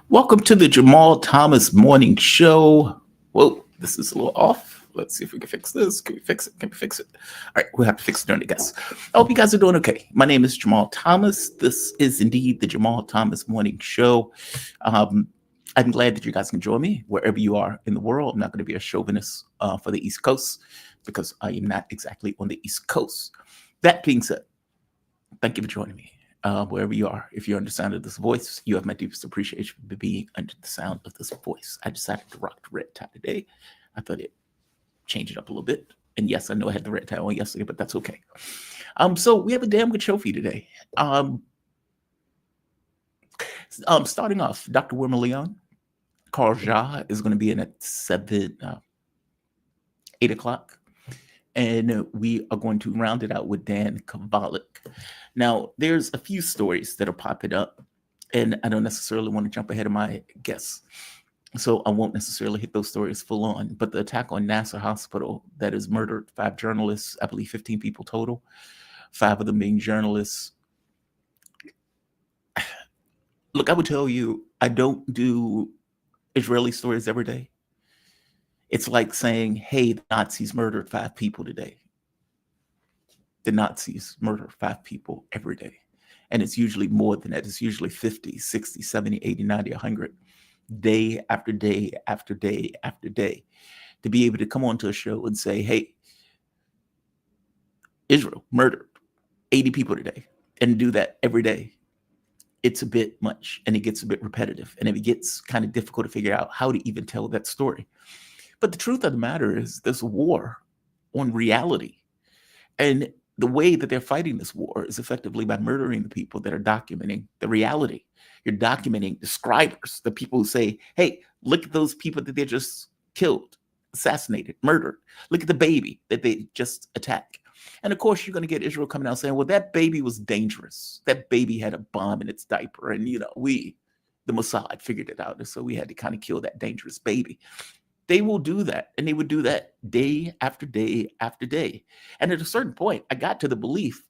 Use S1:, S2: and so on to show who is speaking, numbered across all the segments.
S1: Welcome to the Jamal Thomas Morning Show. Whoa, this is a little off. Let's see if we can fix this. Can we fix it? Can we fix it? All right, we'll have to fix it during the guess. I hope you guys are doing okay. My name is Jamal Thomas. This is indeed the Jamal Thomas Morning Show. I'm glad that you guys can join me wherever you are in the world. I'm not going to be a chauvinist for the East Coast because I am not exactly on the East Coast. That being said, thank you for joining me. Wherever you are, if you're under the sound of this voice, you have my deepest appreciation for being under the sound of this voice. I decided to rock the red tie today. I thought it'd change it up a little bit. And yes, I know I had the red tie on yesterday, but that's okay. So we have a damn good show for you today. Starting off, Dr. Wilmer Leon, Carl Jha is going to be in at 8 o'clock. And we are going to round it out with Dan Kovalik. Now, there's a few stories that are popping up, and I don't necessarily want to jump ahead of my guests. So I won't necessarily hit those stories full on. But the attack on Nasser Hospital that has murdered 5 journalists, I believe 15 people total, 5 of them being journalists. Look, I would tell you, I don't do Israeli stories every day. It's like saying, hey, the Nazis murdered 5 people today. The Nazis murder 5 people every day. And it's usually more than that. It's usually 50, 60, 70, 80, 90, 100. Day after day after day after day. To be able to come onto a show and say, hey, Israel murdered 80 people today. And do that every day. It's a bit much. And it gets a bit repetitive. And it gets kind of difficult to figure out how to even tell that story. But the truth of the matter is there's a war on reality. And the way that they're fighting this war is effectively by murdering the people that are documenting the reality. You're documenting the scribers, the people who say, hey, look at those people that they just killed, assassinated, murdered. Look at the baby that they just attacked. And of course, you're going to get Israel coming out saying, well, that baby was dangerous. That baby had a bomb in its diaper. And, the Mossad figured it out. And so we had to kind of kill that dangerous baby. They will do that, and they would do that day after day after day. And at a certain point, I got to the belief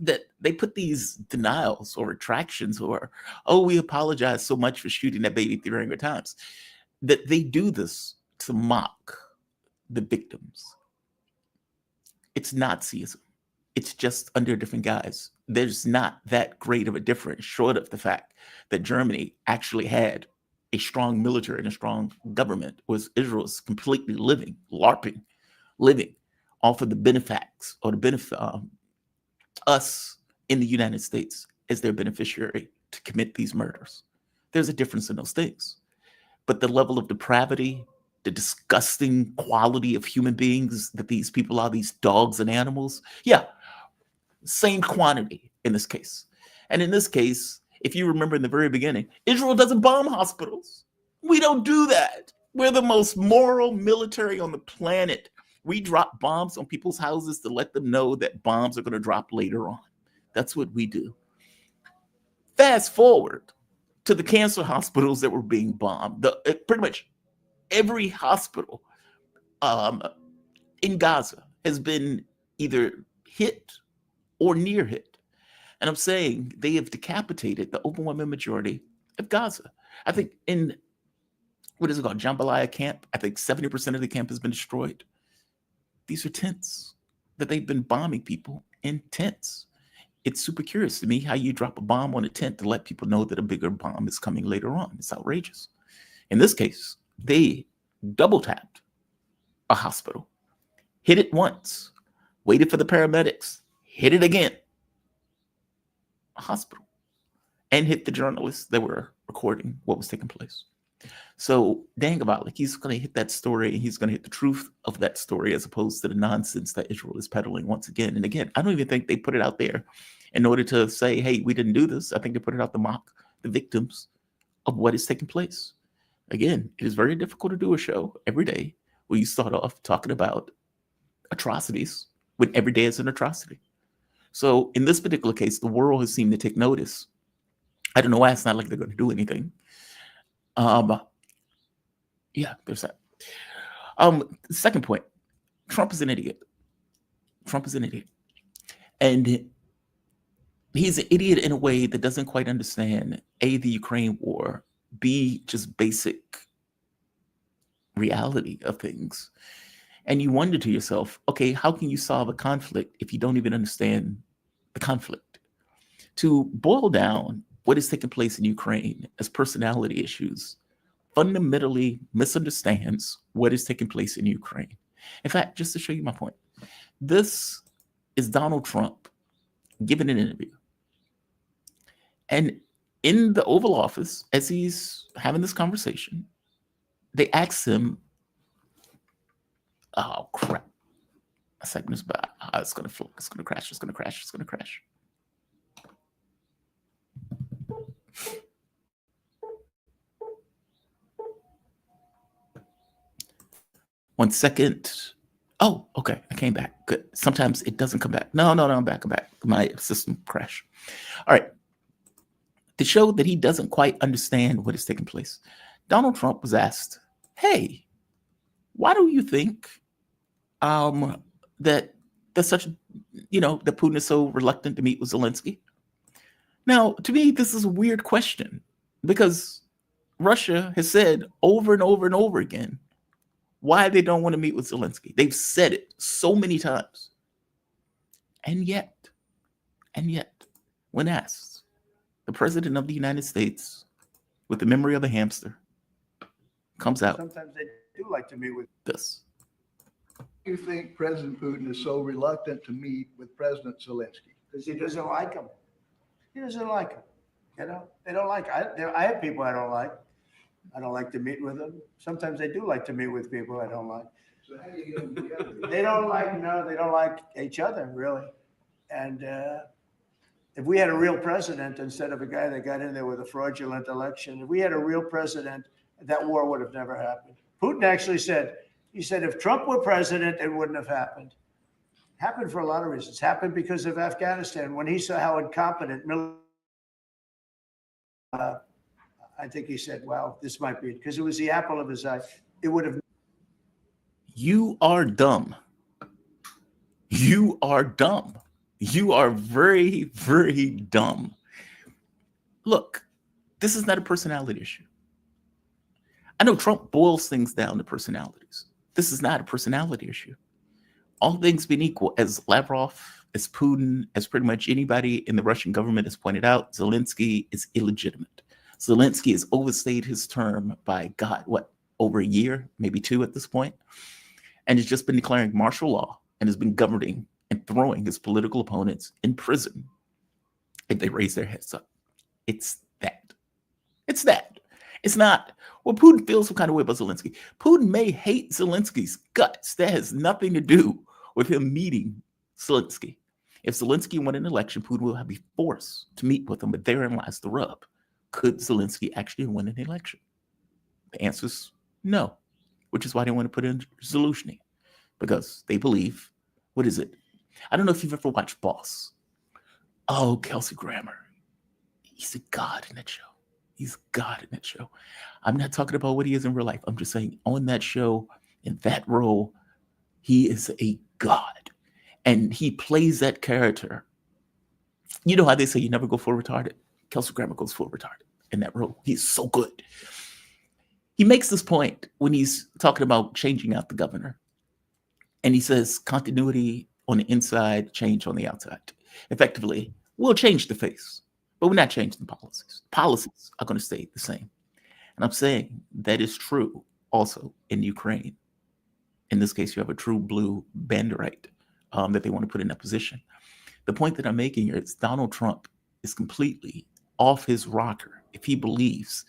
S1: that they put these denials or retractions or, oh, we apologize so much for shooting that baby 300 times, that they do this to mock the victims. It's Nazism. It's just under a different guise. There's not that great of a difference, short of the fact that Germany actually had a strong military and a strong government, was Israel's completely living off of the benefacts or the benefit us in the United States as their beneficiary to commit these murders. There's a difference in those things. But the level of depravity, the disgusting quality of human beings that these people are, these dogs and animals, yeah, same quantity in this case. And in this case, if you remember in the very beginning, Israel doesn't bomb hospitals. We don't do that. We're the most moral military on the planet. We drop bombs on people's houses to let them know that bombs are going to drop later on. That's what we do. Fast forward to the cancer hospitals that were being bombed. Pretty much every hospital in Gaza has been either hit or near hit. And I'm saying they have decapitated the overwhelming majority of Gaza. I think in, what is it called, Jambalaya camp, I think 70% of the camp has been destroyed. These are tents that they've been bombing people in tents. It's super curious to me how you drop a bomb on a tent to let people know that a bigger bomb is coming later on. It's outrageous. In this case, they double tapped a hospital, hit it once, waited for the paramedics, hit it again. A hospital, and hit the journalists that were recording what was taking place. So Dan Kovalik, he's going to hit that story, and he's going to hit the truth of that story as opposed to the nonsense that Israel is peddling once again. And again, I don't even think they put it out there in order to say, hey, we didn't do this. I think they put it out to mock the victims of what is taking place. Again, it is very difficult to do a show every day where you start off talking about atrocities when every day is an atrocity. So in this particular case, the world has seemed to take notice. I don't know why. It's not like they're going to do anything. Yeah, there's that. Second point, Trump is an idiot. Trump is an idiot. And he's an idiot in a way that doesn't quite understand, A, the Ukraine war, be just basic reality of things. And you wonder to yourself, okay, how can you solve a conflict if you don't even understand the conflict? To boil down what is taking place in Ukraine as personality issues fundamentally misunderstands what is taking place in Ukraine. In fact, just to show you my point, this is Donald Trump giving an interview. And in the Oval Office, as he's having this conversation, they ask him, oh, crap. A second is bad. It's going to flip. It's going to crash. It's going to crash. It's going to crash. One second. Oh, okay. I came back. Good. Sometimes it doesn't come back. No, I'm back. I'm back. My system crashed. All right. To show that he doesn't quite understand what is taking place, Donald Trump was asked, hey, why do you think that there's such, that Putin is so reluctant to meet with Zelensky? Now, to me, this is a weird question because Russia has said over and over and over again why they don't want to meet with Zelensky. They've said it so many times. And yet, when asked, the president of the United States, with the memory of a hamster, comes out.
S2: Sometimes they do like to meet with
S1: this.
S2: You think President Putin is so reluctant to meet with President Zelensky? Because he doesn't like him. He doesn't like him. They don't like him. I have people I don't like. I don't like to meet with them. Sometimes they do like to meet with people I don't like. So how do you get them together? They don't like each other, really. And if we had a real president instead of a guy that got in there with a fraudulent election, if we had a real president, that war would have never happened. Putin actually said, if Trump were president, it wouldn't have happened. Happened for a lot of reasons. Happened because of Afghanistan. When he saw how incompetent I think he said, well, this might be it, because it was the apple of his eye. It would have.
S1: You are dumb. You are dumb. You are very, very dumb. Look, this is not a personality issue. I know Trump boils things down to personalities. This is not a personality issue. All things being equal, as Lavrov, as Putin, as pretty much anybody in the Russian government has pointed out, Zelensky is illegitimate. Zelensky has overstayed his term by, God, over a year, maybe 2 at this point, and has just been declaring martial law and has been governing and throwing his political opponents in prison if they raise their heads up. It's that. It's that. It's not, well, Putin feels some kind of way about Zelensky. Putin may hate Zelensky's guts. That has nothing to do with him meeting Zelensky. If Zelensky won an election, Putin will be forced to meet with him, but therein lies the rub. Could Zelensky actually win an election? The answer is no, which is why they want to put in Zelensky, because they believe, what is it? I don't know if you've ever watched Boss. Oh, Kelsey Grammer. He's a god in that show. He's God in that show. I'm not talking about what he is in real life. I'm just saying on that show, in that role, he is a god. And he plays that character. You know how they say you never go full retarded? Kelsey Grammer goes full retarded in that role. He's so good. He makes this point when he's talking about changing out the governor. And he says continuity on the inside, change on the outside. Effectively, we'll change the face, but we're not changing the policies. Policies are going to stay the same. And I'm saying that is true also in Ukraine. In this case, you have a true blue banderite that they want to put in that position. The point that I'm making here is Donald Trump is completely off his rocker if he believes,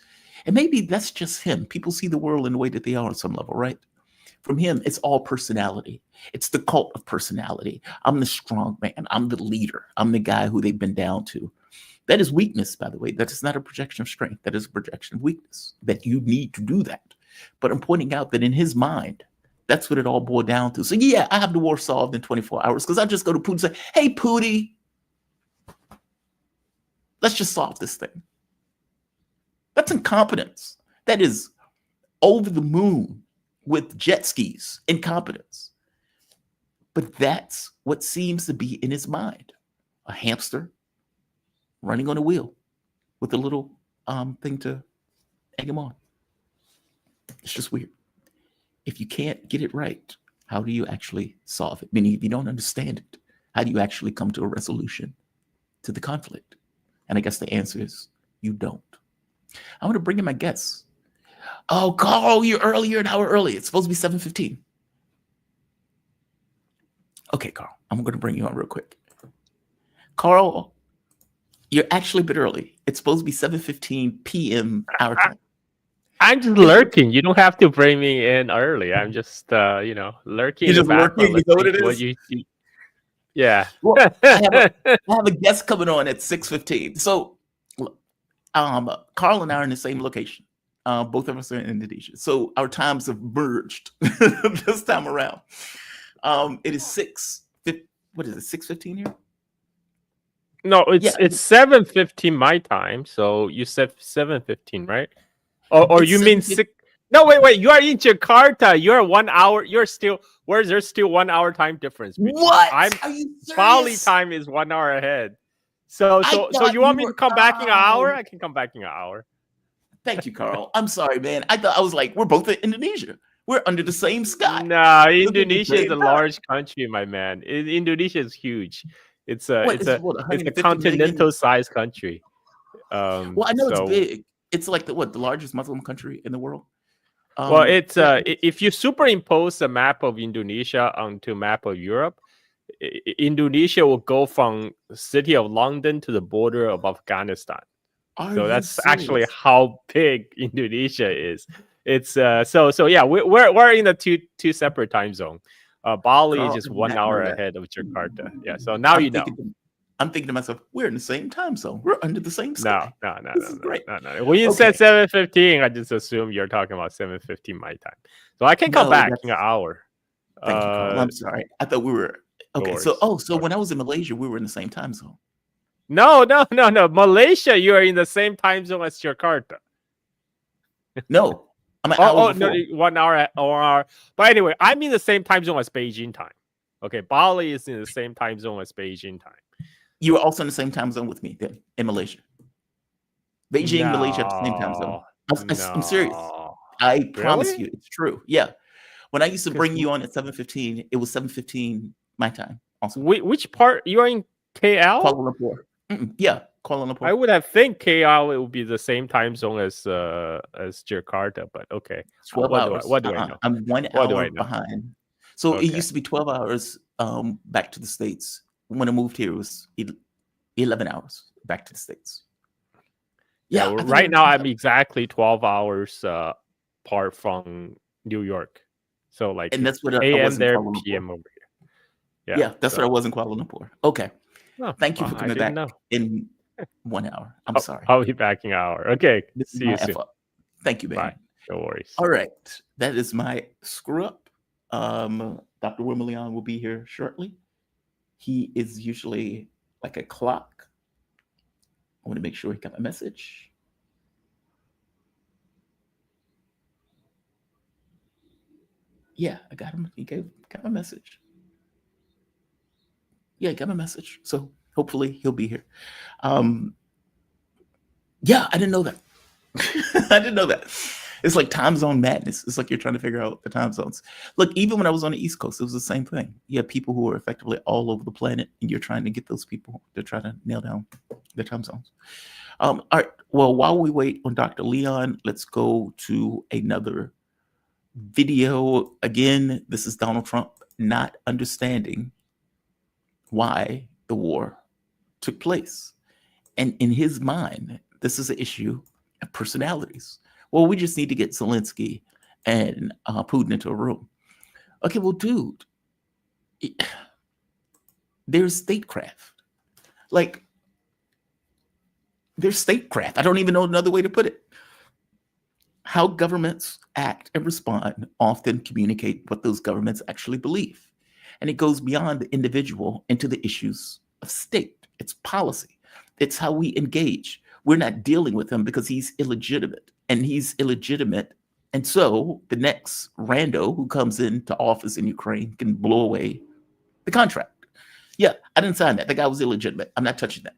S1: and maybe that's just him. People see the world in the way that they are on some level, right? From him, it's all personality. It's the cult of personality. I'm the strong man. I'm the leader. I'm the guy who they've been down to. That is weakness, by the way. That is not a projection of strength. That is a projection of weakness, that you need to do that. But I'm pointing out that in his mind, that's what it all boiled down to. So yeah, I have the war solved in 24 hours because I just go to Putin and say, hey, Pootie, let's just solve this thing. That's incompetence. That is over the moon with jet skis incompetence. But that's what seems to be in his mind. A hamster running on a wheel with a little thing to egg them on. It's just weird. If you can't get it right, how do you actually solve it? Meaning, if you don't understand it, how do you actually come to a resolution to the conflict? And I guess the answer is you don't. I want to bring in my guests. Oh, Carl, you're early. You're an hour early. It's supposed to be 7:15. Okay, Carl, I'm going to bring you on real quick. Carl, you're actually a bit early. It's supposed to be 7:15 p.m. our time.
S3: I'm just lurking. You don't have to bring me in early. I'm just, lurking.
S1: You're just lurking? You know what it is?
S3: Yeah.
S1: Well, I have a guest coming on at 6:15. So, Carl and I are in the same location. Both of us are in Indonesia. So our times have merged this time around. It is 6:15 here?
S3: No, it's 7:15 my time. So you said 7:15, right? Or you mean 6? No, wait. You are in Jakarta. You're 1 hour. You're still there's still 1 hour time difference.
S1: What? Are you serious?
S3: Bali time is 1 hour ahead. So you want me to come back in an hour? I can come back in an hour.
S1: Thank you, Carl. I'm sorry, man. I was like, we're both in Indonesia. We're under the same sky.
S3: Nah, Indonesia is a large country, my man. Indonesia is huge. It's a continental sized country.
S1: Well, I know it's big. It's like the largest Muslim country in the world.
S3: Well, it's if you superimpose the map of Indonesia onto map of Europe, Indonesia will go from the city of London to the border of Afghanistan. So that's actually how big Indonesia is. It's so yeah, we're in a two separate time zone. Bali is just 1 hour ahead of Jakarta. Yeah, so now
S1: I'm thinking to myself, we're in the same time zone. We're under the same sky.
S3: No.
S1: This is great.
S3: No. When you said 7:15, I just assumed you're talking about 7:15 my time. So I can come back in an hour.
S1: Thank you, Carl. I'm sorry. I thought we were okay. So when I was in Malaysia, we were in the same time zone.
S3: No. Malaysia, you are in the same time zone as Jakarta.
S1: No. I'm an
S3: hour no, 1 hour. But anyway, I'm in the same time zone as Beijing time. Okay, Bali is in the same time zone as Beijing time.
S1: You were also in the same time zone with me then in Malaysia. Beijing, Malaysia, at the same time zone. I'm serious. I promise you, it's true. Yeah. When I used to bring you on at 7:15, it was 7:15 my time. Also,
S3: which part? You are in KL?
S1: Kuala Lumpur. Yeah, Kuala Lumpur.
S3: I would have think KL it would be the same time zone as Jakarta, but okay.
S1: 12 hours.
S3: What do I know?
S1: I'm 1 hour behind. So it used to be 12 hours back to the States. When I moved here, it was 11 hours back to the States.
S3: Yeah, right now I'm exactly 12 hours apart from New York. So like,
S1: and that's what
S3: AM there, PM over here.
S1: Yeah, that's what I was in Kuala Lumpur. Okay. Thank you for coming back in 1 hour. I'm sorry.
S3: I'll be back in an hour. Okay.
S1: See you soon. Thank you, man.
S3: Bye. No worries.
S1: All right. That is my screw up. Dr. Wilmer Leon will be here shortly. He is usually like a clock. I want to make sure he got my message. Yeah, I got him. He got my message. Yeah, I got my message. So hopefully he'll be here. Yeah, I didn't know that. I didn't know that. It's like time zone madness. It's like you're trying to figure out the time zones. Look, even when I was on the East Coast, it was the same thing. You have people who are effectively all over the planet, and you're trying to get those people to try to nail down their time zones. All right. Well, while we wait on Dr. Leon, let's go to another video. Again, this is Donald Trump not understanding why the war took place. And in his mind, this is an issue of personalities. Well, we just need to get Zelensky and Putin into a room. Okay, well, dude, there's statecraft. Like, there's statecraft. I don't even know another way to put it. How governments act and respond often communicate what those governments actually believe. And it goes beyond the individual into the issues of state. It's policy. It's how we engage. We're not dealing with him because he's illegitimate. And he's illegitimate. And so the next rando who comes into office in Ukraine can blow away the contract. Yeah, I didn't sign that. The guy was illegitimate. I'm not touching that.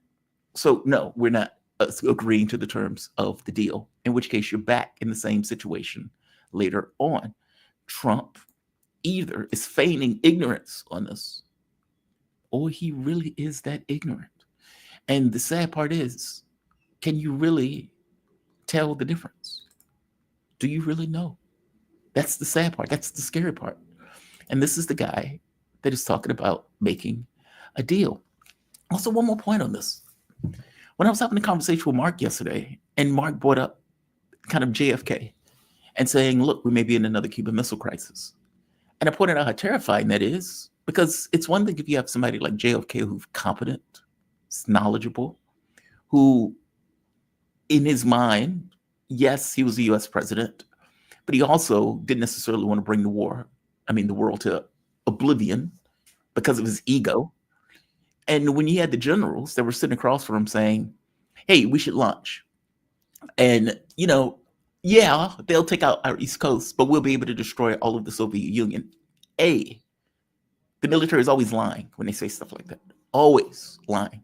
S1: So no, we're not agreeing to the terms of the deal, in which case you're back in the same situation later on. Trump either is feigning ignorance on this, or he really is that ignorant. And the sad part is, can you really tell the difference? Do you really know? That's the sad part. That's the scary part. And this is the guy that is talking about making a deal. Also, one more point on this. When I was having a conversation with Mark yesterday, and Mark brought up kind of JFK and saying, look, we may be in another Cuban Missile Crisis. And I pointed out how terrifying that is, because it's one thing if you have somebody like JFK who's competent, knowledgeable, who in his mind, yes, he was the US president, but he also didn't necessarily want to bring the world to oblivion because of his ego. And when you had the generals that were sitting across from him saying, hey, we should launch. And, yeah, they'll take out our East Coast, but we'll be able to destroy all of the Soviet Union. The military is always lying when they say stuff like that. Always lying.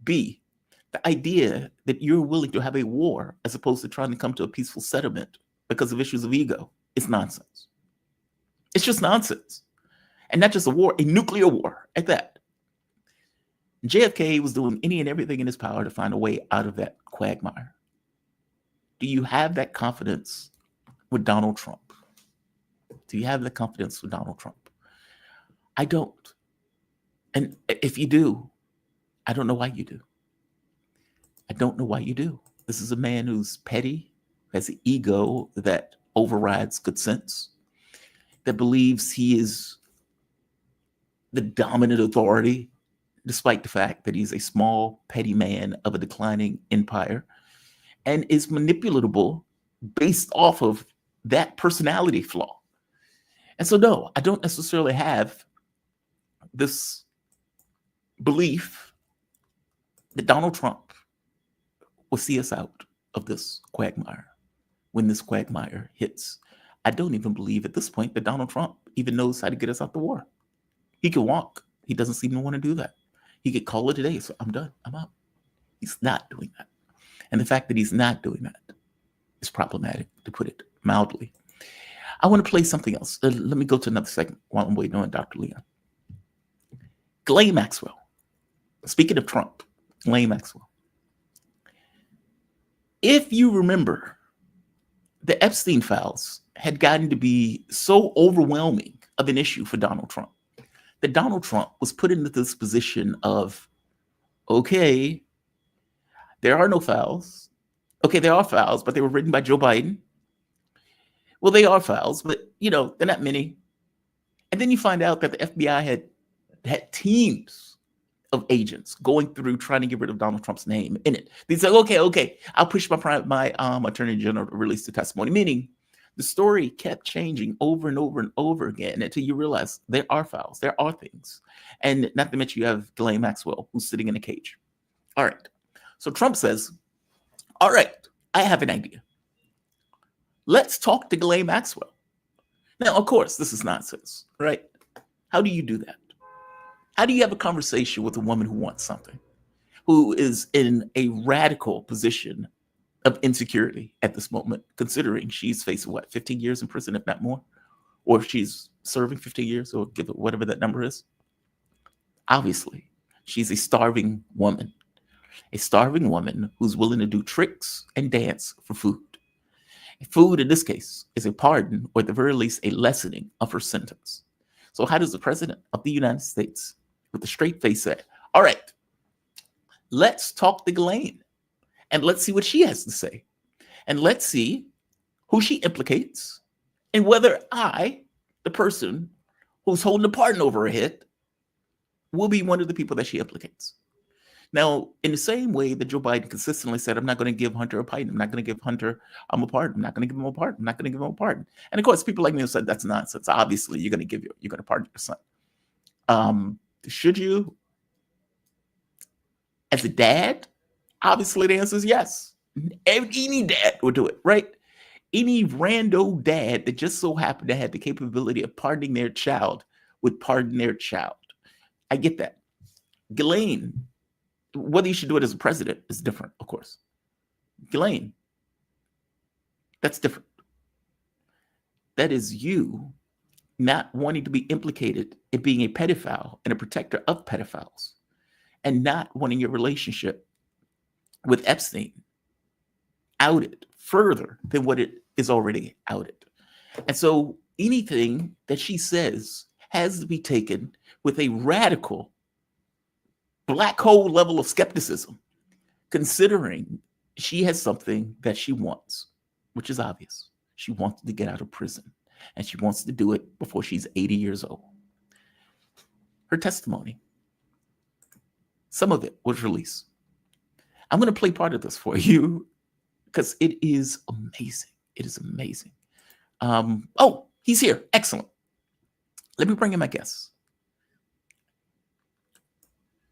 S1: B, the idea that you're willing to have a war as opposed to trying to come to a peaceful settlement because of issues of ego is nonsense. It's just nonsense. And not just a war, a nuclear war at that. JFK was doing any and everything in his power to find a way out of that quagmire. Do you have that confidence with Donald Trump? Do you have the confidence with Donald Trump? I don't. And if you do, I don't know why you do. I don't know why you do. This is a man who's petty, has an ego that overrides good sense, that believes he is the dominant authority, despite the fact that he's a small, petty man of a declining empire, and is manipulatable based off of that personality flaw. And so, no, I don't necessarily have this belief that Donald Trump will see us out of this quagmire when this quagmire hits. I don't even believe at this point that Donald Trump even knows how to get us out the war. He can walk. He doesn't seem to want to do that. He could call it today. So I'm done. I'm out. He's not doing that. And the fact that he's not doing that is problematic, to put it mildly. I want to play something else. Let me go to another segment while I'm waiting on Dr. Leon. Ghislaine Maxwell. Speaking of Trump, Ghislaine Maxwell. If you remember, the Epstein files had gotten to be so overwhelming of an issue for Donald Trump that Donald Trump was put into this position of, okay, there are no files. Okay, there are files, but they were written by Joe Biden. Well, they are files, but, they're not many. And then you find out that the FBI had teams of agents going through trying to get rid of Donald Trump's name in it. They said, okay, I'll push my attorney general to release the testimony, meaning the story kept changing over and over and over again until you realize there are files, there are things. And not to mention you have Ghislaine Maxwell, who's sitting in a cage. All right. So Trump says, all right, I have an idea. Let's talk to Ghislaine Maxwell. Now, of course, this is nonsense, right? How do you do that? How do you have a conversation with a woman who wants something, who is in a radical position of insecurity at this moment, considering she's facing 15 years in prison, if not more, or if she's serving 15 years, or give it whatever that number is? Obviously, she's a starving woman who's willing to do tricks and dance for food. Food, in this case, is a pardon, or at the very least, a lessening of her sentence. So how does the president of the United States, with a straight face, say, all right, let's talk to Ghislaine and let's see what she has to say. And let's see who she implicates and whether I, the person who's holding the pardon over her head, will be one of the people that she implicates. Now, in the same way that Joe Biden consistently said, I'm not going to give Hunter a pardon. I'm not going to give Hunter a pardon. I'm not going to give him a pardon. I'm not going to give him a pardon. And of course, people like me have said that's nonsense. Obviously, you're going to pardon your son. Should you? As a dad, obviously the answer is yes. Any dad would do it, right? Any rando dad that just so happened to have the capability of pardoning their child would pardon their child. I get that. Ghislaine whether you should do it as a president is different, of course. Ghislaine, that's different. That is you not wanting to be implicated in being a pedophile and a protector of pedophiles, and not wanting your relationship with Epstein outed further than what it is already outed. And so anything that she says has to be taken with a radical black hole level of skepticism, considering she has something that she wants, which is obvious. She wants to get out of prison, and she wants to do it before she's 80 years old. Her testimony, some of it was released. I'm going to play part of this for you because it is amazing. It is amazing. Oh, he's here. Excellent. Let me bring in my guest.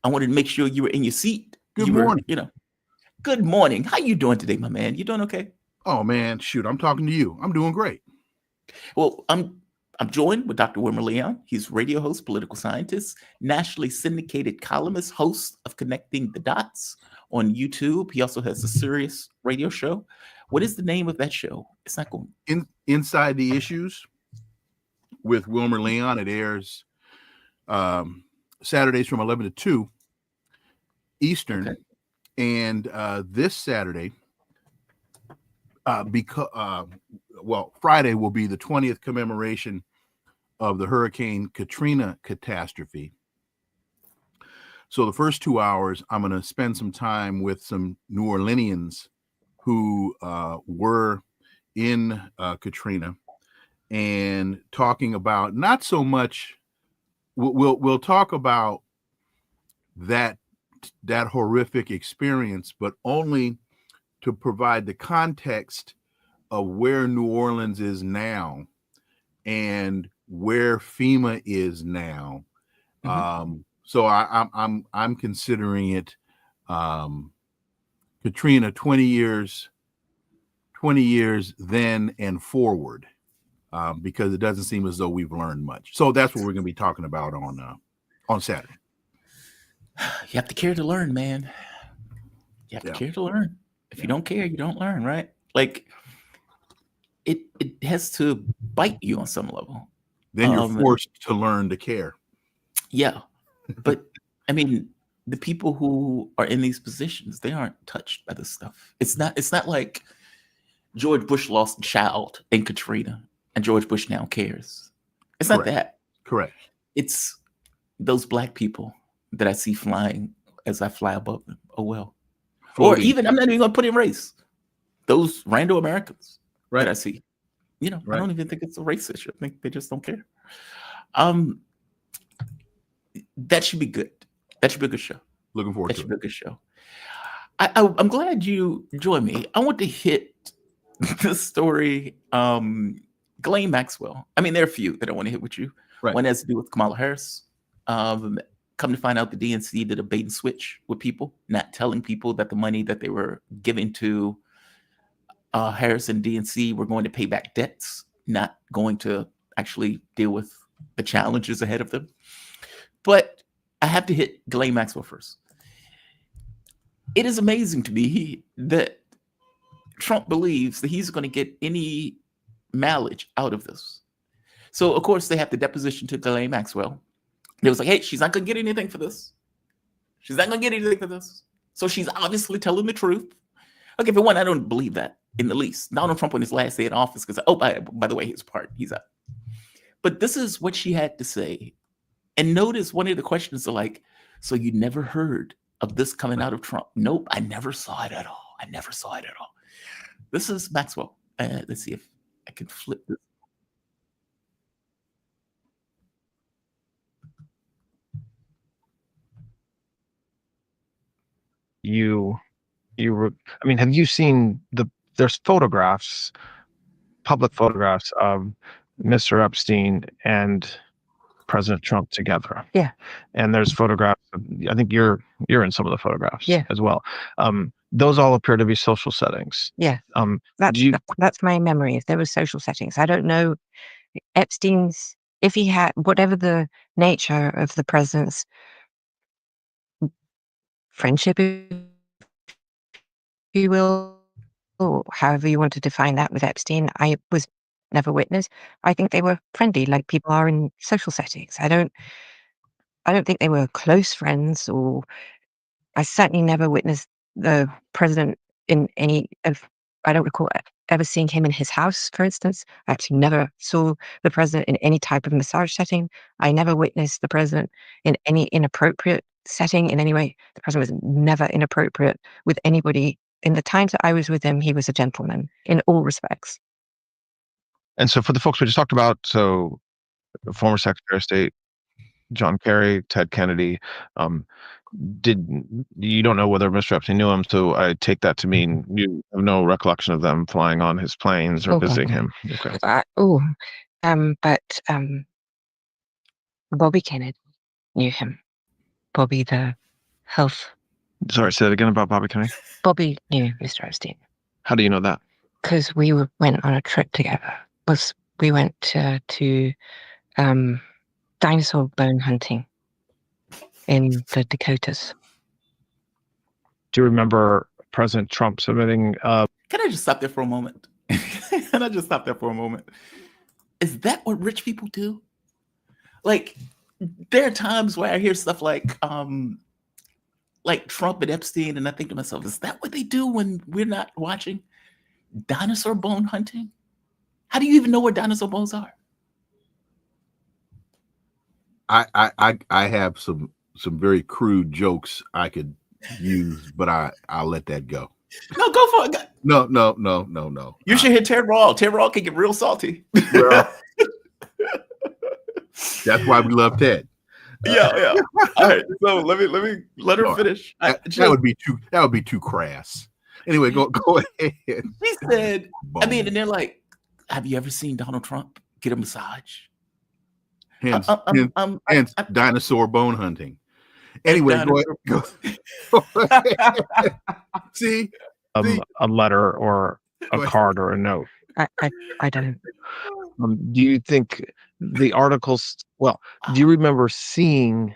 S1: I wanted to make sure you were in your seat.
S4: Good morning.
S1: Good morning. How you doing today, my man? You doing okay?
S4: Oh man, shoot, I'm talking to you. I'm doing great.
S1: Well, I'm joined with Dr. Wilmer Leon. He's radio host, political scientist, nationally syndicated columnist, host of Connecting the Dots on YouTube. He also has a serious radio show. What is the name of that show? It's not going.
S4: Inside the Issues with Wilmer Leon. It airs Saturdays from 11 to 2 Eastern.
S1: Okay.
S4: And this Saturday, Friday will be the 20th commemoration of the Hurricane Katrina catastrophe. So the first 2 hours, I'm going to spend some time with some New Orleanians who were in Katrina, and talking about not so much. We'll talk about that horrific experience, but only to provide the context of where New Orleans is now and where FEMA is now. Mm-hmm. So I'm considering it Katrina 20 years then and forward, because it doesn't seem as though we've learned much. So that's what we're going to be talking about on Saturday.
S1: You have to care to learn, man. You have to care to learn. If you don't care, you don't learn, right? Like it has to bite you on some level.
S4: Then you're forced to learn to care.
S1: Yeah. But I mean, the people who are in these positions, they aren't touched by this stuff. It's not like George Bush lost a child in Katrina and George Bush now cares. It's not that.
S4: Correct.
S1: It's those black people that I see flying as I fly above them. Oh, well. Floating. Or even, I'm not even going to put in race. Those rando Americans that I see. I don't even think it's a race issue. I think they just don't care. That should be good. That should be a good show.
S4: Looking forward to it.
S1: That should be a good show. I'm glad you joined me. I want to hit the story. Ghislaine Maxwell. I mean, there are a few that I want to hit with you.
S4: Right.
S1: One has to do with Kamala Harris. Come to find out, the DNC did a bait and switch with people, not telling people that the money that they were giving to Harris and DNC were going to pay back debts, not going to actually deal with the challenges ahead of them. But I have to hit Ghislaine Maxwell first. It is amazing to me that Trump believes that he's going to get any mileage out of this. So, of course, they have the deposition to Ghislaine Maxwell. It was like, hey, she's not going to get anything for this. She's not going to get anything for this. So she's obviously telling the truth. Okay, for one, I don't believe that in the least. Donald Trump on his last day in office, because, by the way, he's out. But this is what she had to say. And notice one of the questions are like, so you never heard of this coming out of Trump? Nope, I never saw it at all. This is Maxwell. Let's see if I can flip this.
S5: Have you seen there's photographs, public photographs of Mr. Epstein and President Trump together?
S6: Yeah.
S5: And there's photographs I think you're in some of the photographs as well. Those all appear to be social settings.
S6: Yeah. That's my memory. If there were social settings, I don't know Epstein's, if he had, whatever the nature of the president's friendship, if you will, or however you want to define that with Epstein. I was never witness. I think they were friendly, like people are in social settings. I don't think they were close friends, or I certainly never witnessed the president in any of. I don't recall ever seeing him in his house, for instance. I actually never saw the president in any type of massage setting. I never witnessed the president in any inappropriate setting in any way. The president was never inappropriate with anybody. In the times that I was with him, he was a gentleman in all respects.
S5: And so for the folks we just talked about, so the former Secretary of State John Kerry, Ted Kennedy, you don't know whether Mr. Epstein knew him, so I take that to mean you have no recollection of them flying on his planes or
S6: Oh, God,
S5: visiting
S6: no.
S5: him. Okay.
S6: But Bobby Kennedy knew him. Bobby, the health.
S5: Sorry, say that again about Bobby Kennedy.
S6: Bobby knew Mr. Epstein
S5: How do you know that?
S6: because we went on a trip together. We went to dinosaur bone hunting in the Dakotas.
S5: Do you remember President Trump submitting?
S1: Can I just stop there for a moment? Can I just stop there for a moment? Is that what rich people do? Like, there are times where I hear stuff like Trump and Epstein, and I think to myself, is that what they do when we're not watching? Dinosaur bone hunting? How do you even know where dinosaur bones are?
S4: I have some very crude jokes I could use, but I'll let that go.
S1: No, go for it.
S4: No.
S1: You should hit Ted Rawl. Ted Rawl can get real salty.
S4: Well, that's why we love Ted.
S1: Yeah. All right. So let her finish.
S4: That would be too crass. Anyway, go ahead.
S1: He said, and they're like, have you ever seen Donald Trump get a massage?
S4: Hence dinosaur bone hunting. Anyway, go ahead. See?
S5: A letter or a card or a note.
S6: I don't.
S5: Do you think the articles? Well, do you remember seeing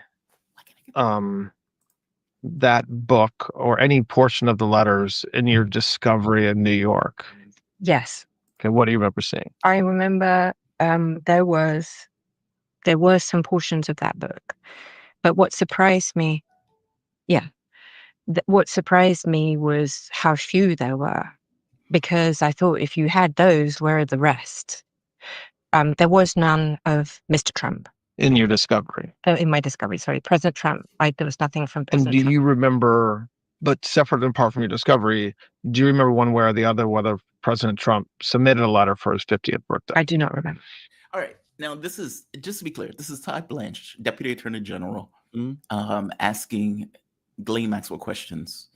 S5: that book or any portion of the letters in your discovery in New York?
S6: Yes.
S5: Okay, what do you remember seeing?
S6: I remember there were some portions of that book, but what surprised me, what surprised me was how few there were, because I thought if you had those, where are the rest? There was none of Mr. Trump.
S5: In your discovery?
S6: In my discovery, sorry. President Trump. There was nothing from President
S5: And do
S6: Trump.
S5: you remember, but separate and apart from your discovery, do you remember one way or the other whether President Trump submitted a letter for his 50th birthday?
S6: I do not remember.
S1: All right. Now, this is, just to be clear, this is Todd Blanche, Deputy Attorney General, asking Ghislaine Maxwell questions.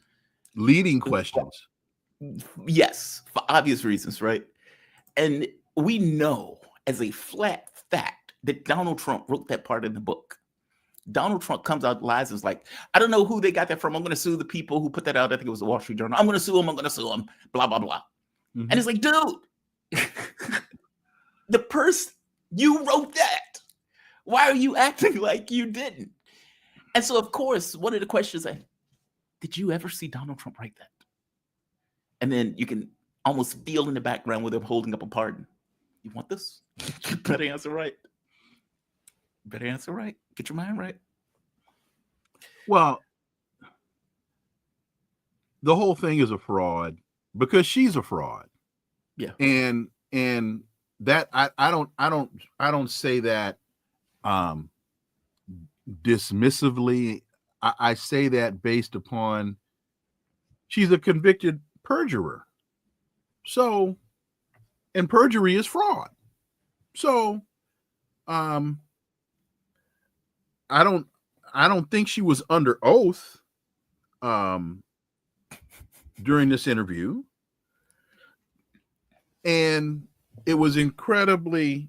S4: Leading questions.
S1: Yes, for obvious reasons, right? And we know as a flat fact that Donald Trump wrote that part in the book. Donald Trump comes out, lies, and is like, I don't know who they got that from. I'm going to sue the people who put that out. I think it was the Wall Street Journal. I'm going to sue them. Blah, blah, blah. Mm-hmm. And it's like, dude, the person, you wrote that. Why are you acting like you didn't? And so, of course, one of the questions is, did you ever see Donald Trump write that? And then you can almost feel in the background where they're holding up a pardon. You want this? You better answer right. Better answer right. Get your mind right.
S4: Well, the whole thing is a fraud because she's a fraud.
S1: Yeah.
S4: And that I don't say that dismissively. I say that based upon she's a convicted perjurer. So, and perjury is fraud. So, I don't think she was under oath during this interview. And it was incredibly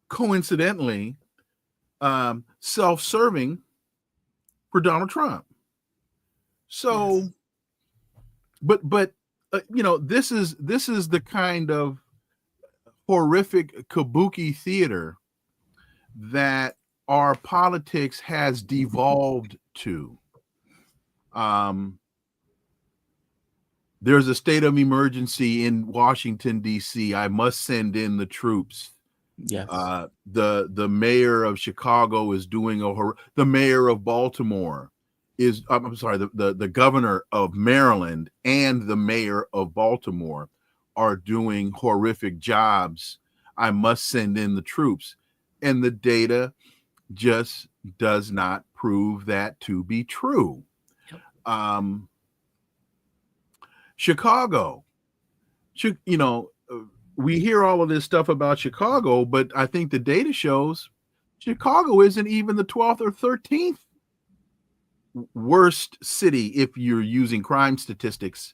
S4: coincidentally self-serving for Donald Trump. So, yes. but this is the kind of horrific kabuki theater that our politics has devolved to. There's a state of emergency in Washington, D.C. I must send in the troops.
S1: Yes.
S4: The mayor of Chicago is doing the mayor of Baltimore is, I'm sorry, the governor of Maryland and the mayor of Baltimore are doing horrific jobs. I must send in the troops. And the data just does not prove that to be true. Yep. Chicago, you know, we hear all of this stuff about Chicago, but I think the data shows Chicago isn't even the 12th or 13th worst city if you're using crime statistics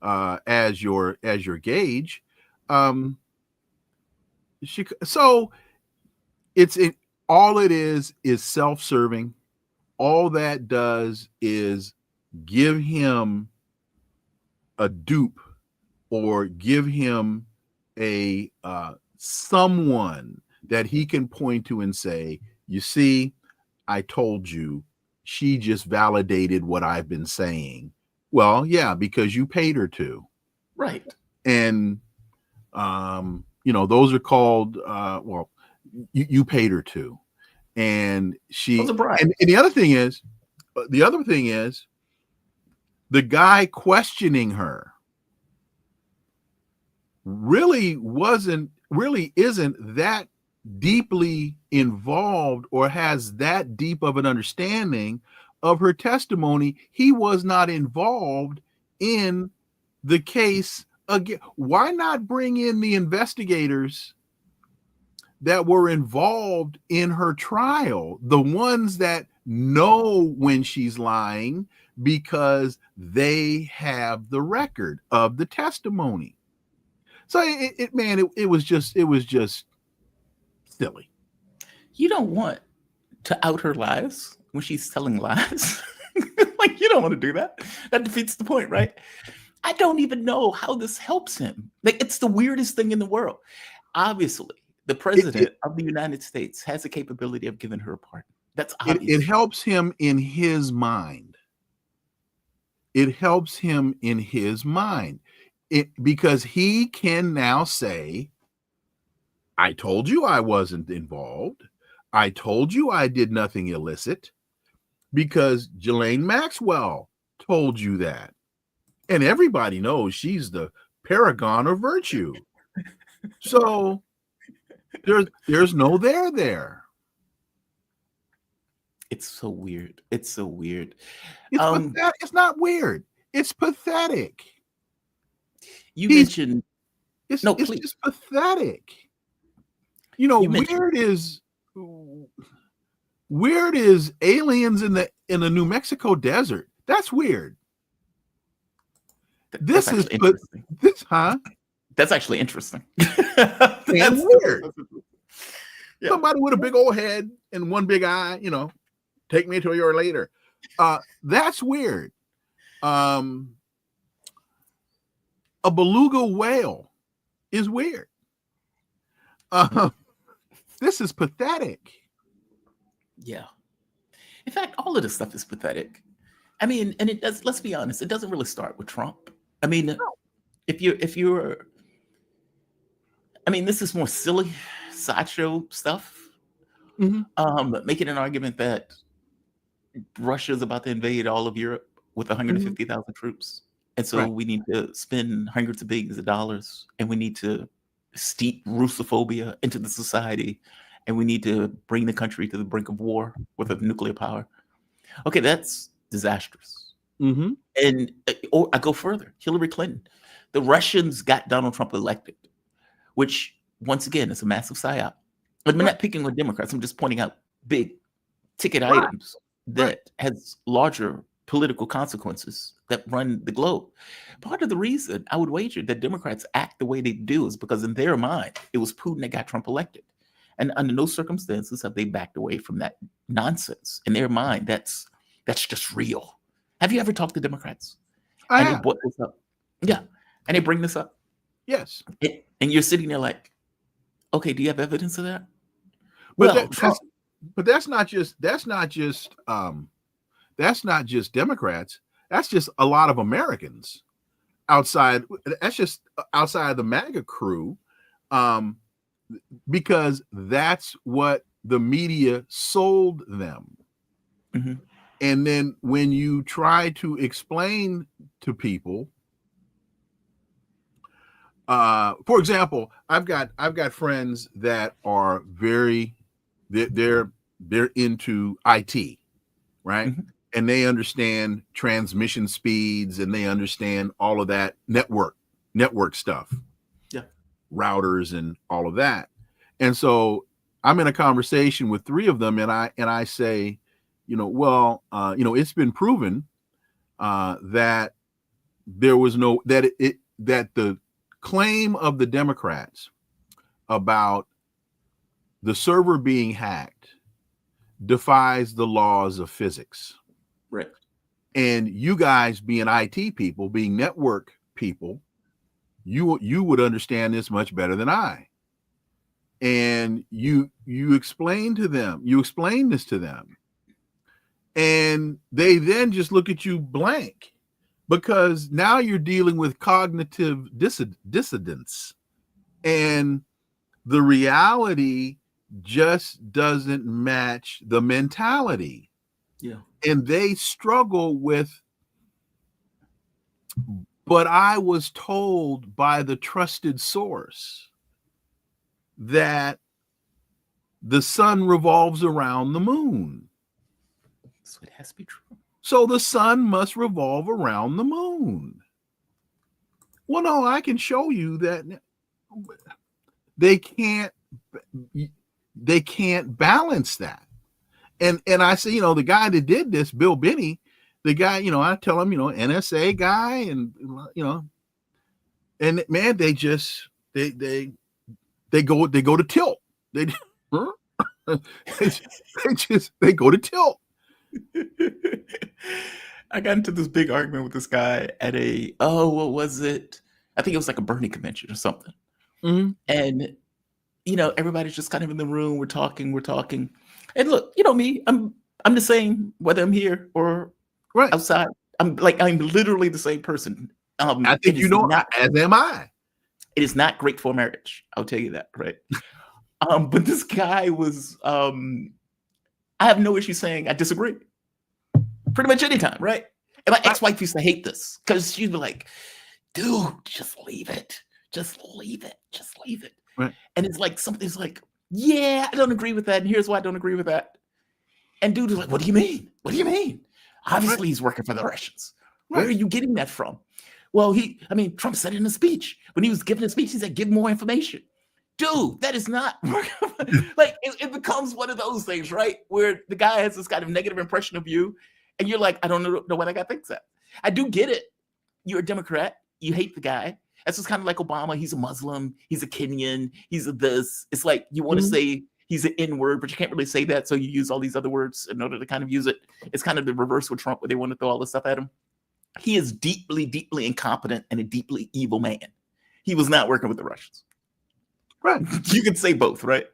S4: as your gauge. So all it is self-serving. All that does is give him a dupe or give him a someone that he can point to and say, you see, I told you, she just validated what I've been saying. Well, yeah, because you paid her to.
S1: Right.
S4: And those are called you paid her to. And she and the other thing is the guy questioning her really isn't that deeply involved or has that deep of an understanding of her testimony. He was not involved in the case again. Why not bring in the investigators that were involved in her trial, the ones that know when she's lying because they have the record of the testimony? So it was just silly.
S1: You don't want to out her lies when she's telling lies. Like, you don't want to do that. That defeats the point, right? I don't even know how this helps him. Like, it's the weirdest thing in the world. Obviously, the president of the United States has the capability of giving her a pardon. That's obvious.
S4: It helps him in his mind. It helps him in his mind. Because he can now say, I told you I wasn't involved. I told you I did nothing illicit because Ghislaine Maxwell told you that. And everybody knows she's the paragon of virtue. So there's no there.
S1: It's so weird. It's so weird.
S4: It's not weird. It's pathetic.
S1: It's
S4: just pathetic. Weird is aliens in the New Mexico desert. That's weird. That's
S1: actually interesting.
S4: That's weird. Yeah. Somebody with a big old head and one big eye, take me to a year later. That's weird. A beluga whale is weird. This is pathetic.
S1: Yeah. In fact, all of this stuff is pathetic. I mean, and it does, let's be honest, it doesn't really start with Trump. I mean, no. If you're this is more silly sideshow stuff. Mm-hmm. Making an argument that Russia's about to invade all of Europe with 150,000 troops. And so we need to spend hundreds of billions of dollars, and we need to steep Russophobia into the society, and we need to bring the country to the brink of war with a nuclear power. Okay, that's disastrous.
S4: Mm-hmm.
S1: And or I go further. Hillary Clinton, the Russians got Donald Trump elected, which once again is a massive psyop. I'm not picking on Democrats. I'm just pointing out big ticket items that has larger political consequences that run the globe. Part of the reason I would wager that Democrats act the way they do is because in their mind, it was Putin that got Trump elected. And under no circumstances have they backed away from that nonsense. In their mind, that's just real. Have you ever talked to Democrats?
S4: I
S1: have.
S4: They
S1: brought this up? Yeah. And they bring this up.
S4: Yes.
S1: And you're sitting there like, okay, do you have evidence of that?
S4: But that's not just Democrats. That's just a lot of Americans outside. That's just outside the MAGA crew, because that's what the media sold them.
S1: Mm-hmm.
S4: And then when you try to explain to people, for example, I've got friends that are they're into IT, right?
S1: Mm-hmm.
S4: And they understand transmission speeds and they understand all of that network stuff, routers and all of that. And so I'm in a conversation with three of them, and I say, it's been proven that there was that the claim of the Democrats about the server being hacked defies the laws of physics.
S1: Right.
S4: And you guys being IT people, being network people, you would understand this much better than I. And you explain this to them. And they then just look at you blank, because now you're dealing with cognitive dissidence, and the reality just doesn't match the mentality.
S1: Yeah.
S4: And they struggle with, but I was told by the trusted source that the sun revolves around the moon.
S1: So it has to be true.
S4: So the sun must revolve around the moon. Well, no, I can show you that they can't balance that. And I say, the guy that did this, Bill Binney, the guy, I tell him, NSA guy, and and man, they go to tilt. They go to tilt.
S1: I got into this big argument with this guy at what was it? I think it was like a Bernie convention or something.
S4: Mm-hmm.
S1: And, everybody's just kind of in the room. We're talking. And look, me, I'm the same, whether I'm here or outside. I'm literally the same person.
S4: I think as am I.
S1: It is not great for marriage. I'll tell you that, right? But this guy was, I have no issue saying I disagree. Pretty much anytime, right? And my ex-wife used to hate this because she'd be like, dude, just leave it. Just leave it. Just leave it.
S4: Right.
S1: And it's like, something's like, yeah, I don't agree with that. And here's why I don't agree with that. And dude is like, what do you mean? What do you mean? Obviously, he's working for the Russians. Where are you getting that from? Well, Trump said in a speech, when he was giving a speech, he said, give more information. Dude, that is not like it becomes one of those things, right? Where the guy has this kind of negative impression of you, and you're like, I don't know what that guy thinks that. I do get it. You're a Democrat. You hate the guy. That's just kind of like Obama. He's a Muslim. He's a Kenyan. He's a this. It's like you want to say he's an N-word, but you can't really say that, so you use all these other words in order to kind of use it. It's kind of the reverse with Trump, where they want to throw all this stuff at him. He is deeply, deeply incompetent and a deeply evil man. He was not working with the Russians.
S4: Right.
S1: You can say both, right?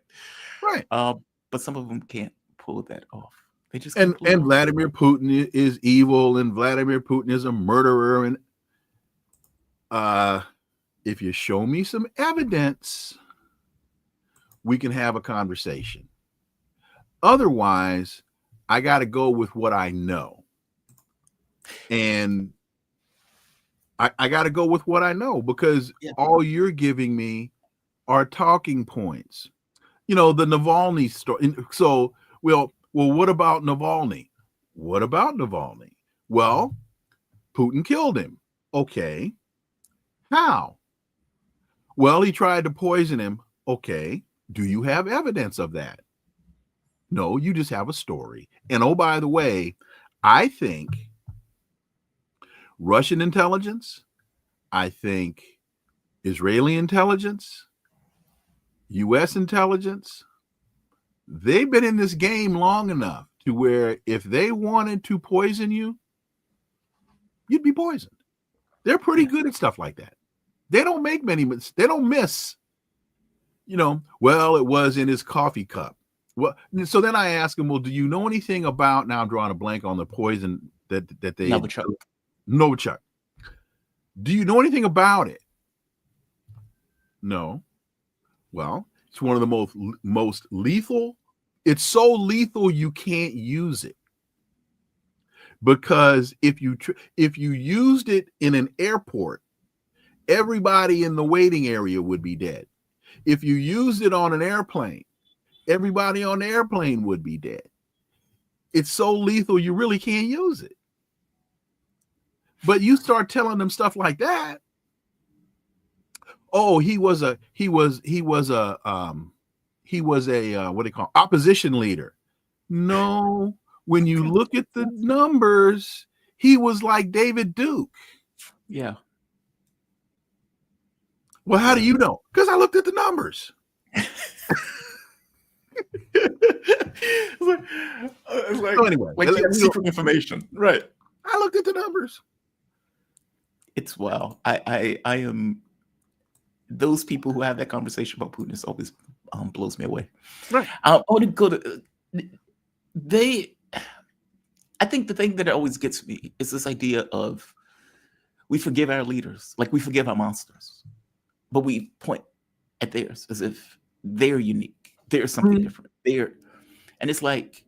S4: Right.
S1: But some of them can't pull that off. They just
S4: and Vladimir Putin is evil, and Vladimir Putin is a murderer. And if you show me some evidence, we can have a conversation. Otherwise, I got to go with what I know. And I got to go with what I know, because all you're giving me are talking points. The Navalny story. So, well, what about Navalny? What about Navalny? Well, Putin killed him. Okay. How? Well, he tried to poison him. Okay. Do you have evidence of that? No, you just have a story. And oh, by the way, I think Russian intelligence, I think Israeli intelligence, U.S. intelligence, they've been in this game long enough to where if they wanted to poison you, you'd be poisoned. They're pretty good at stuff like that. They don't make many mistakes. They don't miss. Well, it was in his coffee cup. Well, so then I ask him, well, do you know anything about, now I'm drawing a blank on the poison that they, Novichok. Do you know anything about it? No. Well, it's one of the most lethal. It's so lethal you can't use it, because if you used it in an airport, everybody in the waiting area would be dead. If you used it on an airplane, everybody on the airplane would be dead. It's so lethal you really can't use it. But you start telling them stuff like that. Oh, he was a what do you call, opposition leader. No, when you look at the numbers, he was like David Duke.
S1: Yeah.
S4: Well, how do you know? Because I looked at the numbers.
S1: It's like
S4: So anyway,
S1: you have secret information, right?
S4: I looked at the numbers.
S1: It's I am, those people who have that conversation about Putin, is always blows me away.
S4: Right.
S1: I want to go to I think the thing that always gets me is this idea of we forgive our leaders, like we forgive our monsters, but we point at theirs as if they're unique. They're something different. And it's like,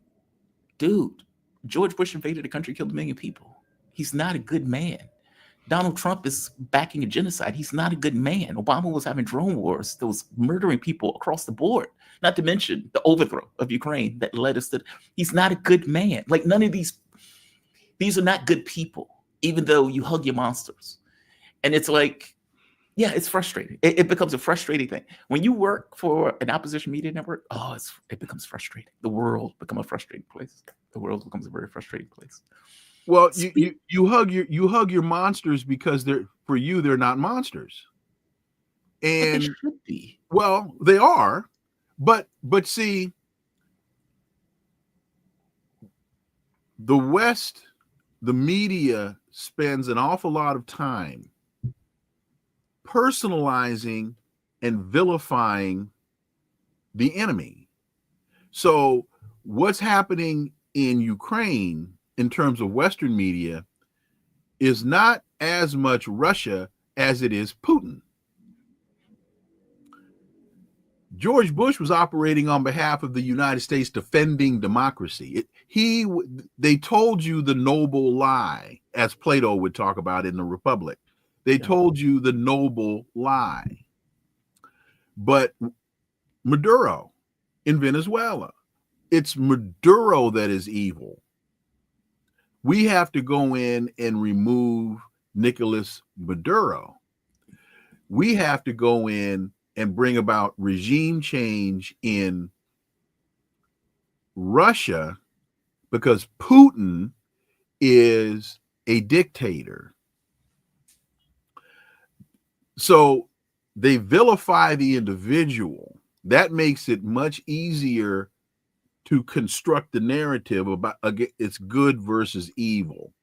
S1: dude, George Bush invaded a country, killed 1 million people. He's not a good man. Donald Trump is backing a genocide. He's not a good man. Obama was having drone wars that was murdering people across the board, not to mention the overthrow of Ukraine that led us to. He's not a good man. Like, none of these are not good people, even though you hug your monsters. And it's like, yeah, it's frustrating. It becomes a frustrating thing. When you work for an opposition media network, it becomes frustrating. The world becomes a frustrating place. The world becomes a very frustrating place.
S4: Well, you hug your monsters because they're not monsters. And
S1: they should be.
S4: Well, they are, but see, the West, the media spends an awful lot of time personalizing and vilifying the enemy. So what's happening in Ukraine in terms of Western media is not as much Russia as it is Putin. George Bush was operating on behalf of the United States, defending democracy. They told you the noble lie, as Plato would talk about in the Republic. They told you the noble lie. But Maduro in Venezuela, it's Maduro that is evil. We have to go in and remove Nicolas Maduro. We have to go in and bring about regime change in Russia, because Putin is a dictator. So they vilify the individual. That makes it much easier to construct the narrative about it's good versus evil.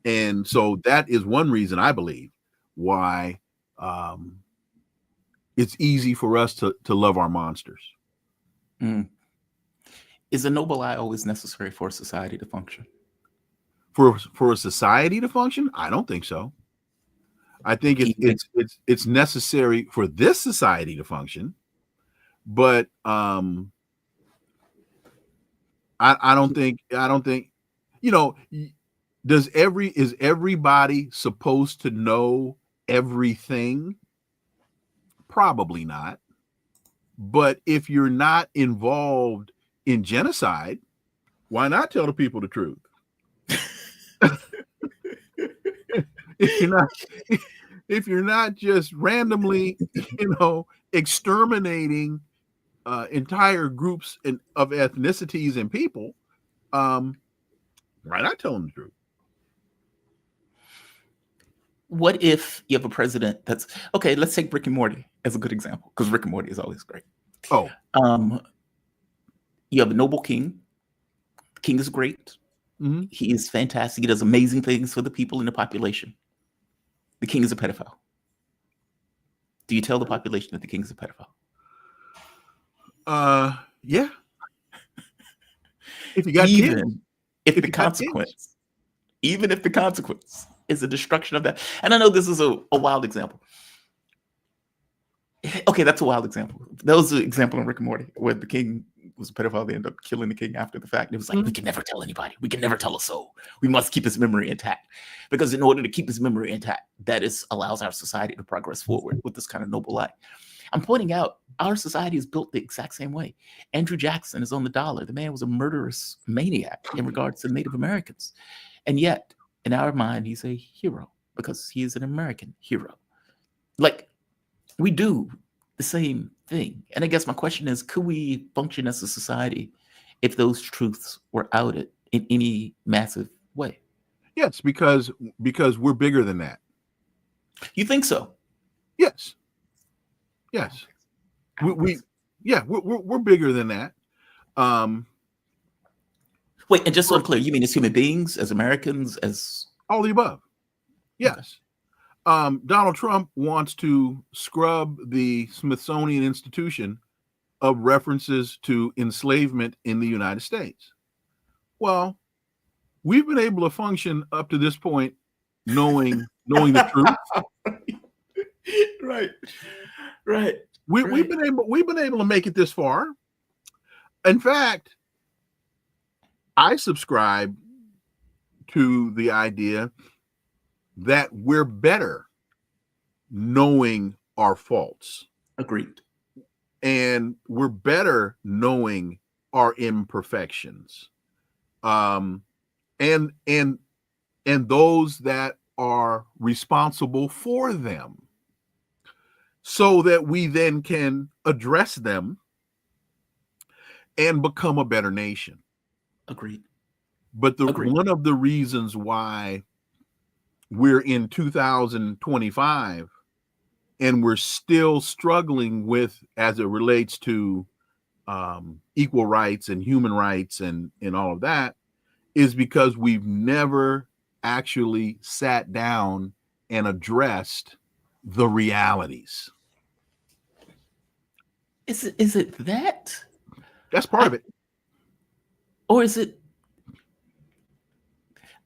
S4: And so that is one reason, I believe, why it's easy for us to love our monsters.
S1: Is a noble lie always necessary for a society to function?
S4: For a society to function? I don't think so. I think it's necessary for this society to function, but I don't think, you know, is everybody supposed to know everything? Probably not. But if you're not involved in genocide, why not tell the people the truth? If you're not just randomly, exterminating entire groups of ethnicities and people, why not tell them the truth?
S1: What if you have a president that's okay? Let's take Rick and Morty as a good example, because Rick and Morty is always great.
S4: Oh,
S1: you have a noble king. The king is great. Mm-hmm. He is fantastic. He does amazing things for the people in the population. The king is a pedophile. Do you tell the population that the king is a pedophile?
S4: Yeah. If you got kids.
S1: If the consequence even if the consequence is the destruction of that. And I know this is a wild example. Okay, that's a wild example. That was an example in Rick and Morty where the king was a pedophile. They ended up killing the king after the fact. It was like, we can never tell anybody. We can never tell a soul. We must keep his memory intact. Because in order to keep his memory intact, that allows our society to progress forward with this kind of noble light. I'm pointing out our society is built the exact same way. Andrew Jackson is on the dollar. The man was a murderous maniac in regards to Native Americans. And yet, in our mind, he's a hero because he is an American hero. Like, we do the same thing. And I guess my question is, could we function as a society if those truths were outed in any massive way?
S4: Yes, because we're bigger than that.
S1: You think so?
S4: Yes. Yes. We're bigger than that.
S1: Wait, and just so I'm clear, you mean as human beings, as Americans, as
S4: all the above? Yes. Donald Trump wants to scrub the Smithsonian Institution of references to enslavement in the United States. Well, we've been able to function up to this point knowing the truth.
S1: Right.
S4: We've been able to make it this far. In fact, I subscribe to the idea that we're better knowing our faults.
S1: Agreed.
S4: And we're better knowing our imperfections. And those that are responsible for them, so that we then can address them and become a better nation.
S1: Agreed.
S4: But one of the reasons why we're in 2025 and we're still struggling with, as it relates to equal rights and human rights and all of that, is because we've never actually sat down and addressed the realities.
S1: Is it that?
S4: That's part of it.
S1: Or is it,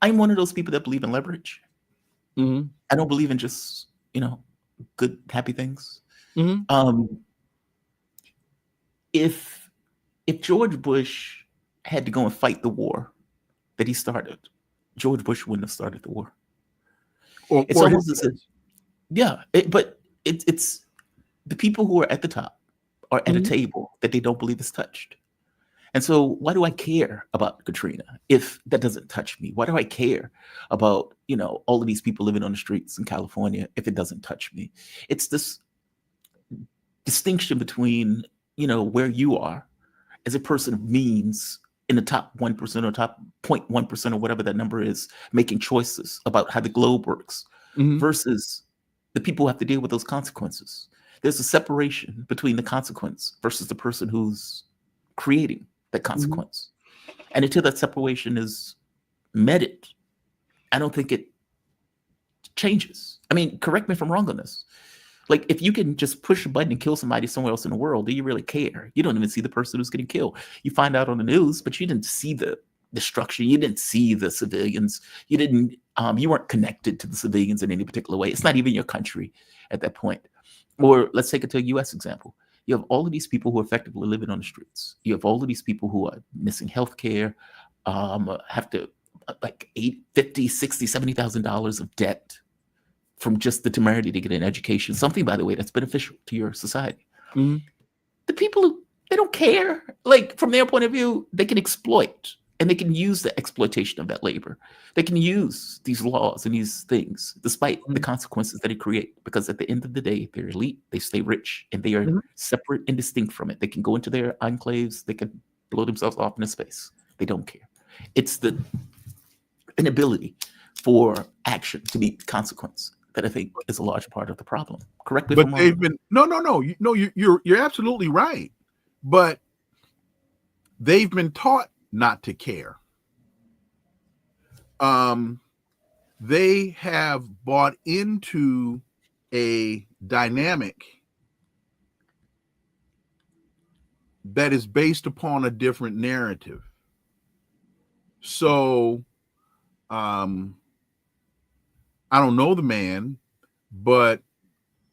S1: I'm one of those people that believe in leverage.
S4: Mm-hmm.
S1: I don't believe in just, good, happy things.
S4: Mm-hmm.
S1: If George Bush had to go and fight the war that he started, George Bush wouldn't have started the war. It's almost as if, it's the people who are at the top are at a table that they don't believe is touched. And so why do I care about Katrina if that doesn't touch me? Why do I care about, all of these people living on the streets in California if it doesn't touch me? It's this distinction between, where you are as a person of means in the top 1% or top 0.1% or whatever that number is, making choices about how the globe works versus the people who have to deal with those consequences. There's a separation between the consequence versus the person who's creating that consequence. And until that separation is meted, I don't think it changes. I mean, correct me if I'm wrong on this. Like, if you can just push a button and kill somebody somewhere else in the world, do you really care? You don't even see the person who's getting killed. You find out on the news, but you didn't see the destruction. You didn't see the civilians. You weren't connected to the civilians in any particular way. It's not even your country at that point. Or let's take it to a U.S. example. You have all of these people who are effectively living on the streets. You have all of these people who are missing health care, have to like $50,000, $60,000, $70,000 of debt from just the temerity to get an education. Something, by the way, that's beneficial to your society. The people, they don't care. Like, from their point of view, they can exploit, and they can use the exploitation of that labor. They can use these laws and these things despite the consequences that it create, because at the end of the day, they're elite, they stay rich, and they are separate and distinct from it. They can go into their enclaves, they can blow themselves off into space. They don't care. It's the inability for action to meet consequence that I think is a large part of the problem. Correct me if I'm wrong.
S4: No, you're absolutely right. But they've been taught not to care. They have bought into a dynamic that is based upon a different narrative. So I don't know the man, but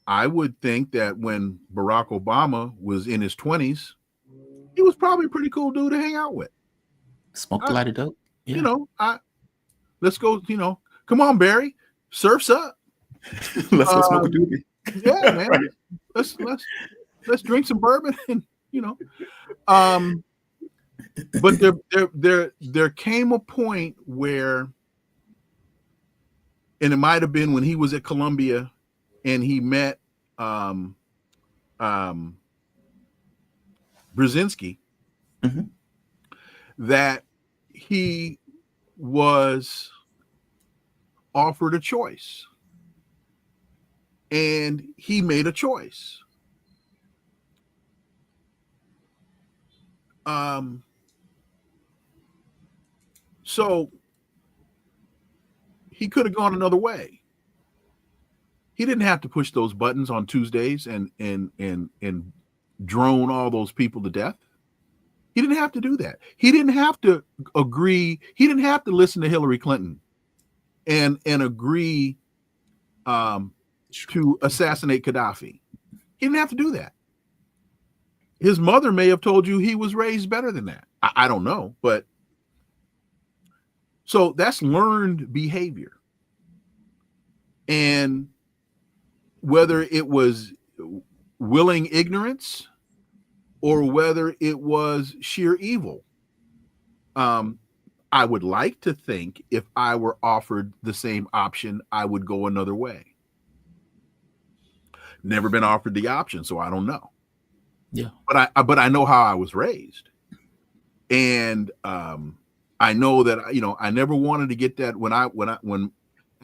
S4: I would think that when Barack Obama was in his 20s, he was probably a pretty cool dude to hang out with.
S1: Smoked a lot of dope. Yeah.
S4: You know, let's go, come on, Barry, surf's up.
S1: Let's go smoke a doobie.
S4: Yeah, man.
S1: Right.
S4: Let's drink some bourbon and but there came a point where, and it might have been when he was at Columbia and he met Brzezinski,
S1: Mm-hmm.
S4: that he was offered a choice. And he made a choice. So he could have gone another way. He didn't have to push those buttons on Tuesdays and drone all those people to death. He didn't have to do that. He didn't have to agree. He didn't have to listen to Hillary Clinton and agree to assassinate Gaddafi. He didn't have to do that. His mother may have told you he was raised better than that. I don't know, but so that's learned behavior. And whether it was willing ignorance or whether it was sheer evil, I would like to think if I were offered the same option, I would go another way. Never been offered the option, so I don't know.
S1: Yeah.
S4: But I know how I was raised. And I know that, I never wanted to get that when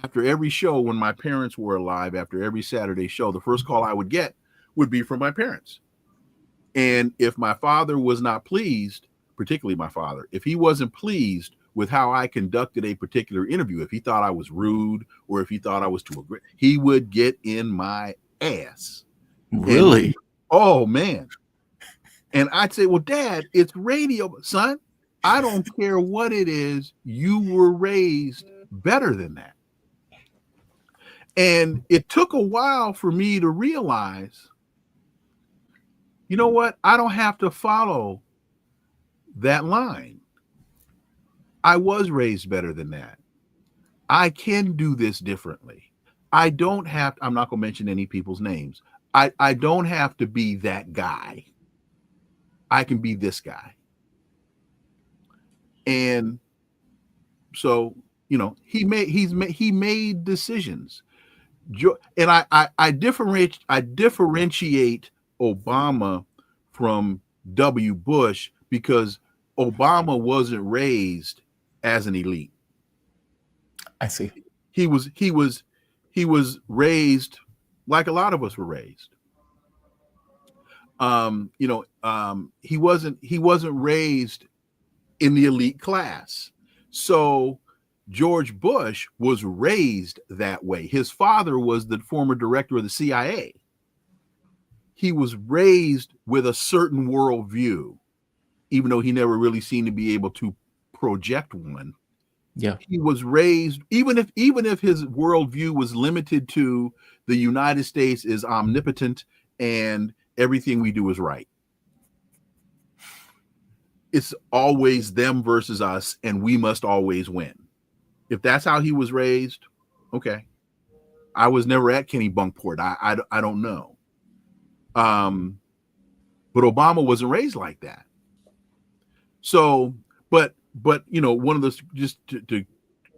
S4: after every show, when my parents were alive, after every Saturday show, the first call I would get would be from my parents. And if my father was not pleased, particularly my father, if he wasn't pleased with how I conducted a particular interview, if he thought I was rude or if he thought I was too aggressive, he would get in my ass.
S1: Really?
S4: Oh, man. And I'd say, well, Dad, it's radio, son. I don't care what it is. You were raised better than that. And it took a while for me to realize, you know what? I don't have to follow that line. I was raised better than that. I can do this differently. I don't have, I'm not going to mention any people's names. I don't have to be that guy. I can be this guy. And so, he made decisions. And I differentiate Obama from W. Bush because Obama wasn't raised as an elite.
S1: I see.
S4: He was raised like a lot of us were raised. He wasn't raised in the elite class. So George Bush was raised that way. His father was the former director of the CIA. He was raised with a certain worldview, even though he never really seemed to be able to project one.
S1: Yeah.
S4: He was raised, even if his worldview was limited to the United States is omnipotent and everything we do is right. It's always them versus us, and we must always win. If that's how he was raised, okay. I was never at Kennebunkport. I don't know. But Obama wasn't raised like that. So, but one of the, just to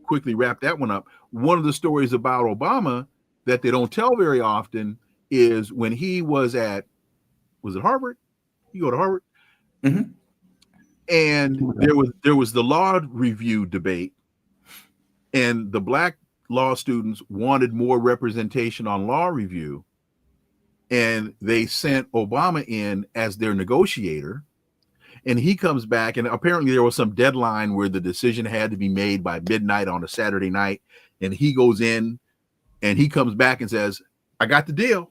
S4: quickly wrap that one up, one of the stories about Obama that they don't tell very often is when he was at, was it Harvard? You go to Harvard?
S1: Mm-hmm.
S4: And there was the law review debate, and the black law students wanted more representation on law review, and they sent Obama in as their negotiator. And he comes back, and apparently there was some deadline where the decision had to be made by midnight on a Saturday night. And he goes in and he comes back and says, I got the deal.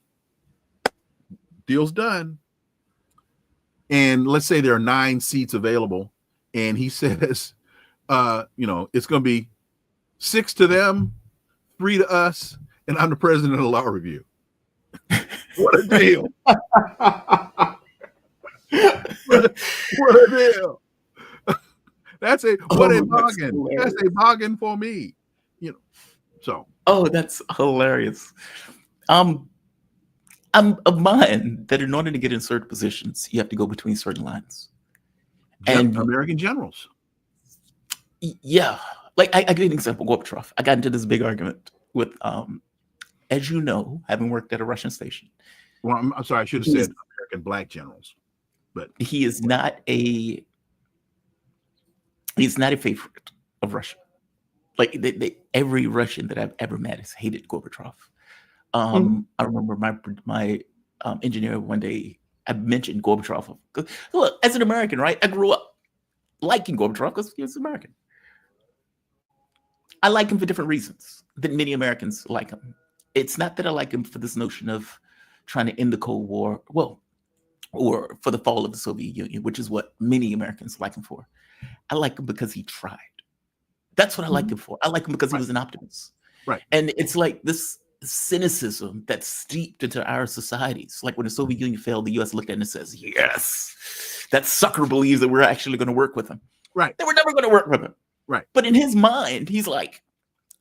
S4: Deal's done. And let's say there are 9 seats available. And he says, it's going to be 6 to them, 3 to us, and I'm the president of law review. What a deal. what a deal. That's a bargain. That's a bargain for me. So.
S1: Oh, that's hilarious. I'm of mind that in order to get in certain positions, you have to go between certain lines. And
S4: American generals.
S1: Yeah. Like I give you an example, Gorbachev. I got into this big argument with, as you know, having worked at a Russian station.
S4: Well, I'm sorry, I should have said American black generals, but
S1: he's not a favorite of Russia. Like every Russian that I've ever met has hated Gorbachev. I remember my engineer one day, I mentioned Gorbachev. Look, as an American, right? I grew up liking Gorbachev because he was American. I like him for different reasons than many Americans like him. It's not that I like him for this notion of trying to end the Cold War, well, or for the fall of the Soviet Union, which is what many Americans like him for. I like him because he tried. That's what I like him for. I like him because he was an optimist.
S4: Right.
S1: And it's like this cynicism that's steeped into our societies. Like when the Soviet Union failed, the US looked at it and says, yes, that sucker believes that we're actually going to work with him.
S4: Right.
S1: They were never going to work with him.
S4: Right.
S1: But in his mind, he's like,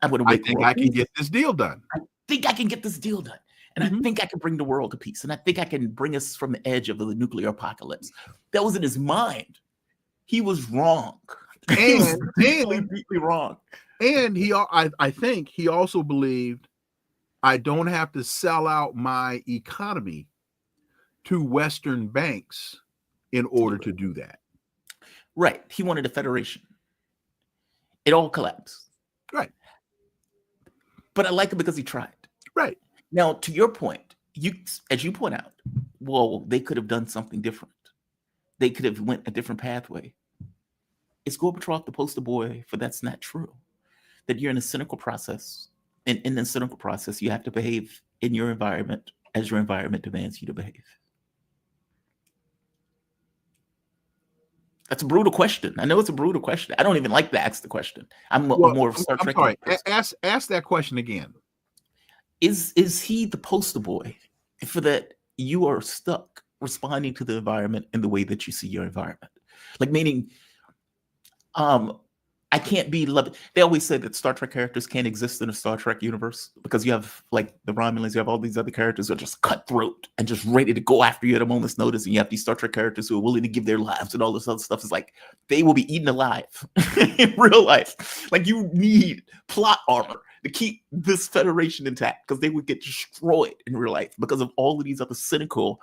S1: I'm going to
S4: I think I can get this deal done.
S1: I think I can get this deal done. And I think I can bring the world to peace. And I think I can bring us from the edge of the nuclear apocalypse. That was in his mind. He was wrong. He was deeply wrong.
S4: And I think he also believed I don't have to sell out my economy to Western banks in order to do that.
S1: Right. He wanted a federation. It all collapsed.
S4: Right.
S1: But I like it because he tried.
S4: Right.
S1: Now, to your point, as you point out, well, they could have done something different. They could have went a different pathway. Is Gorbachev the poster boy for that's not true? That you're in a cynical process, and in the cynical process, you have to behave in your environment as your environment demands you to behave. That's a brutal question. I know it's a brutal question. I don't even like to ask the question. I'm more of a Star Trek.
S4: Sorry. Ask that question again.
S1: Is he the poster boy for that you are stuck responding to the environment in the way that you see your environment? Like meaning, I can't be loved. They always say that Star Trek characters can't exist in a Star Trek universe because you have like the Romulans, you have all these other characters who are just cutthroat and just ready to go after you at a moment's notice. And you have these Star Trek characters who are willing to give their lives and all this other stuff. It's like they will be eaten alive in real life. Like you need plot armor to keep this Federation intact because they would get destroyed in real life because of all of these other cynical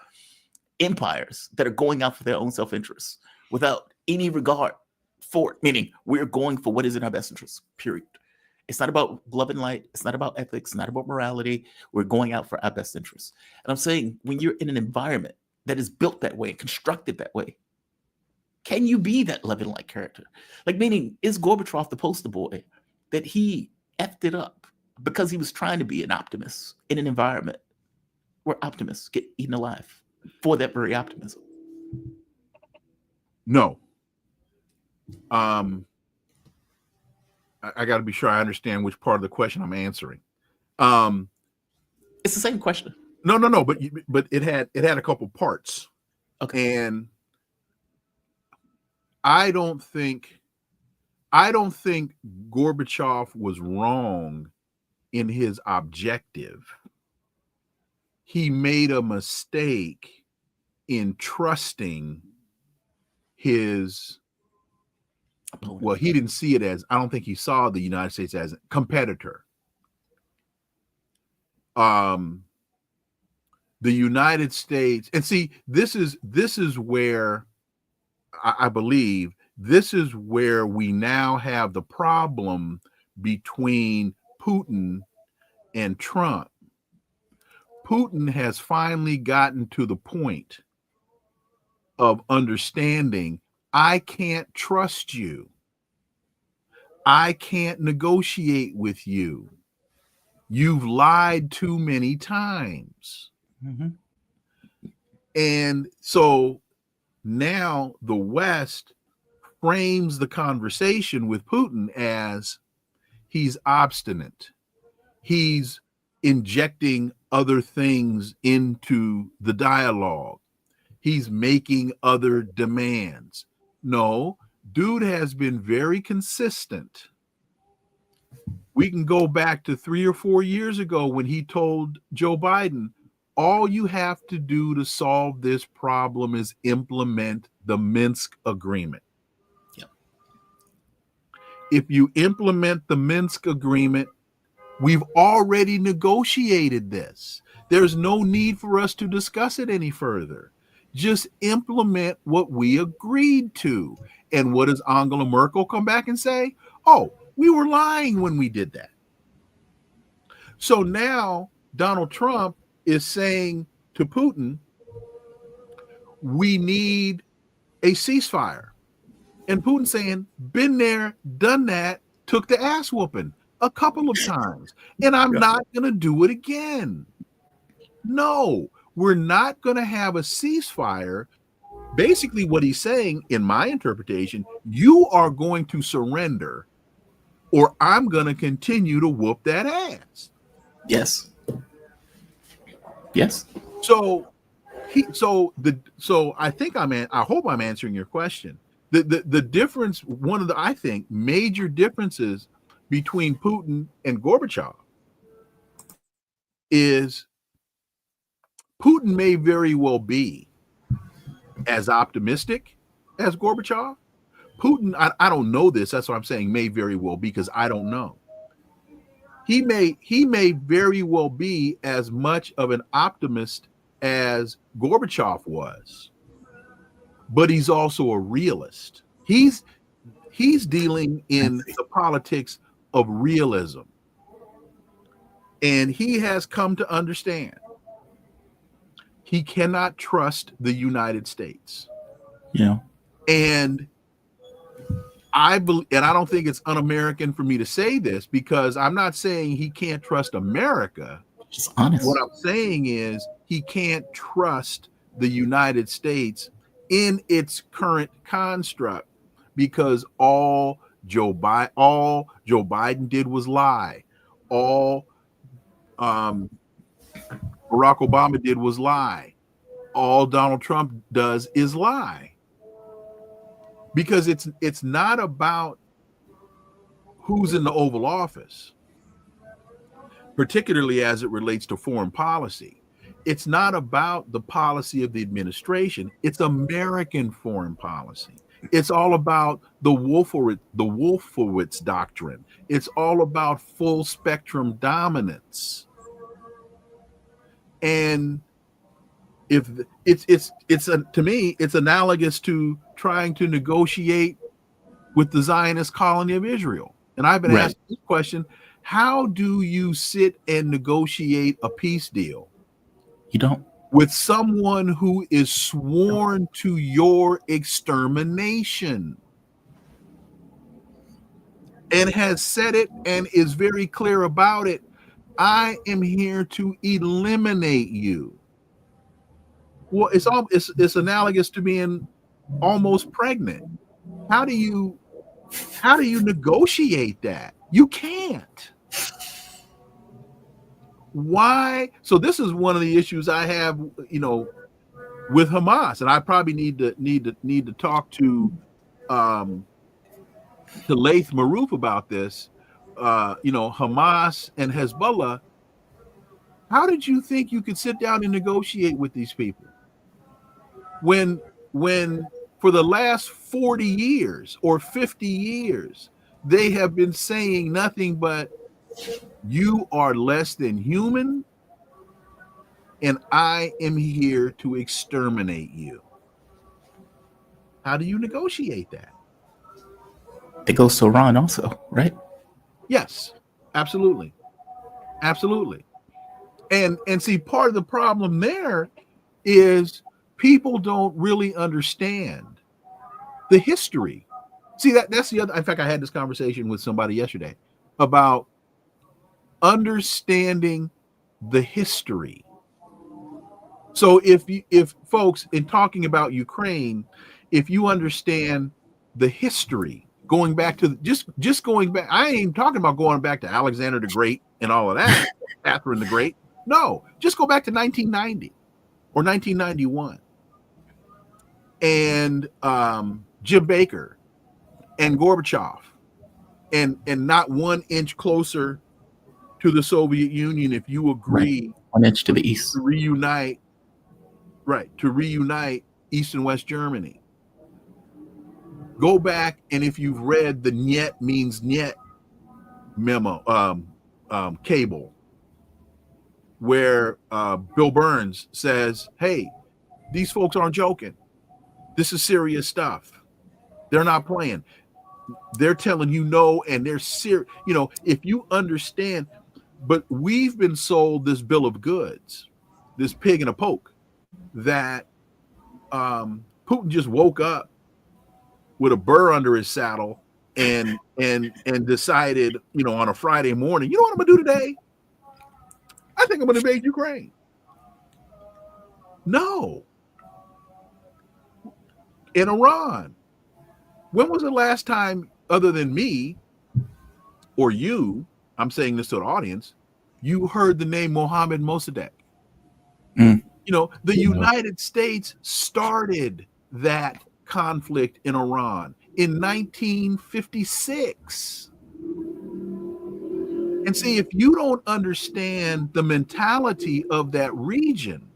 S1: empires that are going out for their own self-interest without any regard for it, meaning we're going for what is in our best interest, period. It's not about love and light. It's not about ethics. It's not about morality. We're going out for our best interests. And I'm saying when you're in an environment that is built that way, constructed that way, can you be that love and light character? Like meaning, is Gorbachev the poster boy that he effed it up because he was trying to be an optimist in an environment where optimists get eaten alive for that very optimism?
S4: No. I got to be sure I understand which part of the question I'm answering.
S1: It's the same question.
S4: No, but it had a couple parts.
S1: Okay.
S4: And I don't think Gorbachev was wrong in his objective. He made a mistake in trusting his opponent. Well, he didn't see it as, I don't think he saw the United States as a competitor. The United States, and see, this is where I believe this is where we now have the problem between Putin and Trump. Putin has finally gotten to the point of understanding I can't trust you. I can't negotiate with you. You've lied too many times.
S1: Mm-hmm.
S4: And so now the West frames the conversation with Putin as he's obstinate. He's injecting other things into the dialogue. He's making other demands. No, dude has been very consistent. We can go back to 3 or 4 years ago when he told Joe Biden, all you have to do to solve this problem is implement the Minsk agreement.
S1: Yep.
S4: If you implement the Minsk agreement, we've already negotiated this. There's no need for us to discuss it any further. Just implement what we agreed to. And what does Angela Merkel come back and say? Oh, we were lying when we did that. So now Donald Trump is saying to Putin, we need a ceasefire. And Putin saying, been there, done that, took the ass whooping a couple of times. And I'm not going to do it again. No, we're not going to have a ceasefire. Basically, what he's saying, in my interpretation, you are going to surrender or I'm going to continue to whoop that ass.
S1: Yes. Yes.
S4: So I think I hope I'm answering your question. The difference, one of the, I think, major differences between Putin and Gorbachev is Putin may very well be as optimistic as Gorbachev. Putin, I don't know this. That's what I'm saying. May very well be, because I don't know. He may very well be as much of an optimist as Gorbachev was, but he's also a realist. He's dealing in the politics of realism, and he has come to understand he cannot trust the United States.
S1: Yeah.
S4: And I believe, and I don't think it's un-American for me to say this, because I'm not saying he can't trust America.
S1: Just honest.
S4: What I'm saying is he can't trust the United States in its current construct, because all Joe Biden did was lie. All Barack Obama did was lie. All Donald Trump does is lie. Because it's not about who's in the Oval Office, particularly as it relates to foreign policy. It's not about the policy of the administration. It's American foreign policy. It's all about the Wolfowitz doctrine. It's all about full spectrum dominance. And if to me, it's analogous to trying to negotiate with the Zionist colony of Israel. And I've been asked this question: how do you sit and negotiate a peace deal?
S1: You don't.
S4: With someone who is sworn to your extermination and has said it and is very clear about it. I am here to eliminate you. Well, it's analogous to being almost pregnant. How do you negotiate that? You can't. Why? So this is one of the issues I have, with Hamas, and I probably need to talk to Laith Marouf about this. Hamas and Hezbollah. How did you think you could sit down and negotiate with these people when for the last 40 years or 50 years they have been saying nothing but, you are less than human, and I am here to exterminate you? How do you negotiate that?
S1: It goes to Iran also, right?
S4: Yes, absolutely. Absolutely. And see, part of the problem there is people don't really understand the history. See, that's the other. In fact, I had this conversation with somebody yesterday about understanding the history. So if folks, in talking about Ukraine, if you understand the history going back to just going back. I ain't even talking about going back to Alexander the Great and all of that, Catherine the Great. No, just go back to 1990 or 1991, and Jim Baker and Gorbachev, and not 1 inch closer to the Soviet Union. If you agree,
S1: right. 1 inch to the east,
S4: to reunite East and West Germany. Go back, and if you've read the "Niet means Niet" memo, cable, where Bill Burns says, "Hey, these folks aren't joking. This is serious stuff. They're not playing. They're telling you no, and they're serious. You know, if you understand." But we've been sold this bill of goods, this pig in a poke, that Putin just woke up with a burr under his saddle and decided, you know, on a Friday morning, you know what I'm gonna do today? I think I'm gonna invade Ukraine. No. In Iran, when was the last time, other than me or you, I'm saying this to the audience, you heard the name Mohammad Mossadegh? You know, the United States started that conflict in Iran in 1956. And see, if you don't understand the mentality of that region,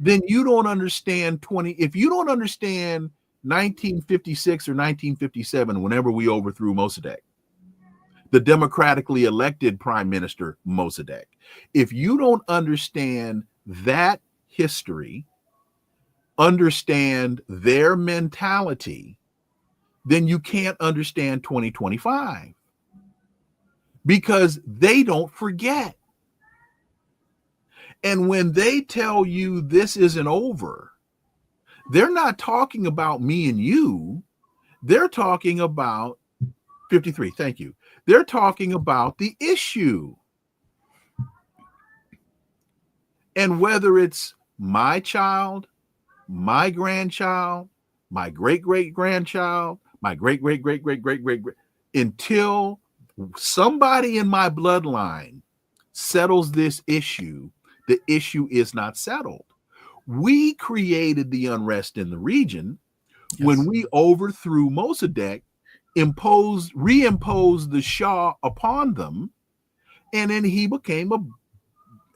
S4: then you don't understand if you don't understand 1956 or 1957, whenever we overthrew Mossadegh, the democratically elected prime minister Mossadegh, if you don't understand that history, understand their mentality, then you can't understand 2025, because they don't forget. And when they tell you this isn't over, they're not talking about me and you. They're talking about 53. Thank you. They're talking about the issue. And whether it's my child, my grandchild, my great-great-grandchild, my great-great-great-great-great-great, until somebody in my bloodline settles this issue, the issue is not settled. We created the unrest in the region when we overthrew Mossadegh, reimposed the Shah upon them, and then he became a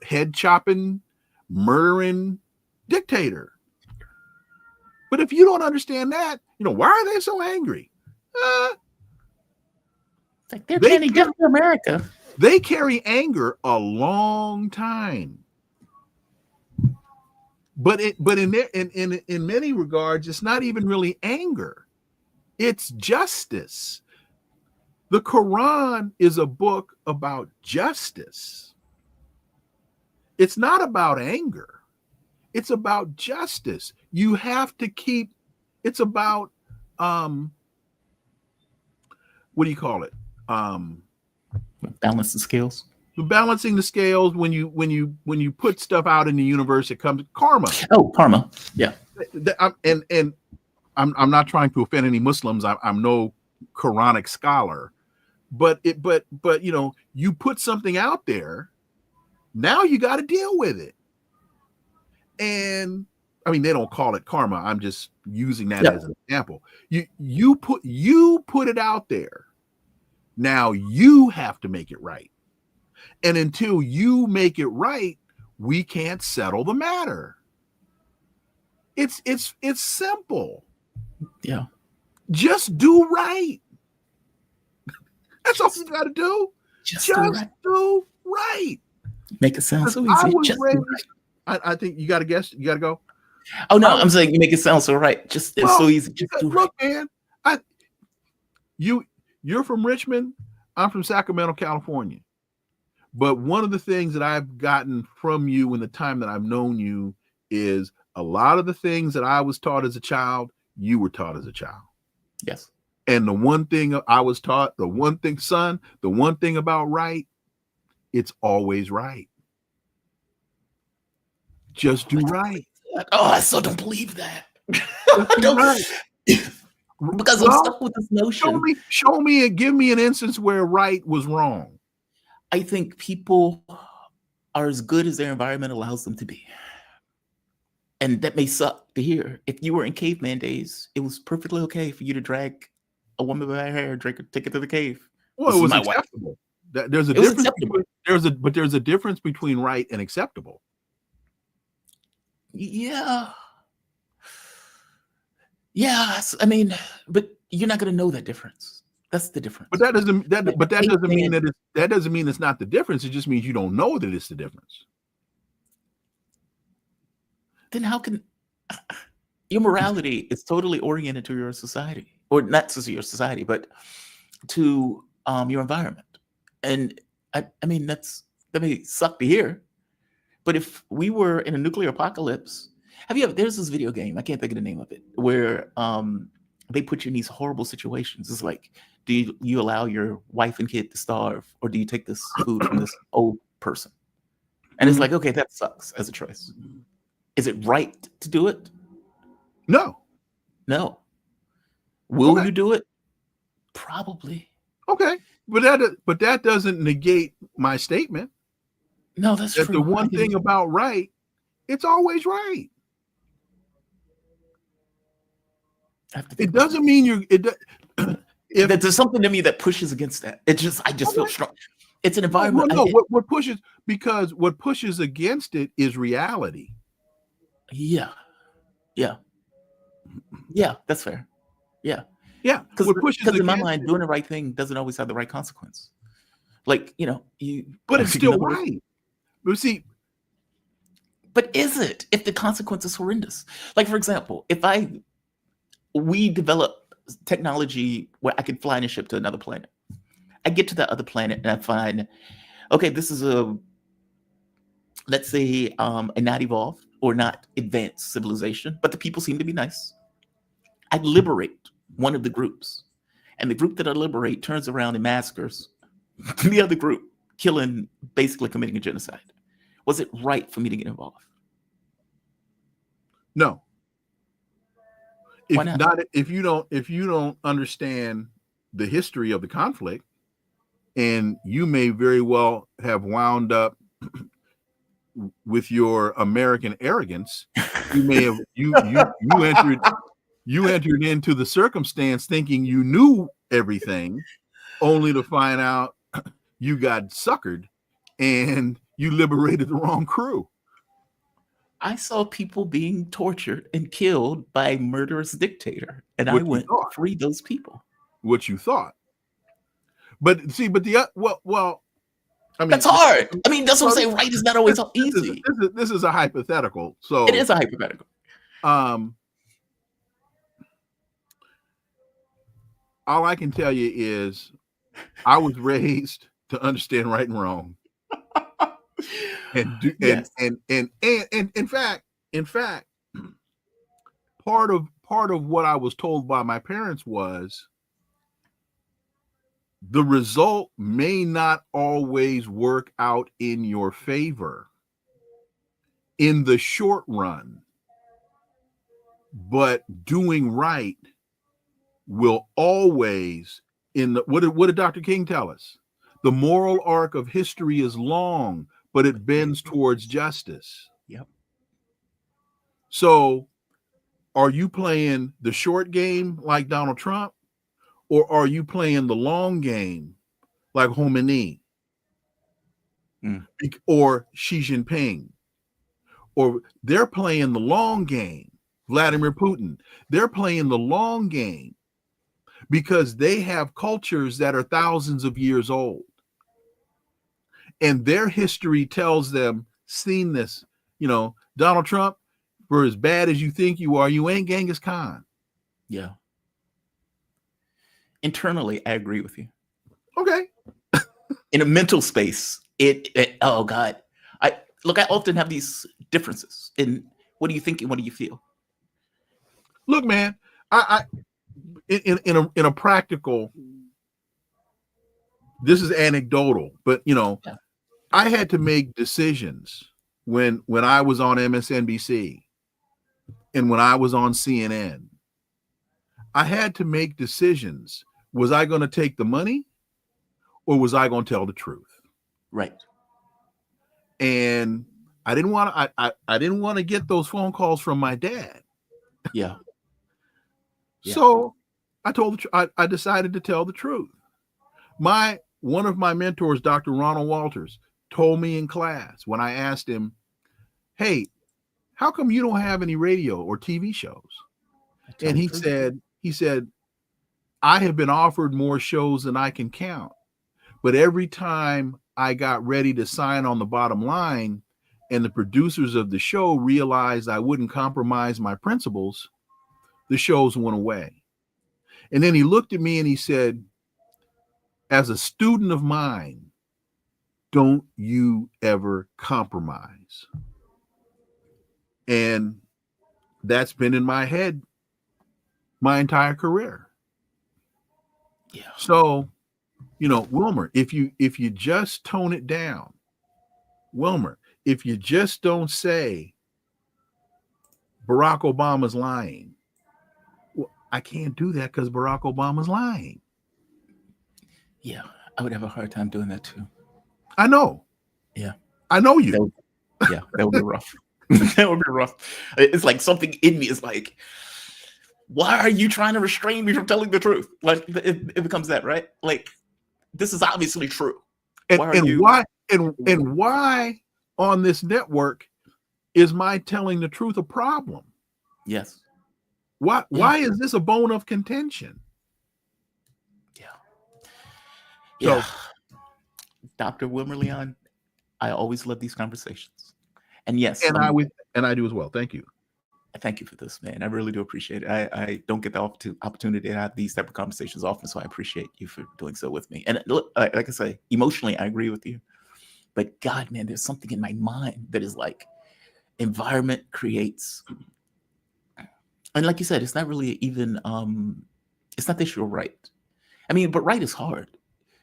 S4: head-chopping, murdering dictator. But if you don't understand that, you know, why are they so angry?
S1: It's like they're chanting death to America.
S4: They carry anger a long time. But in many regards, it's not even really anger. It's justice. The Quran is a book about justice. It's not about anger. It's about justice. You have to keep, it's about, what do you call it?
S1: Balance the scales.
S4: Balancing the scales. When you put stuff out in the universe, it comes karma.
S1: Oh, karma. Yeah.
S4: And I'm not trying to offend any Muslims. I'm no Quranic scholar, but you know, you put something out there, now you got to deal with it. And I mean, they don't call it karma. I'm just using that as an example. You put it out there. Now you have to make it right. And until you make it right, we can't settle the matter. It's simple.
S1: Yeah.
S4: Just do right. That's all you got to do. Just do right.
S1: Make it sound so easy.
S4: I think you got to guess. You got to go.
S1: Oh no, I'm saying you make it sound so right. It's so easy. Just do
S4: look, man. You're from Richmond. I'm from Sacramento, California. But one of the things that I've gotten from you in the time that I've known you is a lot of the things that I was taught as a child, you were taught as a child.
S1: Yes.
S4: And the one thing I was taught, the one thing about right, it's always right. Just do right.
S1: Oh, I still don't believe that. Because I'm stuck with this notion.
S4: Show me and give me an instance where right was wrong.
S1: I think people are as good as their environment allows them to be. And that may suck to hear. If you were in caveman days, it was perfectly okay for you to drag a woman by her hair, take her to the cave.
S4: Well,
S1: This
S4: it
S1: is
S4: was
S1: my wife.
S4: acceptable. There's a
S1: It was
S4: difference.
S1: acceptable.
S4: There's a difference between right and acceptable.
S1: Yeah. Yeah. I mean, but you're not going to know that difference. That's the difference.
S4: But that doesn't mean it's not the difference. It just means you don't know that it's the difference.
S1: Then how can your morality is totally oriented to your society, or not to your society, but to your environment? And I mean, that may suck to hear, but if we were in a nuclear apocalypse, there's this video game, I can't think of the name of it, where they put you in these horrible situations. It's like, do you allow your wife and kid to starve, or do you take this food from this old person? And it's like, okay, that sucks as a choice. Is it right to do it?
S4: No.
S1: Will you do it? Probably.
S4: Okay, but that doesn't negate my statement.
S1: No, that's
S4: true. The one thing about right, it's always right. It doesn't mean if
S1: there's something to me that pushes against that. I just feel strong. It's an environment.
S4: What pushes against it is reality.
S1: Yeah, that's fair. Yeah. Because in my mind, doing the right thing doesn't always have the right consequence. Like,
S4: but it's still right. But see,
S1: but is it if the consequence is horrendous? Like, for example, we develop technology where I could fly in a ship to another planet. I get to that other planet and I find, okay, this is let's say a not evolved or not advanced civilization, but the people seem to be nice. I liberate one of the groups, and the group that I liberate turns around and massacres the other group, basically committing a genocide. Was it right for me to get involved?
S4: No.
S1: Why not?
S4: If you don't understand the history of the conflict, and you may very well have wound up with your American arrogance, you may have you entered into the circumstance thinking you knew everything, only to find out you got suckered and you liberated the wrong crew.
S1: I saw people being tortured and killed by a murderous dictator, and I went to free those people.
S4: What you thought. But I mean,
S1: that's hard. I mean, that's what I'm saying. Right is not always easy.
S4: This is a hypothetical. So
S1: it is a hypothetical.
S4: All I can tell you is I was raised to understand right and wrong. And in fact, part of what I was told by my parents was the result may not always work out in your favor in the short run, but doing right will always what did Dr. King tell us? The moral arc of history is long, but it bends towards justice.
S1: Yep.
S4: So are you playing the short game like Donald Trump, or are you playing the long game like Khomeini or Xi Jinping? Or they're playing the long game, Vladimir Putin. They're playing the long game because they have cultures that are thousands of years old. And their history tells them, seen this, Donald Trump, for as bad as you think you are, you ain't Genghis Khan.
S1: Yeah. Internally, I agree with you.
S4: Okay.
S1: In a mental space, oh God. I often have these differences in what do you think and what do you feel?
S4: Look, man, I in a practical, this is anecdotal, but I had to make decisions when I was on MSNBC and when I was on CNN. I had to make decisions. Was I going to take the money or was I going to tell the truth?
S1: Right.
S4: And I didn't want to, I didn't want to get those phone calls from my dad.
S1: Yeah. Yeah.
S4: So I told I decided to tell the truth. One of my mentors, Dr. Ronald Walters, told me in class when I asked him, "Hey, how come you don't have any radio or TV shows?" And he said, "I have been offered more shows than I can count. But every time I got ready to sign on the bottom line and the producers of the show realized I wouldn't compromise my principles, the shows went away." And then he looked at me and he said, "As a student of mine, don't you ever compromise." And that's been in my head my entire career.
S1: Yeah.
S4: So, Wilmer, if you just tone it down, Wilmer, if you just don't say Barack Obama's lying, well, I can't do that because Barack Obama's lying.
S1: Yeah. I would have a hard time doing that too.
S4: I know.
S1: Yeah.
S4: I know you.
S1: That would be rough. That would be rough. It's like something in me is like, why are you trying to restrain me from telling the truth? Like it becomes that, right? Like, this is obviously true.
S4: Why why on this network is my telling the truth a problem?
S1: Yes.
S4: Why is this a bone of contention?
S1: Yeah.
S4: So,
S1: Dr. Wilmer Leon, I always love these conversations. And yes,
S4: and I do as well. Thank you.
S1: Thank you for this, man. I really do appreciate it. I don't get the opportunity to have these type of conversations often, so I appreciate you for doing so with me. And look, like I say, emotionally, I agree with you. But God, man, there's something in my mind that is like, environment creates. And like you said, it's not really even, it's not that you're right. I mean, but right is hard.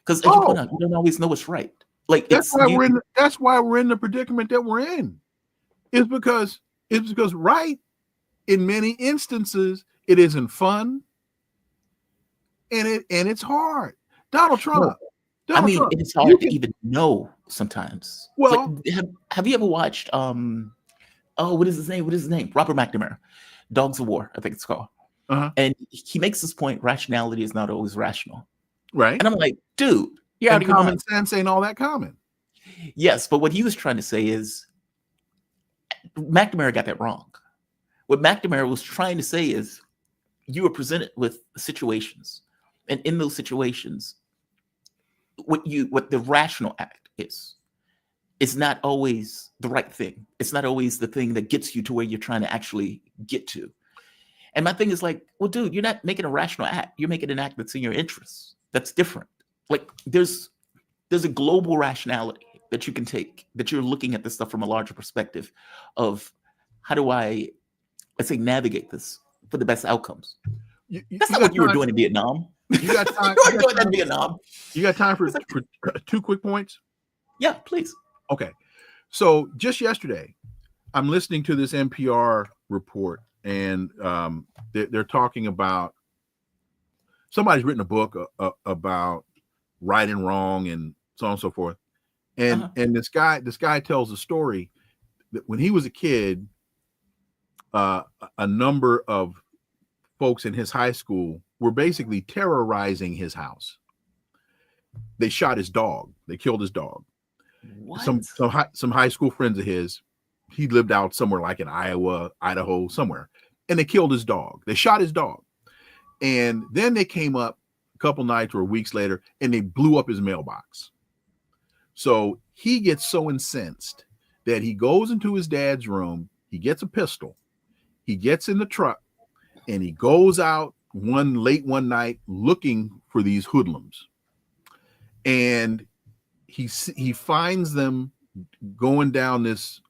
S1: Because as you point out, you don't always know what's right. Like
S4: that's why we're in the predicament that we're in. It's because right, in many instances, it isn't fun, and it's hard. Donald Trump.
S1: It's hard to even know sometimes.
S4: Well,
S1: like, have you ever watched what is his name? Robert McNamara, Dogs of War, I think it's called. And he makes this point: rationality is not always rational.
S4: Right.
S1: And I'm like, dude, you're out of your
S4: common
S1: mind.
S4: sense ain't all that common.
S1: Yes, but what he was trying to say is McNamara got that wrong. What McNamara was trying to say is you were presented with situations, and in those situations, what the rational act is not always the right thing. It's not always the thing that gets you to where you're trying to actually get to. And my thing is like, well, dude, you're not making a rational act. You're making an act that's in your interests. That's different. Like there's a global rationality that you can take, that you're looking at this stuff from a larger perspective of how do I, let's say, navigate this for the best outcomes. That's not what you were doing in Vietnam.
S4: You got time?
S1: You weren't doing that in Vietnam.
S4: You got time for 2 quick points?
S1: Yeah, please.
S4: Okay. So just yesterday, I'm listening to this NPR report, and they're talking about somebody's written a book about right and wrong and so on and so forth. And this guy tells a story that when he was a kid, a number of folks in his high school were basically terrorizing his house. They shot his dog. They killed his dog.
S1: What?
S4: Some high school friends of his, he lived out somewhere like in Iowa, Idaho, somewhere, and they killed his dog. They shot his dog. And then they came up a couple nights or weeks later and they blew up his mailbox. So he gets so incensed that he goes into his dad's room, he gets a pistol, he gets in the truck, and he goes out late one night looking for these hoodlums. And he finds them going down this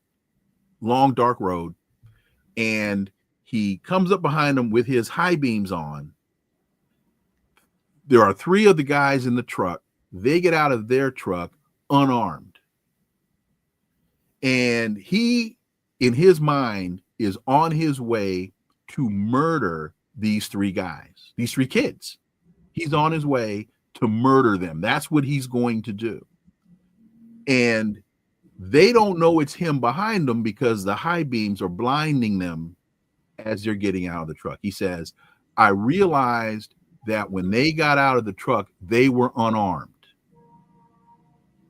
S4: long, dark road, and he comes up behind them with his high beams on. There are 3 of the guys in the truck. They get out of their truck unarmed. And he, in his mind, is on his way to murder these three guys, these three kids. He's on his way to murder them. That's what he's going to do. And they don't know it's him behind them because the high beams are blinding them as they're getting out of the truck. He says, I realized that when they got out of the truck, they were unarmed.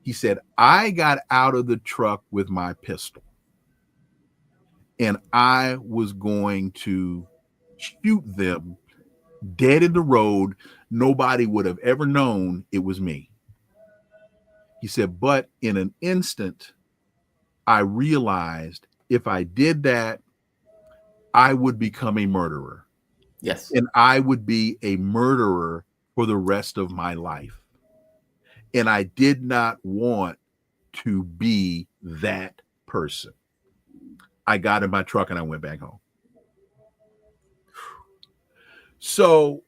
S4: He said, I got out of the truck with my pistol and I was going to shoot them dead in the road. Nobody would have ever known it was me. He said, but in an instant, I realized if I did that, I would become a murderer.
S1: Yes.
S4: And I would be a murderer for the rest of my life. And I did not want to be that person. I got in my truck and I went back home. So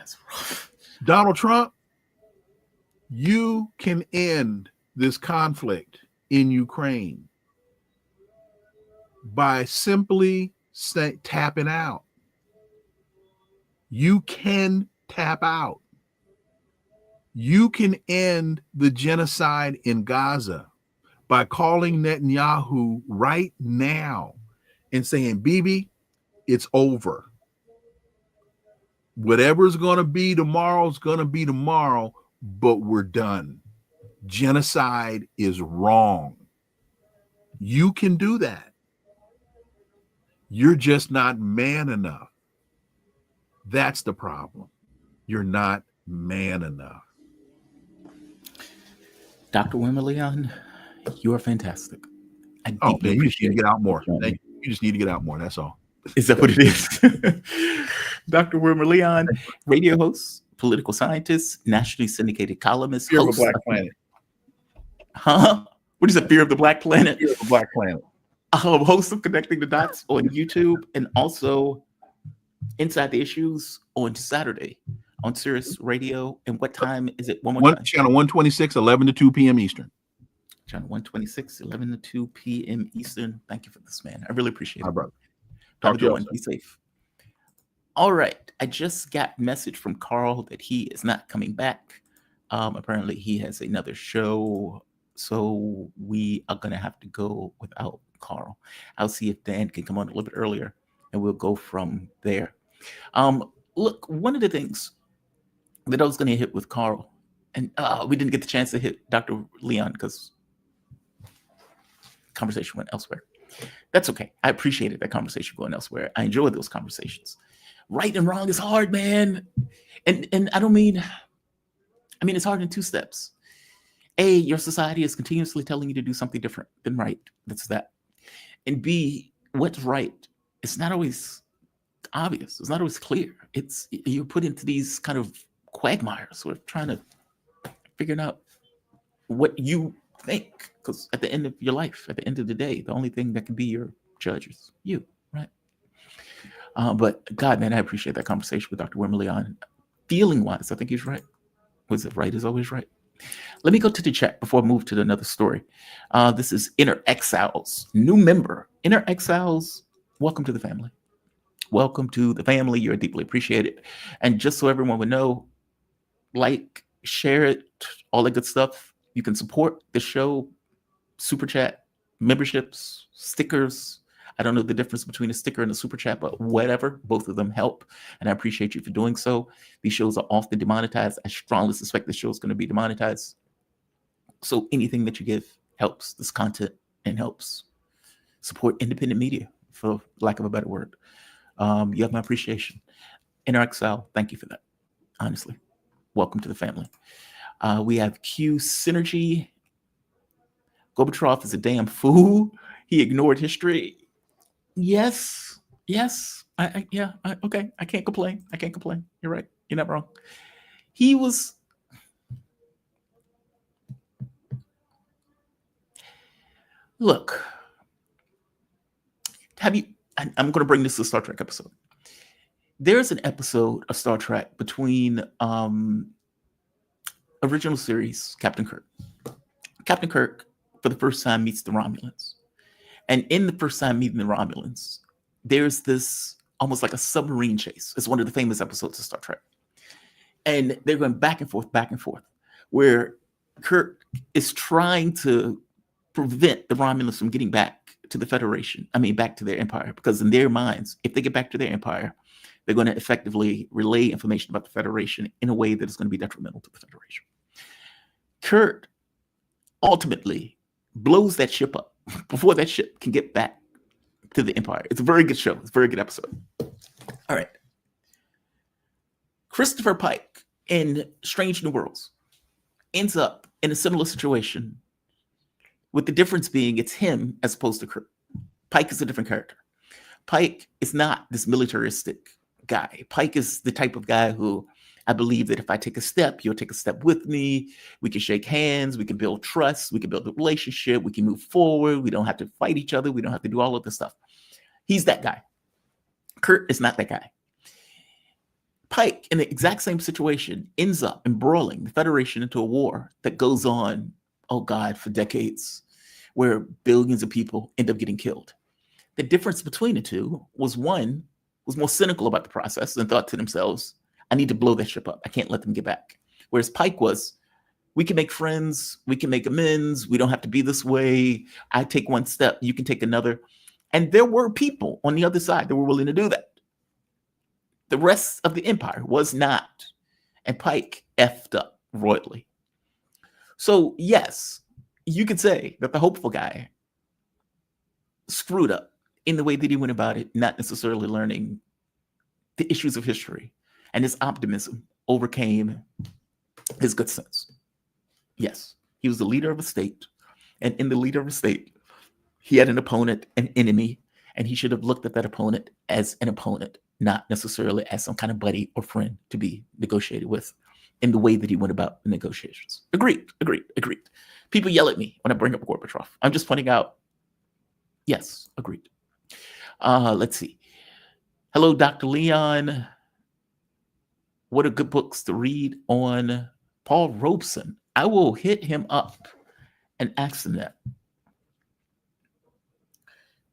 S1: That's rough.
S4: Donald Trump, you can end this conflict in Ukraine by simply tapping out. You can tap out. You can end the genocide in Gaza by calling Netanyahu right now and saying, Bibi, it's over. Whatever's going to be tomorrow is going to be tomorrow, but we're done. Genocide is wrong. You can do that. You're just not man enough. That's the problem. You're not man enough.
S1: Dr. Wilmer Leon, you are fantastic. I
S4: Oh,
S1: deeply
S4: man, you just need
S1: appreciate
S4: to get out more.
S1: you.
S4: Thank you. You just need to get out more. That's all.
S1: Is that what it is? Dr. Wilmer Leon, radio host, political scientist, nationally syndicated columnist,
S4: Fear of the
S1: host
S4: Black Planet.
S1: Huh? What is it? Fear of the Black Planet?
S4: Fear of the Black Planet.
S1: Host of Connecting the Dots on YouTube, and also Inside the Issues on Saturday on Sirius Radio. And what time is it? One more time.
S4: Channel 126, 11 to 2 p.m. Eastern.
S1: Channel 126, 11 to 2 p.m. Eastern. Thank you for this, man. I really appreciate
S4: My
S1: it.
S4: brother.
S1: Have a
S4: Talk to
S1: good
S4: you
S1: one.
S4: also.
S1: Be safe. All right. I just got message from Carl that he is not coming back. Apparently he has another show, so we are gonna have to go without Carl. I'll see if Dan can come on a little bit earlier, and we'll go from there. Look, one of the things that I was gonna hit with Carl, and we didn't get the chance to hit Dr. Leon because conversation went elsewhere. That's okay. I appreciated that conversation going elsewhere. I enjoyed those conversations. Right and wrong is hard, man. And I don't mean, it's hard in two steps. A, your society is continuously telling you to do something different than right. That's that. And B, what's right? It's not always obvious. It's not always clear. You're put into these kind of quagmires sort of trying to figure out what you think. Because at the end of your life, at the end of the day, the only thing that can be your judge is you, right? But God, man, I appreciate that conversation with Dr. Wilmer Leon. Feeling wise, I think he's right. Was it right is always right? Let me go to the chat before I move to another story. This is Inner Exiles, new member. Inner Exiles, welcome to the family. Welcome to the family. You're deeply appreciated. And just so everyone would know, like, share it, all that good stuff. You can support the show, super chat, memberships, stickers. I don't know the difference between a sticker and a super chat, but whatever, both of them help. And I appreciate you for doing so. These shows are often demonetized. I strongly suspect this show is going to be demonetized. So anything that you give helps this content and helps support independent media, for lack of a better word. You have my appreciation. Inner Exile, thank you for that. Honestly, welcome to the family. We have Q Synergy. Gorbachev is a damn fool. He ignored history. Yes. Okay. I can't complain. You're right. You're not wrong. He was. Look, I'm going to bring this to the Star Trek episode. There's an episode of Star Trek between original series Captain Kirk. Captain Kirk, for the first time, meets the Romulans. And in the first time meeting the Romulans, there's this almost like a submarine chase. It's one of the famous episodes of Star Trek. And they're going back and forth, where Kirk is trying to prevent the Romulans from getting back to the Federation. I mean, back to their empire, because in their minds, if they get back to their empire, they're going to effectively relay information about the Federation in a way that is going to be detrimental to the Federation. Kirk ultimately blows that ship up before that ship can get back to the empire. It's a very good show. It's a very good episode. All right. Christopher Pike in Strange New Worlds ends up in a similar situation, with the difference being it's him as opposed to Kirk. Pike is a different character. Pike is not this militaristic guy. Pike is the type of guy who, I believe that if I take a step, you'll take a step with me. We can shake hands. We can build trust. We can build a relationship. We can move forward. We don't have to fight each other. We don't have to do all of this stuff. He's that guy. Kurt is not that guy. Pike, in the exact same situation, ends up embroiling the Federation into a war that goes on, oh God, for decades, where billions of people end up getting killed. The difference between the two was one was more cynical about the process and thought to themselves, I need to blow that ship up. I can't let them get back. Whereas Pike was, we can make friends, we can make amends, we don't have to be this way. I take one step, you can take another. And there were people on the other side that were willing to do that. The rest of the empire was not. And Pike effed up royally. So yes, you could say that the hopeful guy screwed up in the way that he went about it, not necessarily learning the issues of history. And his optimism overcame his good sense. Yes, he was the leader of a state. And in the leader of a state, he had an opponent, an enemy, and he should have looked at that opponent as an opponent, not necessarily as some kind of buddy or friend to be negotiated with in the way that he went about the negotiations. Agreed. People yell at me when I bring up Gorbachev. I'm just pointing out, yes, agreed. Let's see. Hello, Dr. Leon. What are good books to read on Paul Robeson? I will hit him up and ask him that.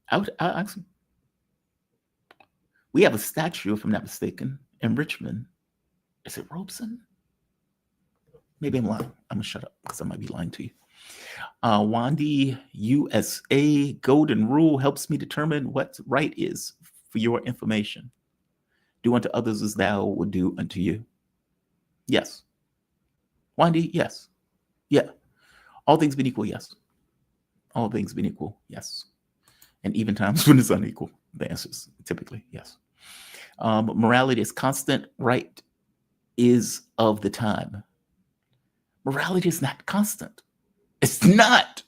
S1: I'll ask him. We have a statue, if I'm not mistaken, in Richmond. Is it Robeson? Maybe I'm lying. I'm gonna shut up because I might be lying to you. Wandy USA Golden Rule helps me determine what right is for your information. Do unto others as thou would do unto you. Yes. Wandy, yes. Yeah. All things being equal, yes. All things being equal, yes. And even times when it's unequal, the answer is typically yes. Morality is constant, right is of the time. Morality is not constant. It's not.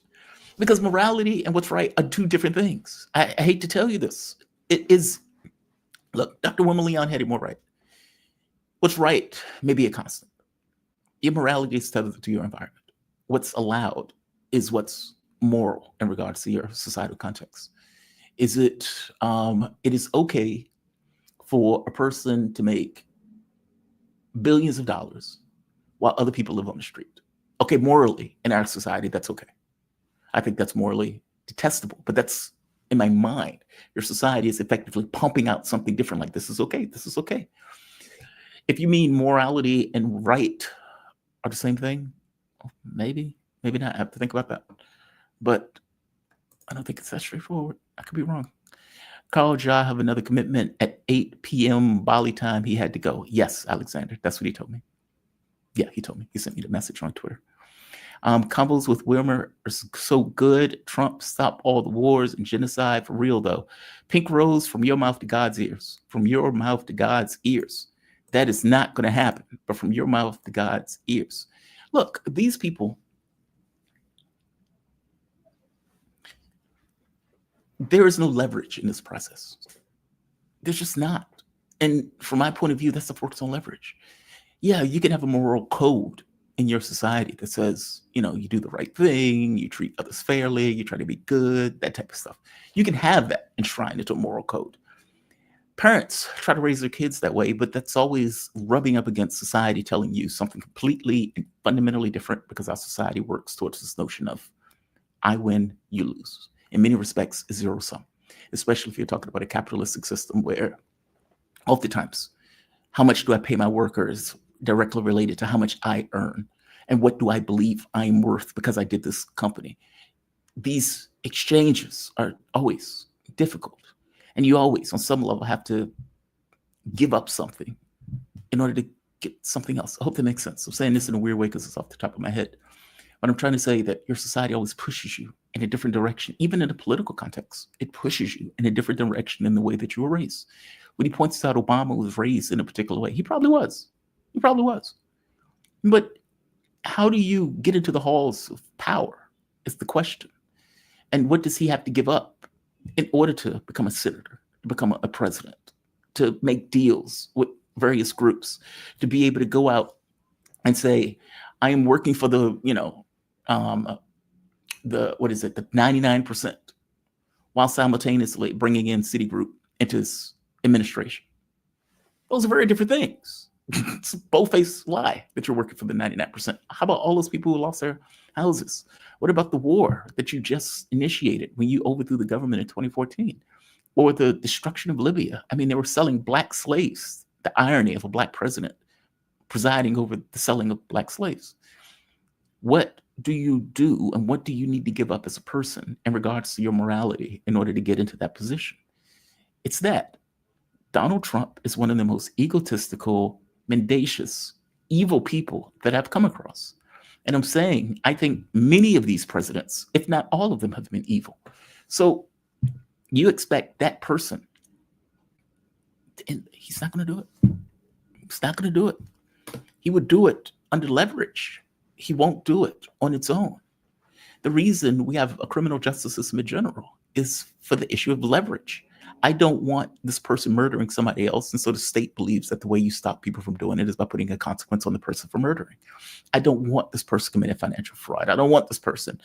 S1: Because morality and what's right are two different things. I hate to tell you this. It is, look, Dr. Wilmer Leon had it more right. What's right may be a constant. Your morality is tethered to your environment. What's allowed is what's moral in regards to your societal context. Is it is okay for a person to make billions of dollars while other people live on the street. Okay, morally in our society, that's okay. I think that's morally detestable, but that's in my mind. Your society is effectively pumping out something different, like this is okay, this is okay. If you mean morality and right are the same thing, maybe not. I have to think about that. But I don't think it's that straightforward. I could be wrong. Carl Jha have another commitment at 8 p.m. Bali time. He had to go. Yes, Alexander. That's what he told me. Yeah, he told me. He sent me the message on Twitter. Combos with Wilmer are so good. Trump stop all the wars and genocide for real, though. Pink Rose, from your mouth to God's ears. From your mouth to God's ears. That is not going to happen, but from your mouth to God's ears. Look, these people, there is no leverage in this process. There's just not. And from my point of view, that's the focus on leverage. Yeah, you can have a moral code in your society that says, you know, you do the right thing, you treat others fairly, you try to be good, that type of stuff. You can have that enshrined into a moral code. Parents try to raise their kids that way, but that's always rubbing up against society telling you something completely and fundamentally different, because our society works towards this notion of I win, you lose. In many respects, zero sum, especially if you're talking about a capitalistic system where oftentimes, how much do I pay my workers directly related to how much I earn? And what do I believe I'm worth because I did this company? These exchanges are always difficult. And you always, on some level, have to give up something in order to get something else. I hope that makes sense. I'm saying this in a weird way because it's off the top of my head. But I'm trying to say that your society always pushes you in a different direction. Even in a political context, it pushes you in a different direction in the way that you were raised. When he points out Obama was raised in a particular way, he probably was. He probably was. But how do you get into the halls of power is the question. And what does he have to give up in order to become a senator, to become a president, to make deals with various groups, to be able to go out and say, I am working for the, what is it, the 99%, while simultaneously bringing in Citigroup into his administration. Those are very different things. It's a bold-faced lie that you're working for the 99%. How about all those people who lost their houses? What about the war that you just initiated when you overthrew the government in 2014? Or the destruction of Libya? I mean, they were selling black slaves. The irony of a black president presiding over the selling of black slaves. What do you do and what do you need to give up as a person in regards to your morality in order to get into that position? It's that. Donald Trump is one of the most egotistical, mendacious, evil people that I've come across. And I'm saying, I think many of these presidents, if not all of them, have been evil. So you expect that person, and he's not going to do it. He's not going to do it. He would do it under leverage. He won't do it on its own. The reason we have a criminal justice system in general is for the issue of leverage. I don't want this person murdering somebody else. And so the state believes that the way you stop people from doing it is by putting a consequence on the person for murdering. I don't want this person committing financial fraud. I don't want this person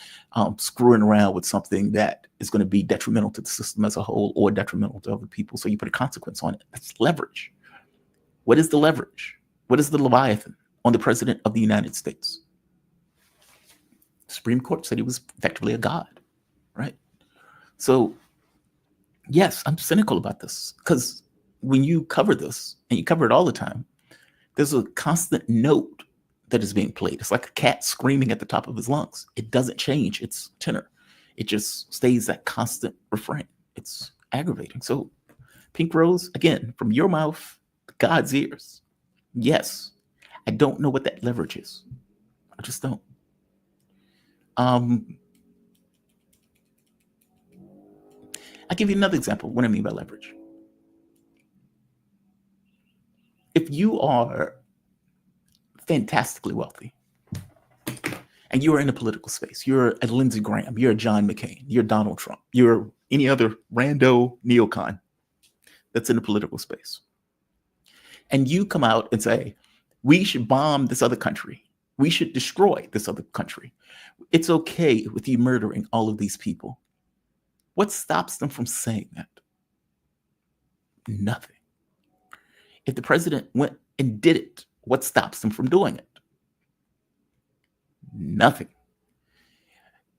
S1: screwing around with something that is going to be detrimental to the system as a whole or detrimental to other people. So you put a consequence on it. That's leverage. What is the leverage? What is the Leviathan on the president of the United States? The Supreme Court said he was effectively a god, right? So yes, I'm cynical about this because when you cover this, and you cover it all the time, there's a constant note that is being played. It's like a cat screaming at the top of his lungs. It doesn't change its tenor. It just stays that constant refrain. It's aggravating. So Pink Rose, again, from your mouth to God's ears. Yes, I don't know what that leverage is. I just don't. I'll give you another example of what I mean by leverage. If you are fantastically wealthy and you are in a political space, you're a Lindsey Graham, you're a John McCain, you're Donald Trump, you're any other rando neocon that's in a political space, and you come out and say, we should bomb this other country, we should destroy this other country, it's okay with you murdering all of these people. What stops them from saying that? Nothing. If the president went and did it, what stops them from doing it? Nothing.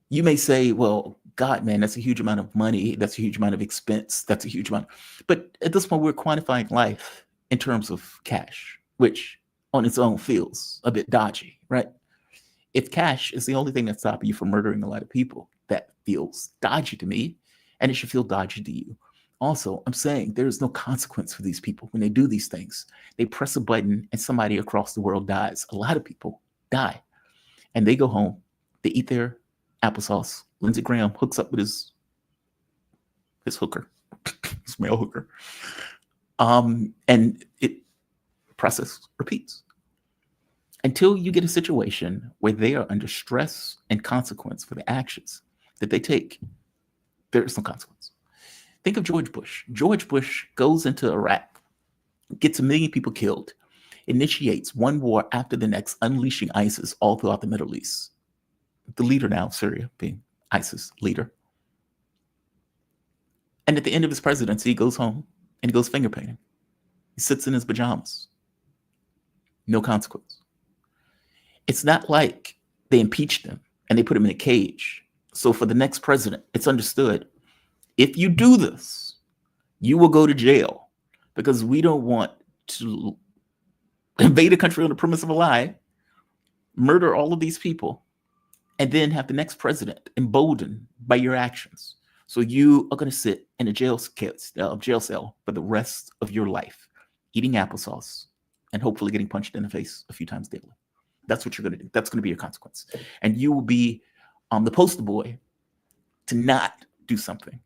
S1: You may say, well, God, man, that's a huge amount of money. That's a huge amount of expense. That's a huge amount. But at this point, we're quantifying life in terms of cash, which on its own feels a bit dodgy, right? If cash is the only thing that's stopping you from murdering a lot of people, that feels dodgy to me. And it should feel dodgy to you. Also, I'm saying there is no consequence for these people when they do these things. They press a button and somebody across the world dies. A lot of people die. And they go home, they eat their applesauce. Lindsey Graham hooks up with his hooker, his male hooker. And it process repeats. Until you get a situation where they are under stress and consequence for the actions that they take, there is no consequence. Think of George Bush. George Bush goes into Iraq, gets 1 million people killed, initiates one war after the next, unleashing ISIS all throughout the Middle East. The leader now of Syria being ISIS leader. And at the end of his presidency, he goes home and he goes finger painting. He sits in his pajamas. No consequence. It's not like they impeached him and they put him in a cage. So for the next president, it's understood, if you do this, you will go to jail because we don't want to invade a country on the premise of a lie, murder all of these people, and then have the next president emboldened by your actions. So you are going to sit in a jail cell for the rest of your life, eating applesauce and hopefully getting punched in the face a few times daily. That's what you're going to do. That's going to be your consequence. And you will be the poster boy to not do something.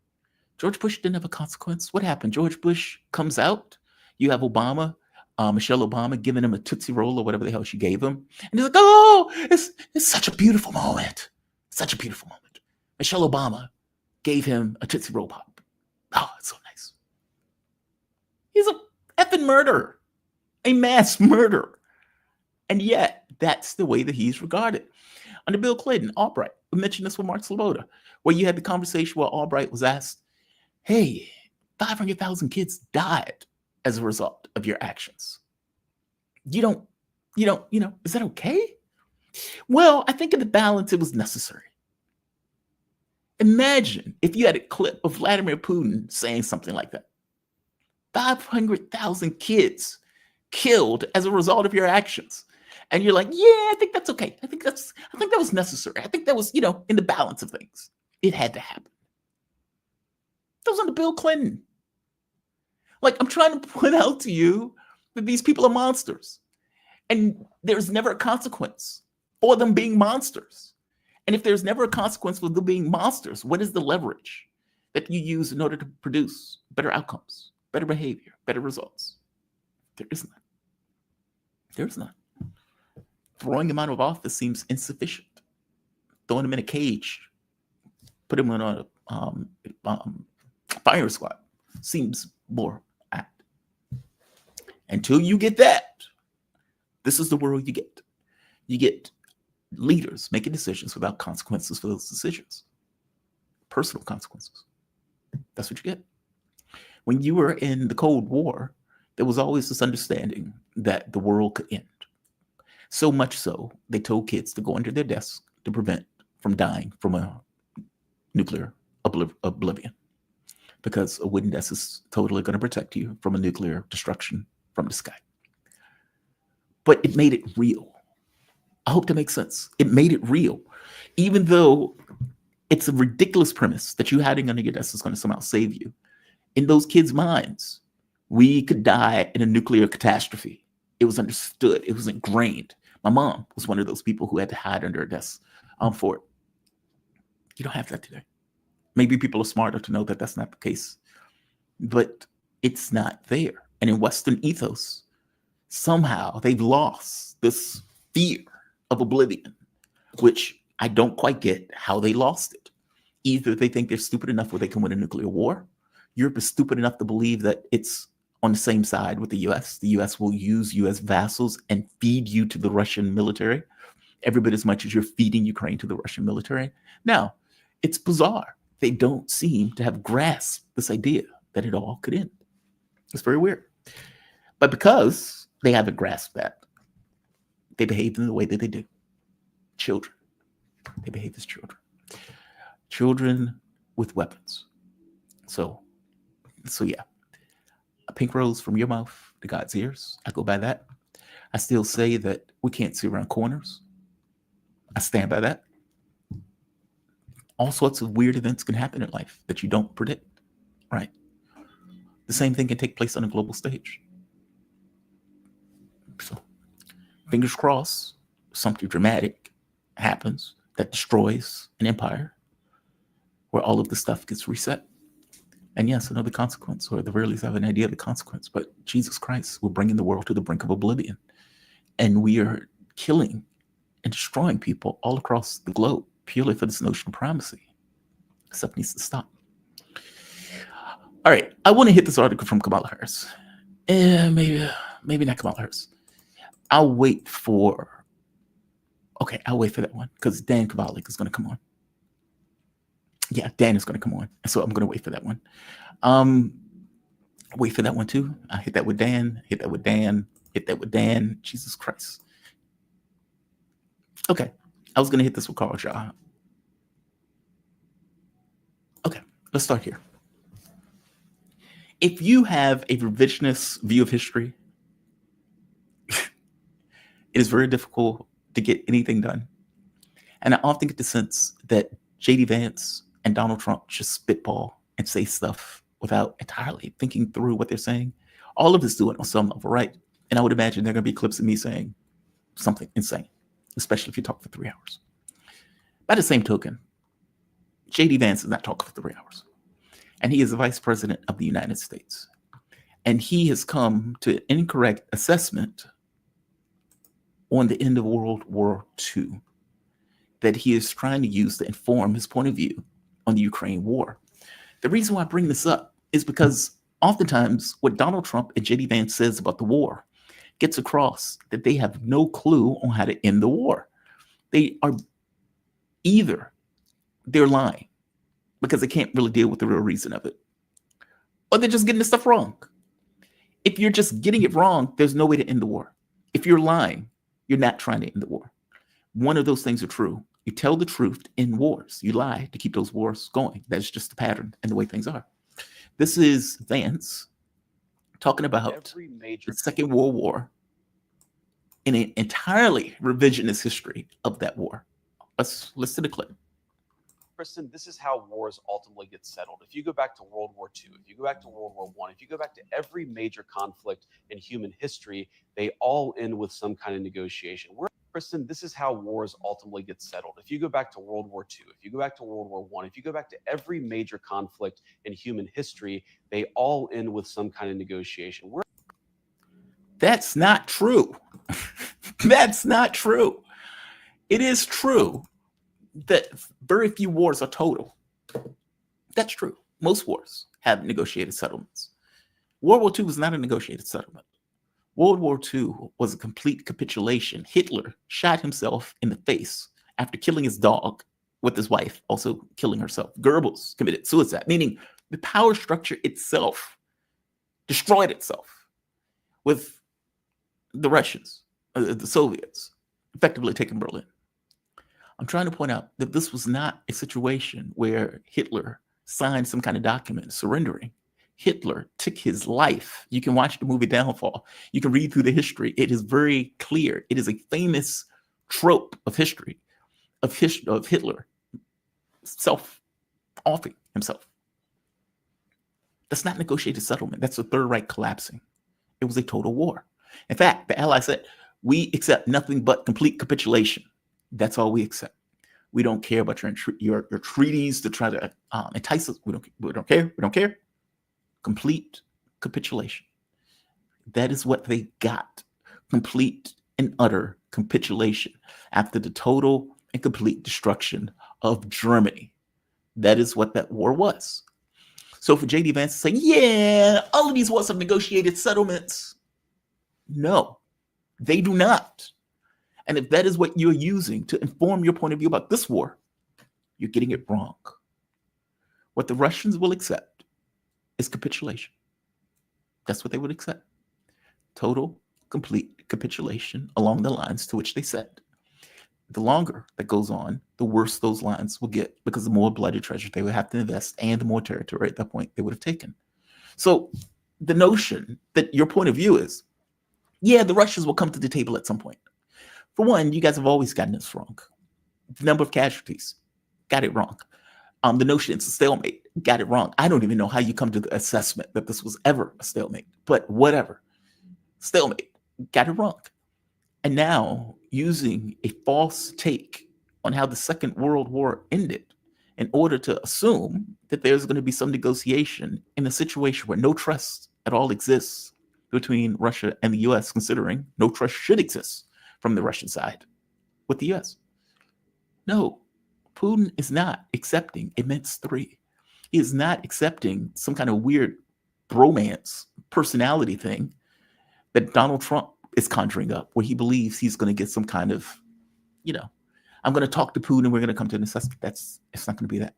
S1: George Bush didn't have a consequence. What happened? George Bush comes out. You have Obama, Michelle Obama, giving him a Tootsie Roll or whatever the hell she gave him. And he's like, oh, it's such a beautiful moment. Such a beautiful moment. Michelle Obama gave him a Tootsie Roll pop. Oh, it's so nice. He's a effing murderer, a mass murderer. And yet, that's the way that he's regarded. Under Bill Clinton, Albright, we mentioned this with Mark Sloboda, where you had the conversation where Albright was asked, hey, 500,000 kids died as a result of your actions. You don't, is that okay? Well, I think in the balance, it was necessary. Imagine if you had a clip of Vladimir Putin saying something like that. 500,000 kids killed as a result of your actions. And you're like, yeah, I think that's okay. I think that was necessary. I think that was, in the balance of things. It had to happen. That was under Bill Clinton. Like, I'm trying to point out to you that these people are monsters. And there's never a consequence for them being monsters. And if there's never a consequence for them being monsters, what is the leverage that you use in order to produce better outcomes, better behavior, better results? There is none. There's none. Throwing them out of office seems insufficient. Throwing them in a cage, put them on a fire squad seems more apt. Until you get that, this is the world you get. You get leaders making decisions without consequences for those decisions. Personal consequences. That's what you get. When you were in the Cold War, there was always this understanding that the world could end. So much so, they told kids to go under their desks to prevent from dying from a nuclear oblivion. Because a wooden desk is totally going to protect you from a nuclear destruction from the sky. But it made it real. I hope that makes sense. It made it real. Even though it's a ridiculous premise that you hiding under your desk is going to somehow save you. In those kids' minds, we could die in a nuclear catastrophe. It was understood. It was ingrained. My mom was one of those people who had to hide under a desk for it. You don't have that today. Maybe people are smarter to know that that's not the case. But it's not there. And in Western ethos, somehow they've lost this fear of oblivion, which I don't quite get how they lost it. Either they think they're stupid enough where they can win a nuclear war. Europe is stupid enough to believe that it's on the same side with the US. The US will use you as vassals and feed you to the Russian military every bit as much as you're feeding Ukraine to the Russian military. Now, it's bizarre. They don't seem to have grasped this idea that it all could end. It's very weird. But because they haven't grasped that, they behave in the way that they do. Children. They behave as children. Children with weapons. So yeah. A pink rose from your mouth to God's ears. I go by that. I still say that we can't see around corners. I stand by that. All sorts of weird events can happen in life that you don't predict. Right? The same thing can take place on a global stage. So, fingers crossed, something dramatic happens that destroys an empire where all of the stuff gets reset. And yes, another consequence, or the very least have an idea of the consequence. But Jesus Christ, we're bringing the world to the brink of oblivion. And we are killing and destroying people all across the globe purely for this notion of primacy. Stuff needs to stop. All right, I want to hit this article from Kamala Harris. Maybe not Kamala Harris. I'll wait for that one because Dan Kovalik is going to come on. Yeah, Dan is going to come on. So I'm going to wait for that one. Wait for that one too. I hit that with Dan, hit that with Dan. Jesus Christ. Okay. I was going to hit this with Carl Shaw. Okay. Let's start here. If you have a revisionist view of history, it is very difficult to get anything done. And I often get the sense that J.D. Vance and Donald Trump just spitball and say stuff without entirely thinking through what they're saying. All of us do it on some level, right? And I would imagine there are going to be clips of me saying something insane, especially if you talk for 3 hours. By the same token, J.D. Vance is not talking for 3 hours. And he is the vice president of the United States. And he has come to an incorrect assessment on the end of World War II that he is trying to use to inform his point of view on the Ukraine war. The reason why I bring this up is because oftentimes what Donald Trump and J.D. Vance says about the war gets across that they have no clue on how to end the war. They are either they're lying because they can't really deal with the real reason of it, or they're just getting the stuff wrong. If you're just getting it wrong, there's no way to end the war. If you're lying, you're not trying to end the war. One of those things are true. You tell the truth in wars. You lie to keep those wars going. That's just the pattern and the way things are. This is Vance talking about the Second World War in an entirely revisionist history of that war. Let's listen to the clip.
S7: Kristen, this is how wars ultimately get settled. If you go back to World War II, if you go back to World War I, if you go back to every major conflict in human history, they all end with some kind of negotiation. Kristen, this is how wars ultimately get settled. If you go back to World War II, if you go back to World War I, if you go back to every major conflict in human history, they all end with some kind of negotiation.
S1: That's not true. That's not true. It is true that very few wars are total. That's true. Most wars have negotiated settlements. World War II was not a negotiated settlement. World War II was a complete capitulation. Hitler shot himself in the face after killing his dog with his wife, also killing herself. Goebbels committed suicide, meaning the power structure itself destroyed itself with the Russians, the Soviets, effectively taking Berlin. I'm trying to point out that this was not a situation where Hitler signed some kind of document surrendering. Hitler took his life. You can watch the movie Downfall. You can read through the history. It is very clear. It is a famous trope of history, of Hitler self-offing himself. That's not negotiated settlement. That's the Third Reich collapsing. It was a total war. In fact, the Allies said, we accept nothing but complete capitulation. That's all we accept. We don't care about your treaties to try to entice us. We don't care. We don't care. Complete capitulation. That is what they got. Complete and utter capitulation after the total and complete destruction of Germany. That is what that war was. So for J.D. Vance to say, yeah, all of these wars have negotiated settlements. No, they do not. And if that is what you're using to inform your point of view about this war, you're getting it wrong. What the Russians will accept is capitulation. That's what they would accept. Total, complete capitulation along the lines to which they said. The longer that goes on, the worse those lines will get because the more bloody treasure they would have to invest and the more territory at that point they would have taken. So the notion that your point of view is, yeah, the Russians will come to the table at some point. For one, you guys have always gotten this wrong. The number of casualties, got it wrong. The notion it's a stalemate, got it wrong. I don't even know how you come to the assessment that this was ever a stalemate, but whatever. Stalemate, got it wrong. And now using a false take on how the Second World War ended in order to assume that there's going to be some negotiation in a situation where no trust at all exists between Russia and the US, considering no trust should exist from the Russian side with the US. No, Putin is not accepting immense three. He is not accepting some kind of weird bromance personality thing that Donald Trump is conjuring up, where he believes he's going to get some kind of, I'm going to talk to Putin and we're going to come to an assessment. It's not going to be that.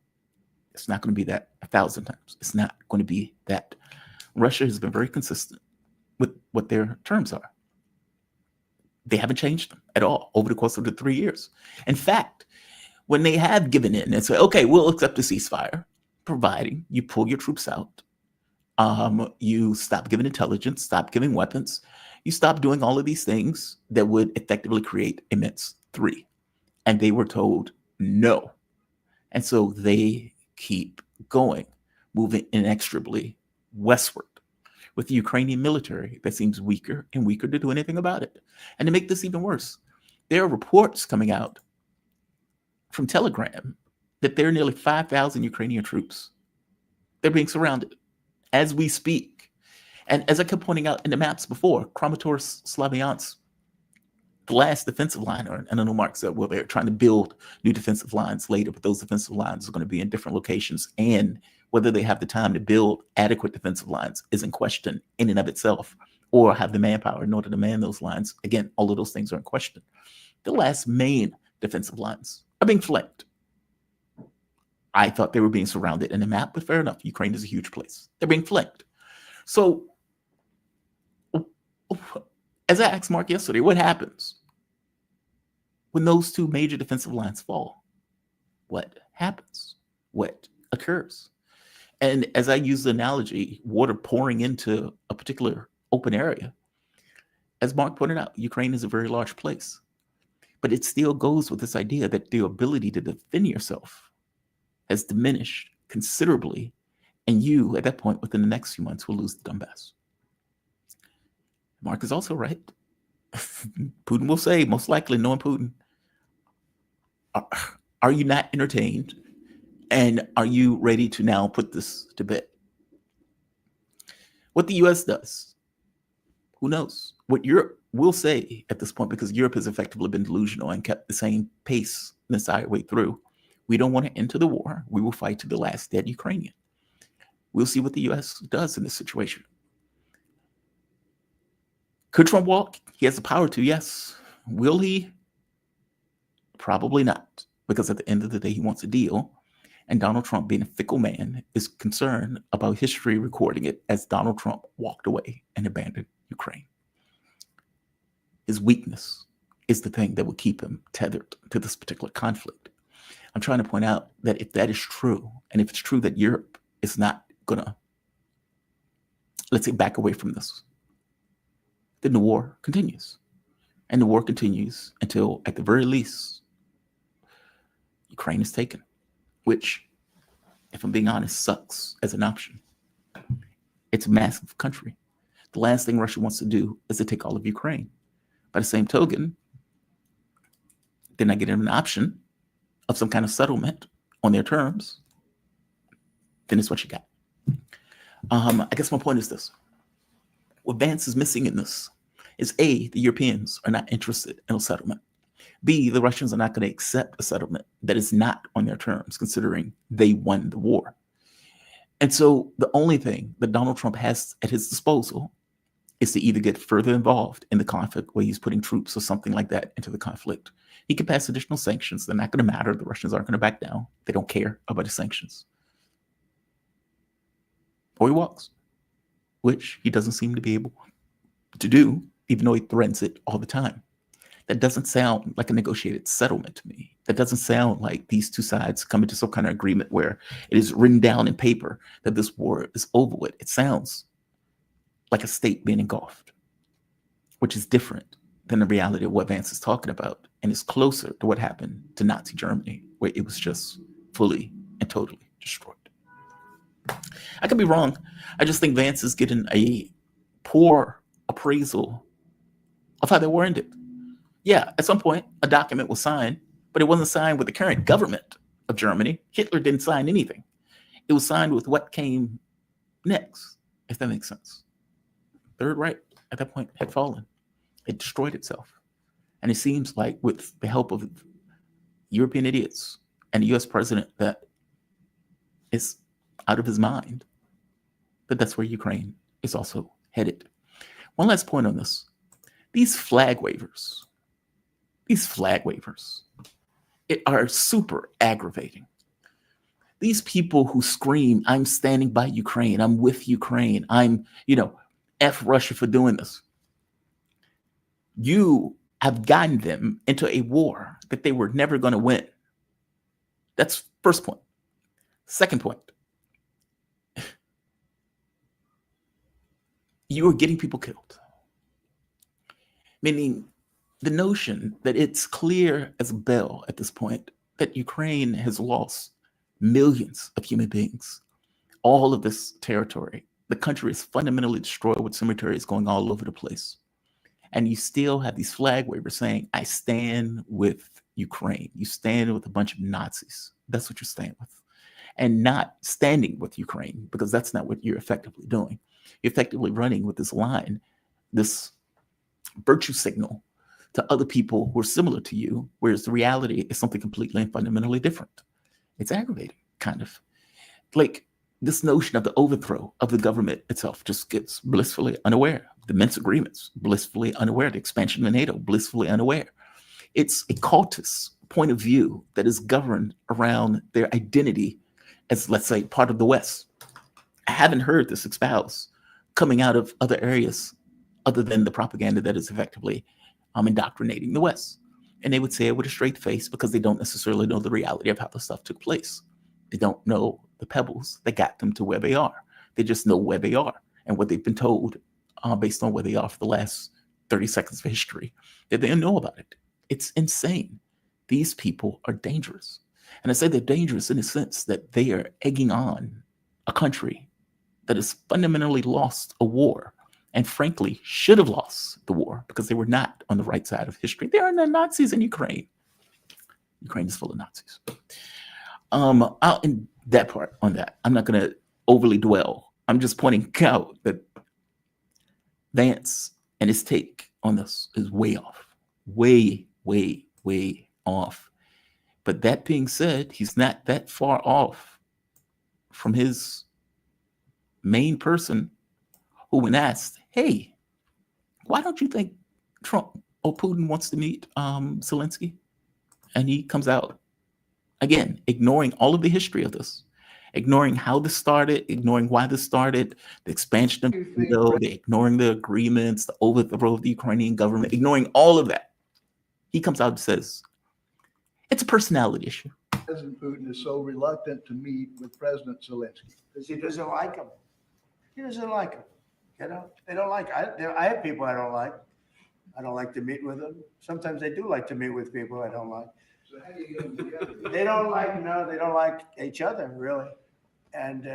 S1: It's not going to be that 1,000 times. It's not going to be that. Russia has been very consistent with what their terms are. They haven't changed them at all over the course of the 3 years. In fact, when they have given in and say, okay, we'll accept a ceasefire, providing you pull your troops out, You stop giving intelligence, stop giving weapons. You stop doing all of these things that would effectively create immense three. And they were told no. And so they keep going, moving inexorably westward with the Ukrainian military that seems weaker and weaker to do anything about it. And to make this even worse, there are reports coming out from Telegram that there are nearly 5,000 Ukrainian troops. They're being surrounded as we speak. And as I kept pointing out in the maps before, Kramatorsk, Slavyansk, the last defensive line, and I know Mark said, well, they're trying to build new defensive lines later, but those defensive lines are going to be in different locations. And whether they have the time to build adequate defensive lines is in question in and of itself, or have the manpower in order to man those lines. Again, all of those things are in question. The last main defensive lines are being flanked. I thought they were being surrounded in the map, but fair enough. Ukraine is a huge place. They're being flanked. So, as I asked Mark yesterday, what happens when those two major defensive lines fall? What happens? What occurs? And as I use the analogy, water pouring into a particular open area, as Mark pointed out, Ukraine is a very large place. But it still goes with this idea that the ability to defend yourself has diminished considerably. And you, at that point, within the next few months, will lose the Donbass. Mark is also right. Putin will say, most likely, knowing Putin, are you not entertained? And are you ready to now put this to bed? What the US does, who knows? What Europe will say at this point, because Europe has effectively been delusional and kept the same pace the entire way through. We don't want to enter the war. We will fight to the last dead Ukrainian. We'll see what the US does in this situation. Could Trump walk? He has the power to, yes. Will he? Probably not, because at the end of the day, he wants a deal. And Donald Trump, being a fickle man, is concerned about history recording it as Donald Trump walked away and abandoned Ukraine. His weakness is the thing that will keep him tethered to this particular conflict. I'm trying to point out that if that is true, and if it's true that Europe is not going to, let's say, back away from this, then the war continues. And the war continues until, at the very least, Ukraine is taken, which, if I'm being honest, sucks as an option. It's a massive country. The last thing Russia wants to do is to take all of Ukraine. By the same token, they're not getting an option of some kind of settlement on their terms. Then it's what you got. I guess my point is this. What Vance is missing in this is A, the Europeans are not interested in a settlement. B, the Russians are not going to accept a settlement that is not on their terms, considering they won the war. And so the only thing that Donald Trump has at his disposal is to either get further involved in the conflict, where he's putting troops or something like that into the conflict. He can pass additional sanctions. They're not going to matter. The Russians aren't going to back down. They don't care about the sanctions. Or he walks, which he doesn't seem to be able to do, even though he threatens it all the time. That doesn't sound like a negotiated settlement to me. That doesn't sound like these two sides come into some kind of agreement where it is written down in paper that this war is over with. It sounds like a state being engulfed, which is different than the reality of what Vance is talking about, and is closer to what happened to Nazi Germany, where it was just fully and totally destroyed. I could be wrong. I just think Vance is getting a poor appraisal of how the war ended. Yeah, at some point, a document was signed, but it wasn't signed with the current government of Germany. Hitler didn't sign anything. It was signed with what came next, if that makes sense. Third Reich, at that point, had fallen. It destroyed itself. And it seems like, with the help of European idiots and a US president that is out of his mind, that's where Ukraine is also headed. One last point on this. These flag wavers are super aggravating. These people who scream, I'm standing by Ukraine, I'm with Ukraine, I'm, F Russia for doing this. You have gotten them into a war that they were never going to win. That's first point. Second point. you are getting people killed. Meaning the notion that it's clear as a bell at this point that Ukraine has lost millions of human beings, all of this territory. The country is fundamentally destroyed with cemeteries going all over the place. And you still have these flag wavers saying, I stand with Ukraine. You stand with a bunch of Nazis. That's what you're standing with. And not standing with Ukraine, because that's not what you're effectively doing. You're effectively running with this line, this virtue signal to other people who are similar to you, whereas the reality is something completely and fundamentally different. It's aggravating, kind of. Like this notion of the overthrow of the government itself just gets blissfully unaware. The Minsk agreements, blissfully unaware. The expansion of NATO, blissfully unaware. It's a cultist point of view that is governed around their identity as, let's say, part of the West. I haven't heard this espoused coming out of other areas other than the propaganda that is effectively indoctrinating the West. And they would say it with a straight face because they don't necessarily know the reality of how the stuff took place. They don't know the pebbles that got them to where they are. They just know where they are and what they've been told based on where they are for the last 30 seconds of history, that they don't know about it. It's insane. These people are dangerous. And I say they're dangerous in the sense that they are egging on a country that has fundamentally lost a war and frankly should have lost the war because they were not on the right side of history. There are no Nazis in Ukraine. Ukraine is full of Nazis. I'll end that part on that. I'm not going to overly dwell. I'm just pointing out that Vance and his take on this is way off. Way, way, way off. But that being said, he's not that far off from his main person who, when asked, hey, why don't you think Trump or Putin wants to meet Zelensky? And he comes out, again, ignoring all of the history of this, ignoring how this started, ignoring why this started, the expansion of NATO, ignoring the agreements, the overthrow of the Ukrainian government, ignoring all of that. He comes out and says, it's a personality issue.
S2: President Putin is so reluctant to meet with President Zelensky because he doesn't like him. He doesn't like him. You know, they don't like. I have people I don't like. I don't like to meet with them. Sometimes they do like to meet with people I don't like. So how do you get them together? They don't like. No, they don't like each other really. And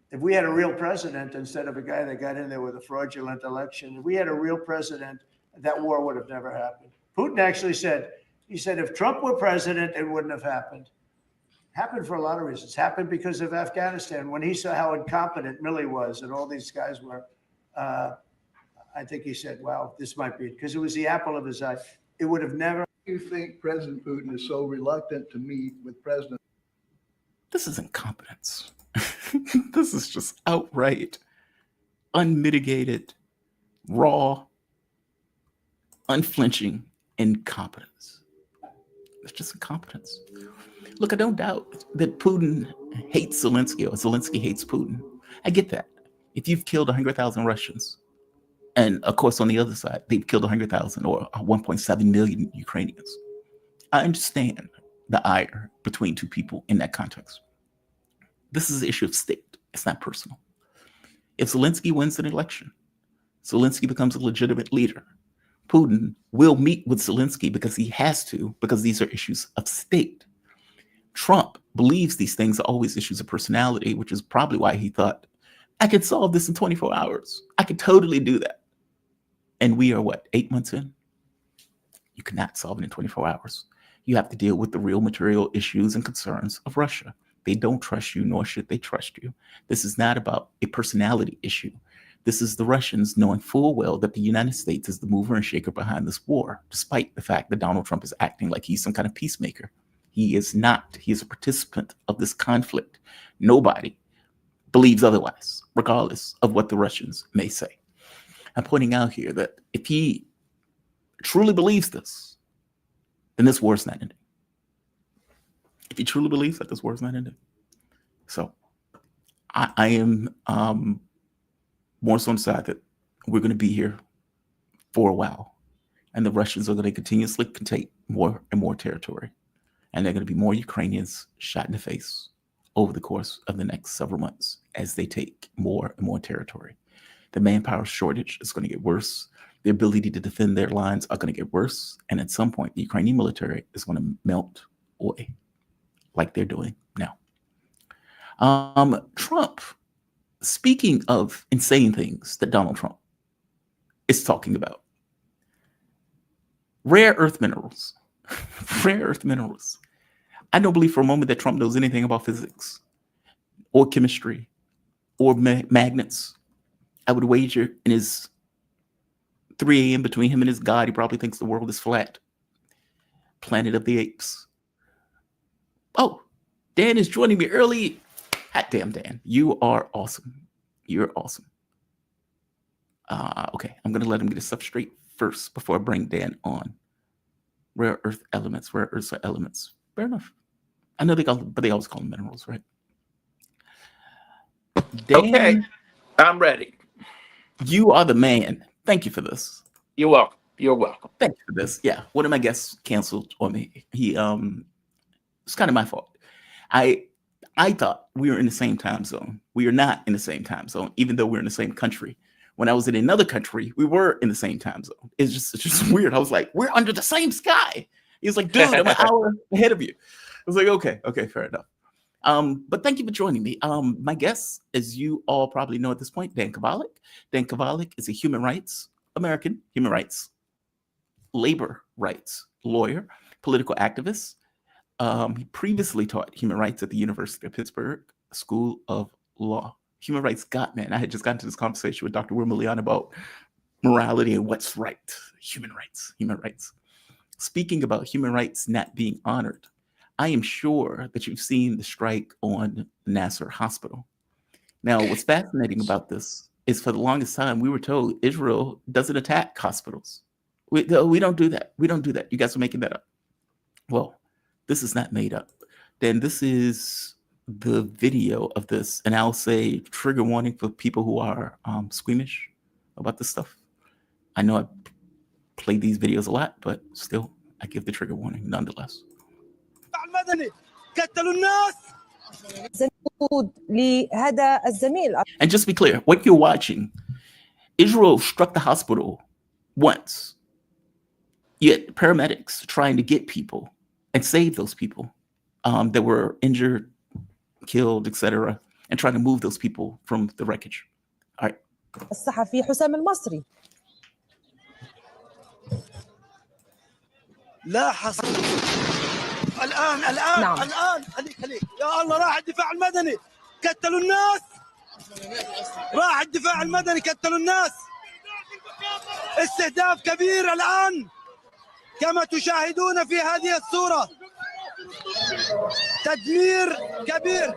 S2: if we had a real president instead of a guy that got in there with a fraudulent election, if we had a real president, that war would have never happened. Putin actually said, he said, if Trump were president, it wouldn't have happened. Happened for a lot of reasons. Happened because of Afghanistan. When he saw how incompetent Milley was and all these guys were, I think he said, well, this might be it. Because it was the apple of his eye. It would have never. You think President Putin is so reluctant to meet with President?
S1: This is incompetence. This is just outright, unmitigated, raw, unflinching incompetence. It's just incompetence. Look, I don't doubt that Putin hates Zelensky or Zelensky hates Putin. I get that. If you've killed 100,000 Russians, and of course on the other side, they've killed 100,000 or 1.7 million Ukrainians, I understand the ire between two people in that context. This is an issue of state. It's not personal. If Zelensky wins an election, Zelensky becomes a legitimate leader. Putin will meet with Zelensky because he has to, because these are issues of state. Trump believes these things are always issues of personality, which is probably why he thought, I could solve this in 24 hours. I could totally do that. And we are what, 8 months in? You cannot solve it in 24 hours. You have to deal with the real material issues and concerns of Russia. They don't trust you, nor should they trust you. This is not about a personality issue. This is the Russians knowing full well that the United States is the mover and shaker behind this war, despite the fact that Donald Trump is acting like he's some kind of peacemaker. He is not. He is a participant of this conflict. Nobody believes otherwise, regardless of what the Russians may say. I'm pointing out here that if he truly believes this, then this war is not ending. If he truly believes that this war is not ending. So I am more so on the side that we're going to be here for a while. And the Russians are going to continuously take more and more territory. And there are going to be more Ukrainians shot in the face over the course of the next several months as they take more and more territory. The manpower shortage is going to get worse. The ability to defend their lines are going to get worse. And at some point, the Ukrainian military is going to melt away like they're doing now. Trump, speaking of insane things that Donald Trump is talking about, rare earth minerals, rare earth minerals. I don't believe for a moment that Trump knows anything about physics or chemistry or magnets. I would wager in his 3 a.m. between him and his God, he probably thinks the world is flat. Planet of the Apes. Oh, Dan is joining me early. Hot damn, Dan. You are awesome. You're awesome. Okay, I'm going to let him get his stuff straight first before I bring Dan on. Rare earth elements. Rare earths are elements. Fair enough. I know but they always call them minerals, right? Dan,
S8: okay, I'm ready.
S1: You are the man. Thank you for this.
S8: You're welcome. You're welcome.
S1: Thank you for this. Yeah, one of my guests canceled on me. It's kind of my fault. I thought we were in the same time zone. We are not in the same time zone, even though we're in the same country. When I was in another country, we were in the same time zone. It's just weird. I was like, we're under the same sky. He was like, dude, I'm an hour ahead of you. I was like, okay, fair enough. But thank you for joining me. My guest, as you all probably know at this point, Dan Kovalik. Dan Kovalik is a American human rights, labor rights lawyer, political activist. He previously taught human rights at the University of Pittsburgh School of Law. Human rights man. I had just gotten to this conversation with Dr. Wilmer Leon about morality and what's right. Human rights. Speaking about human rights not being honored, I am sure that you've seen the strike on Nasser Hospital. Now, what's fascinating about this is for the longest time, we were told Israel doesn't attack hospitals. We don't do that. We don't do that. You guys are making that up. Well, this is not made up. Then this is the video of this. And I'll say trigger warning for people who are squeamish about this stuff. I know I play these videos a lot, but still, I give the trigger warning nonetheless. And just to be clear, what you're watching, Israel struck the hospital once. Yet paramedics trying to get people and save those people that were injured, killed, etc., and trying to move those people from the wreckage. All right.
S9: الصحفي حسام المصري. لا حصل الآن خليك يا الله راح الدفاع المدني قتلوا الناس راح الدفاع المدني قتلوا الناس استهداف كبير الآن كما تشاهدون في هذه الصورة تدمير كبير.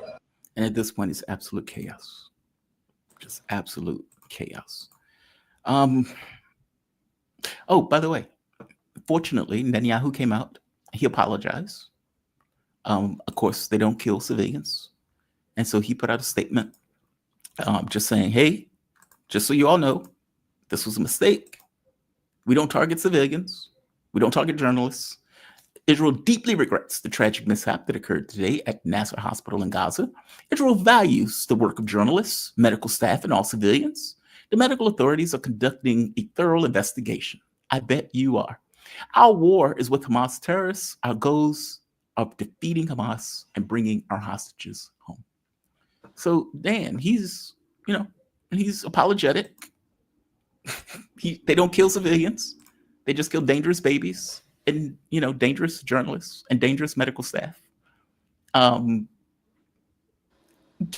S1: And at this point, it's absolute chaos. Just absolute chaos. Oh, by the way, fortunately, Netanyahu came out. He apologized. Of course, they don't kill civilians. And so he put out a statement just saying, hey, just so you all know, this was a mistake. We don't target civilians. We don't target journalists. Israel deeply regrets the tragic mishap that occurred today at Nasser Hospital in Gaza. Israel values the work of journalists, medical staff, and all civilians. The medical authorities are conducting a thorough investigation. I bet you are. Our war is with Hamas terrorists. Our goals are defeating Hamas and bringing our hostages home. So Dan, he's apologetic. They don't kill civilians. They just kill dangerous babies and, dangerous journalists and dangerous medical staff. Give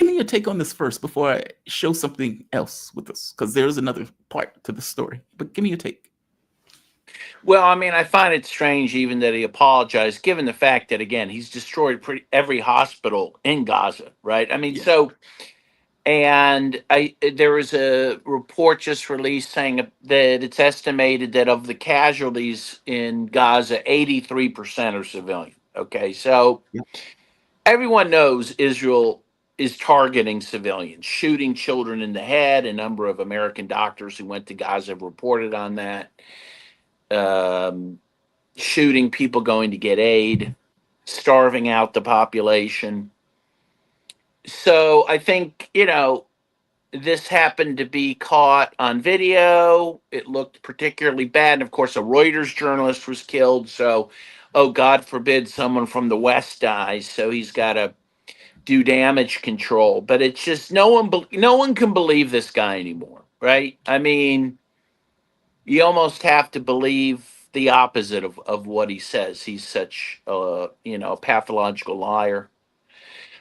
S1: me your take on this first before I show something else with this, because there's another part to the story. But give me your take.
S8: Well, I mean, I find it strange even that he apologized, given the fact that, again, he's destroyed every hospital in Gaza, right? I mean,
S1: Yeah.
S8: And there was a report just released saying that it's estimated that of the casualties in Gaza, 83% are civilian. Okay, so everyone knows Israel is targeting civilians, shooting children in the head. A number of American doctors who went to Gaza have reported on that. Shooting people going to get aid, starving out the population. So I think, this happened to be caught on video. It looked particularly bad. And of course, a Reuters journalist was killed. So, oh, God forbid someone from the West dies. So he's got to do damage control. But it's just no one can believe this guy anymore, right? I mean, you almost have to believe the opposite of what he says. He's such a pathological liar.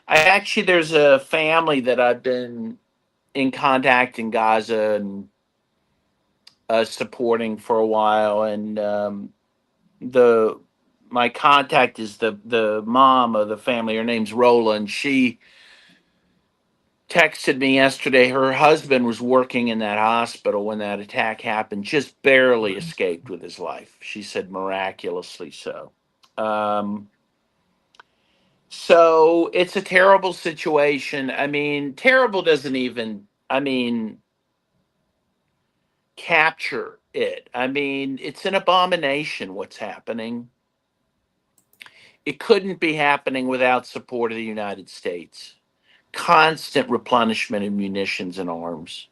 S8: There's a family that I've been in contact in Gaza and supporting for a while, and my contact is the mom of the family. Her name's Roland. She texted me yesterday. Her husband was working in that hospital when that attack happened, just barely escaped with his life. She said miraculously so. So it's a terrible situation. I mean, terrible doesn't even, capture it. I mean, it's an abomination what's happening. It couldn't be happening without support of the United States. Constant replenishment of munitions and arms.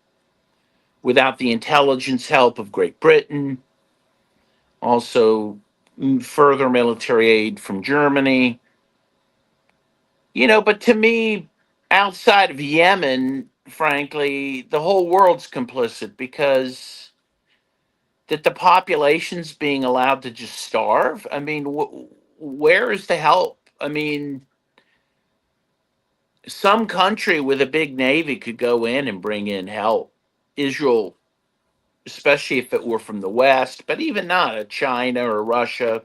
S8: Without the intelligence help of Great Britain. Also, further military aid from Germany. But to me, outside of Yemen, frankly, the whole world's complicit because that the population's being allowed to just starve. I mean, where is the help? I mean, some country with a big navy could go in and bring in help. Israel, especially if it were from the West, but even not China or Russia.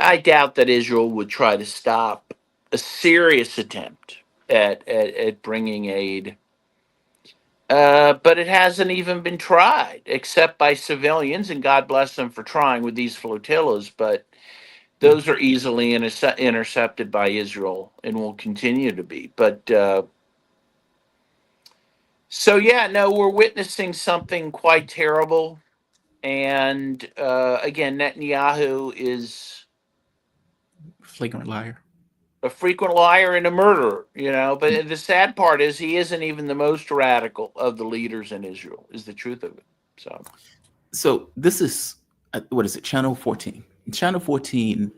S8: I doubt that Israel would try to stop a serious attempt at bringing aid. But it hasn't even been tried, except by civilians, and God bless them for trying with these flotillas. But those are easily intercepted by Israel and will continue to be. But we're witnessing something quite terrible. And again, Netanyahu is
S1: Flagrant liar.
S8: A frequent liar and a murderer, But the sad part is he isn't even the most radical of the leaders in Israel, is the truth of it.
S1: So this is, what is it, Channel 14. Channel 14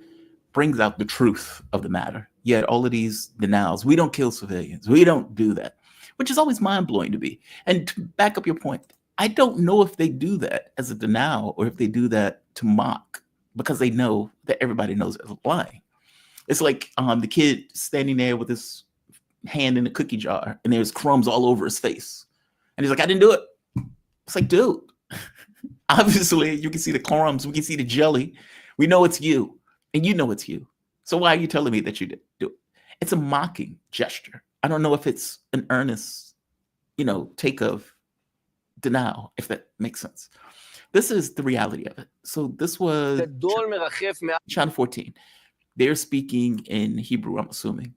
S1: brings out the truth of the matter. Yet all of these denials, we don't kill civilians. We don't do that, which is always mind-blowing to me. And to back up your point, I don't know if they do that as a denial or if they do that to mock because they know that everybody knows it's lying. It's like the kid standing there with his hand in a cookie jar and there's crumbs all over his face. And he's like, I didn't do it. It's like, dude, obviously you can see the crumbs. We can see the jelly. We know it's you and you know it's you. So why are you telling me that you didn't do it? It's a mocking gesture. I don't know if it's an earnest, take of denial, if that makes sense. This is the reality of it. So this was Channel 14. They're speaking in Hebrew, I'm assuming.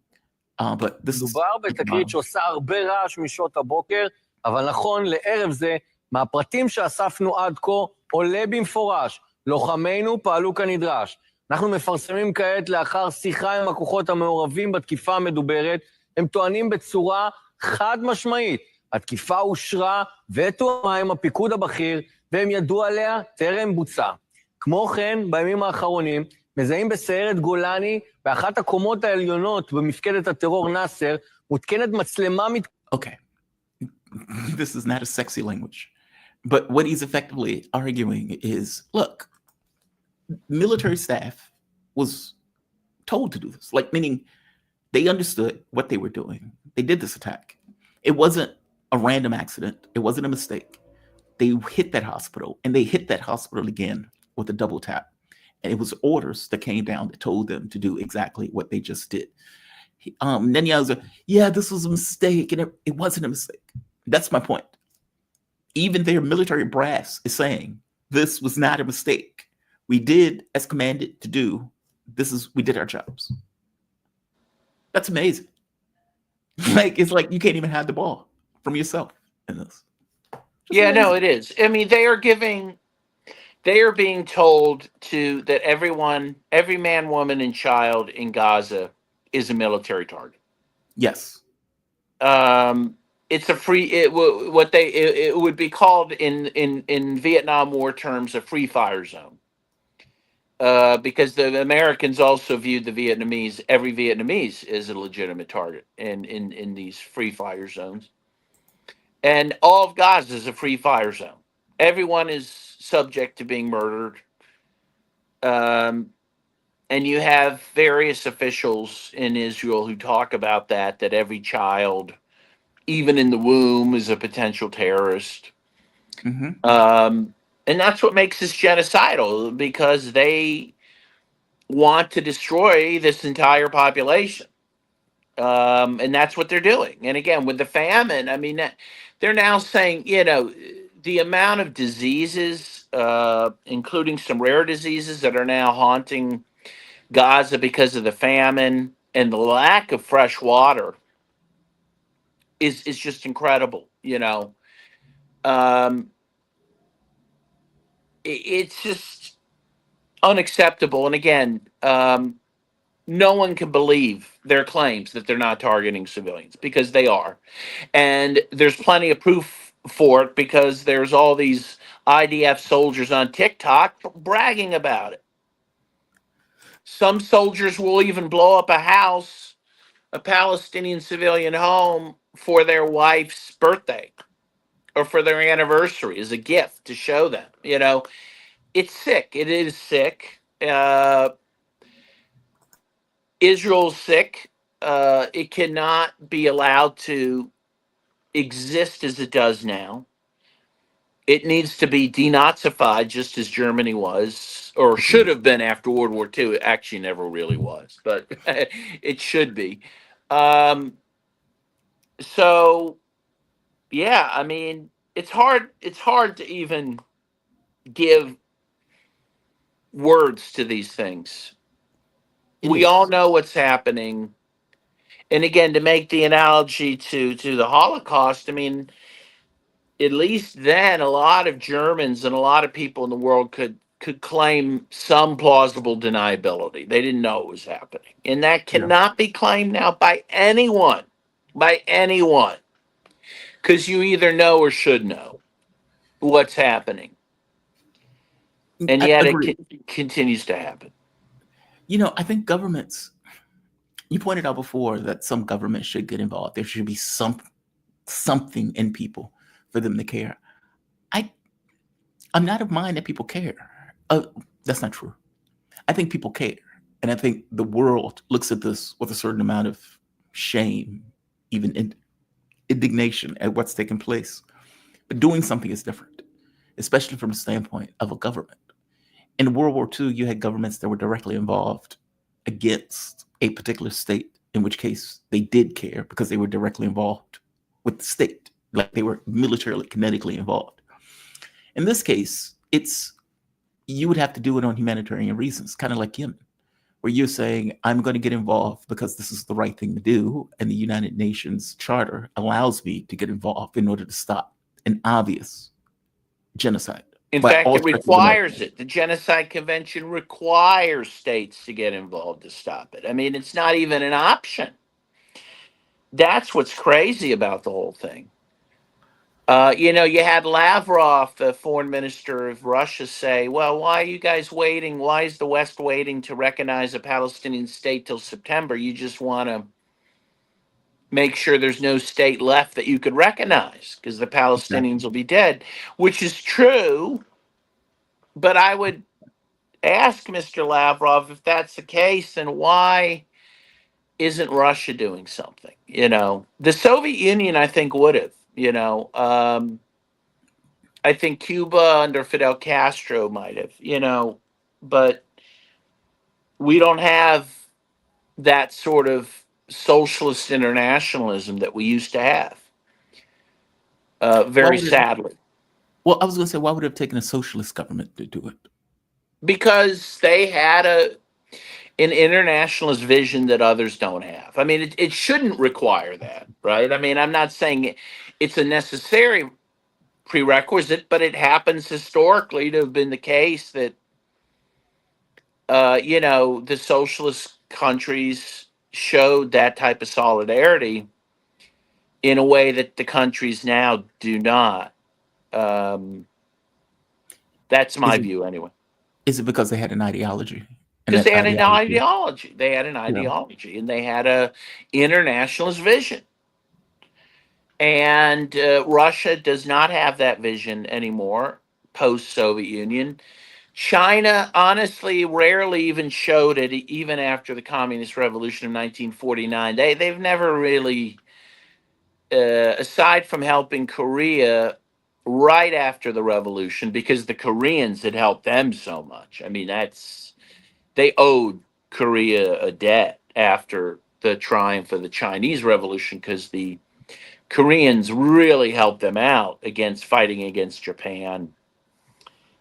S1: But this is...
S10: מדובר בתקרית שעושה הרבה רעש משעות הבוקר, אבל נכון לערב זה, מהפרטים שאספנו עד כה, עולה במפורש. לוחמינו פעלו כנדרש. אנחנו מפרסמים כעת לאחר שיחה עם הכוחות המעורבים בתקיפה המדוברת, הם טוענים בצורה חד משמעית. התקיפה אושרה ותואמה עם הפיקוד הבכיר, והם ידעו עליה טרם בוצע. כמו כן, בימים האחרונים, מזהים בסיירת גולני, באחת הקומות העליונות במפקדת הטרור נאסר, מותקנת מצלמה
S1: Okay, this is not a sexy language. But what he's effectively arguing is, look, military staff was told to do this. Like, meaning they understood what they were doing. They did this attack. It wasn't a random accident. It wasn't a mistake. They hit that hospital, and they hit that hospital again with a double tap. And it was orders that came down that told them to do exactly what they just did. Netanyahu's like, yeah, this was a mistake, and it wasn't a mistake. That's my point. Even their military brass is saying this was not a mistake. We did as commanded to do. We did our jobs. That's amazing. It's like you can't even hide the ball from yourself in this.
S8: It is. I mean, they are being told that every man, woman, and child in Gaza is a military target.
S1: Yes.
S8: it's a free. It would be called in Vietnam War terms a free fire zone. Because the Americans also viewed every Vietnamese as a legitimate target in these free fire zones. And all of Gaza is a free fire zone. Everyone is subject to being murdered. And you have various officials in Israel who talk about that every child, even in the womb, is a potential terrorist.
S1: Mm-hmm.
S8: And that's what makes this genocidal, because they want to destroy this entire population. And that's what they're doing. And again, with the famine, I mean, they're now saying, the amount of diseases, including some rare diseases that are now haunting Gaza because of the famine and the lack of fresh water is just incredible. It's just unacceptable. And again, no one can believe their claims that they're not targeting civilians, because they are. And there's plenty of proof for it, because there's all these IDF soldiers on TikTok bragging about it. Some soldiers will even blow up a house, a Palestinian civilian home, for their wife's birthday or for their anniversary as a gift to show them. It's sick. It is sick. Israel's sick. It cannot be allowed to exist as it does now. It needs to be denazified, just as Germany was, or should have been after World War II. It actually never really was, but it should be. So, yeah, I mean, it's hard to even give words to these things. We all know what's happening. And again, to make the analogy to the Holocaust, I mean, at least then a lot of Germans and a lot of people in the world could claim some plausible deniability. They didn't know it was happening. And that cannot be claimed now by anyone. Because you either know or should know what's happening. And yet it continues to happen.
S1: I think governments, you pointed out before that some governments should get involved. There should be something in people for them to care. I'm not of mind that people care. That's not true. I think people care. And I think the world looks at this with a certain amount of shame, even indignation at what's taking place. But doing something is different, especially from the standpoint of a government. In World War II, you had governments that were directly involved against a particular state, in which case they did care because they were directly involved with the state, like they were militarily, kinetically involved. In this case, you would have to do it on humanitarian reasons, kind of like Yemen, where you're saying, I'm going to get involved because this is the right thing to do, and the United Nations Charter allows me to get involved in order to stop an obvious genocide.
S8: In fact, it requires it. The Genocide Convention requires states to get involved to stop it. I mean, it's not even an option. That's what's crazy about the whole thing. You had Lavrov, the foreign minister of Russia, say, well, why are you guys waiting? Why is the West waiting to recognize a Palestinian state till September? You just want to make sure there's no state left that you could recognize, because the Palestinians will be dead, which is true. But I would ask Mr. Lavrov, if that's the case, then why isn't Russia doing something? The Soviet Union, I think, would have. I think Cuba under Fidel Castro might have, but we don't have that sort of socialist internationalism that we used to have, very sadly.
S1: Well, I was going to say, why would it have taken a socialist government to do it?
S8: Because they had an internationalist vision that others don't have. I mean, it shouldn't require that, right? I mean, I'm not saying it's a necessary prerequisite, but it happens historically to have been the case that, the socialist countries showed that type of solidarity in a way that the countries now do not. That's my view anyway.
S1: Is it because they had an ideology?
S8: Because they had an ideology. They had an
S1: Yeah.
S8: ideology, and they had a internationalist vision. And Russia does not have that vision anymore, post-Soviet Union. China, honestly, rarely even showed it, even after the Communist Revolution of 1949. They've never really, aside from helping Korea right after the revolution, because the Koreans had helped them so much. I mean, they owed Korea a debt after the triumph of the Chinese Revolution, because the Koreans really helped them out against fighting against Japan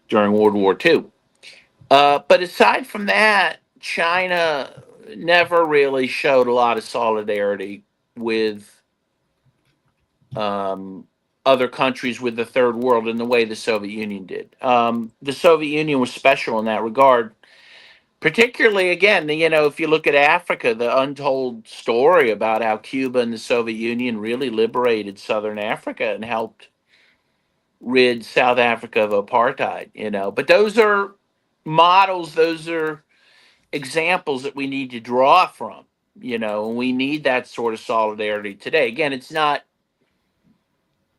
S8: during World War II. But aside from that, China never really showed a lot of solidarity with other countries, with the third world, in the way the Soviet Union did. The Soviet Union was special in that regard. Particularly, again, if you look at Africa, the untold story about how Cuba and the Soviet Union really liberated Southern Africa and helped rid South Africa of apartheid, But those are models, those are examples that we need to draw from, and we need that sort of solidarity today. Again, it's not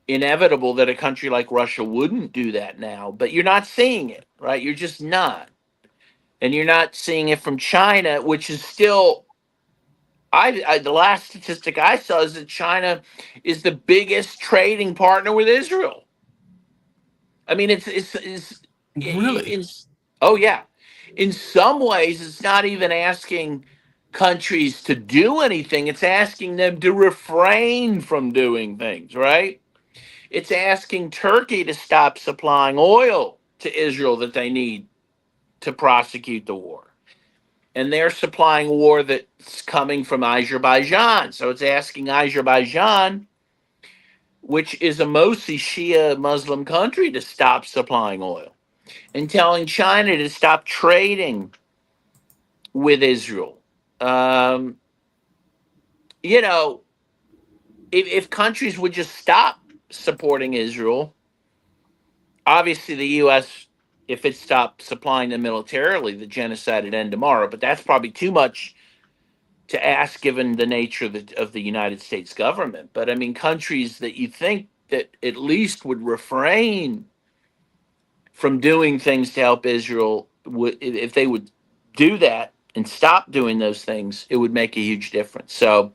S8: inevitable that a country like Russia wouldn't do that now, but you're not seeing it, right? You're just not. And you're not seeing it from China, which is still, the last statistic I saw is that China is the biggest trading partner with Israel. I mean, it's
S1: Really?
S8: oh yeah. In some ways, it's not even asking countries to do anything. It's asking them to refrain from doing things, right? It's asking Turkey to stop supplying oil to Israel that they need to prosecute the war. And they're supplying war that's coming from Azerbaijan. So it's asking Azerbaijan, which is a mostly Shia Muslim country, to stop supplying oil. And telling China to stop trading with Israel. If countries would just stop supporting Israel, obviously the U.S., if it stopped supplying them militarily, the genocide would end tomorrow. But that's probably too much to ask, given the nature of the United States government. But I mean, countries that you think that at least would refrain from doing things to help Israel, if they would do that and stop doing those things, it would make a huge difference. So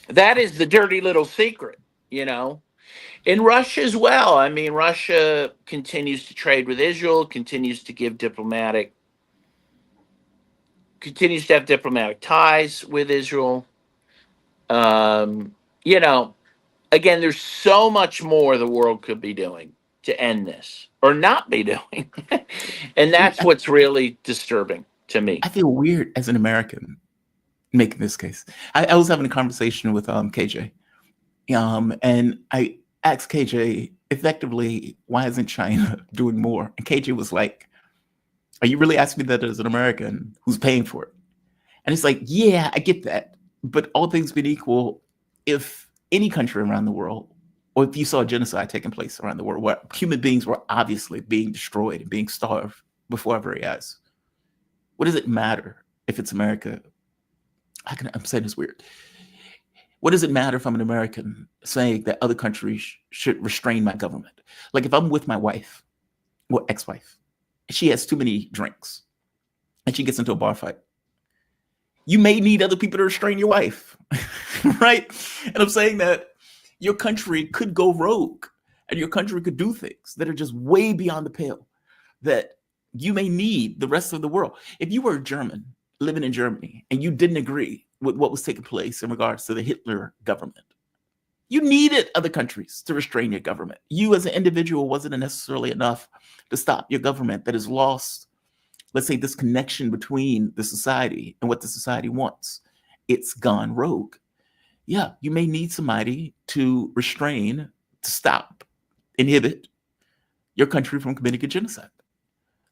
S8: that is the dirty little secret, In Russia as well. I mean, Russia continues to trade with Israel, continues to have diplomatic ties with Israel. Again, there's so much more the world could be doing to end this, or not be doing. And that's what's really disturbing to me.
S1: I feel weird as an American making this case. I was having a conversation with KJ, and I asked KJ effectively, why isn't China doing more? And KJ was like, are you really asking me that as an American who's paying for it? And it's like, yeah, I get that. But all things being equal, if any country around the world, or if you saw a genocide taking place around the world where human beings were obviously being destroyed and being starved before our very eyes, what does it matter if it's America? I'm saying this weird. What does it matter if I'm an American saying that other countries should restrain my government? Like if I'm with my wife, or ex-wife, she has too many drinks and she gets into a bar fight, you may need other people to restrain your wife, right? And I'm saying that your country could go rogue and your country could do things that are just way beyond the pale that you may need the rest of the world. If you were a German living in Germany and you didn't agree with what was taking place in regards to the Hitler government, you needed other countries to restrain your government. You as an individual wasn't necessarily enough to stop your government that has lost, let's say, this connection between the society and what the society wants. It's gone rogue. Yeah, you may need somebody to restrain, to stop, inhibit your country from committing a genocide.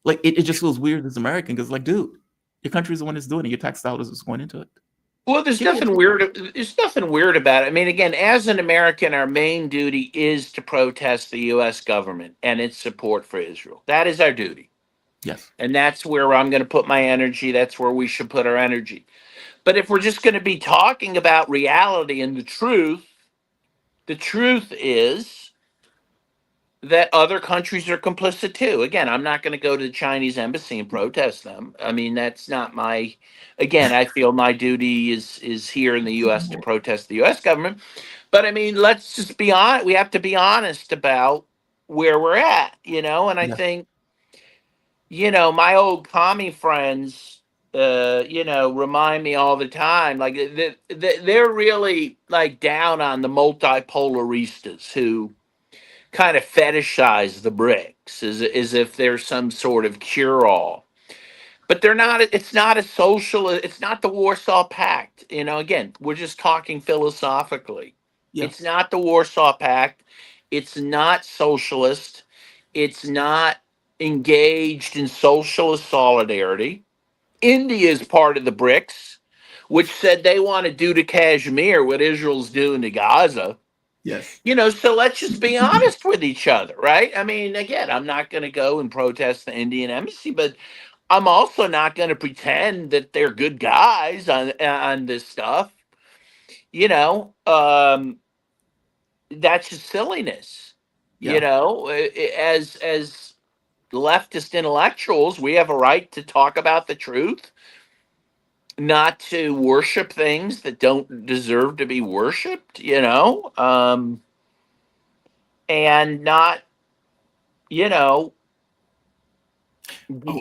S1: Like it just feels weird as an American because, like, dude, your country is the one that's doing it. Your tax dollars is going into it.
S8: Well, there's nothing weird. There's nothing weird about it. I mean, again, as an American, our main duty is to protest the U.S. government and its support for Israel. That is our duty.
S1: Yes.
S8: And that's where I'm going to put my energy. That's where we should put our energy. But if we're just going to be talking about reality and the truth is that other countries are complicit too. Again, I'm not going to go to the Chinese embassy and protest them. I mean, that's not my. Again, I feel my duty is here in the U.S. to protest the U.S. government. But I mean, let's just be honest. We have to be honest about where we're at, And I think, my old commie friends, remind me all the time, like they're really like down on the multipolaristas who kind of fetishize the BRICS as if they're some sort of cure-all. But they're not. It's not a social. It's not the Warsaw Pact. Again, we're just talking philosophically.
S1: Yeah.
S8: It's not the Warsaw Pact. It's not socialist. It's not engaged in socialist solidarity. India is part of the BRICS, which said they want to do to Kashmir what Israel's doing to Gaza.
S1: Yes.
S8: So let's just be honest with each other, right? I mean, again, I'm not going to go and protest the Indian embassy, but I'm also not going to pretend that they're good guys on this stuff. That's just silliness.
S1: Yeah.
S8: As leftist intellectuals, we have a right to talk about the truth, not to worship things that don't deserve to be worshipped, and not,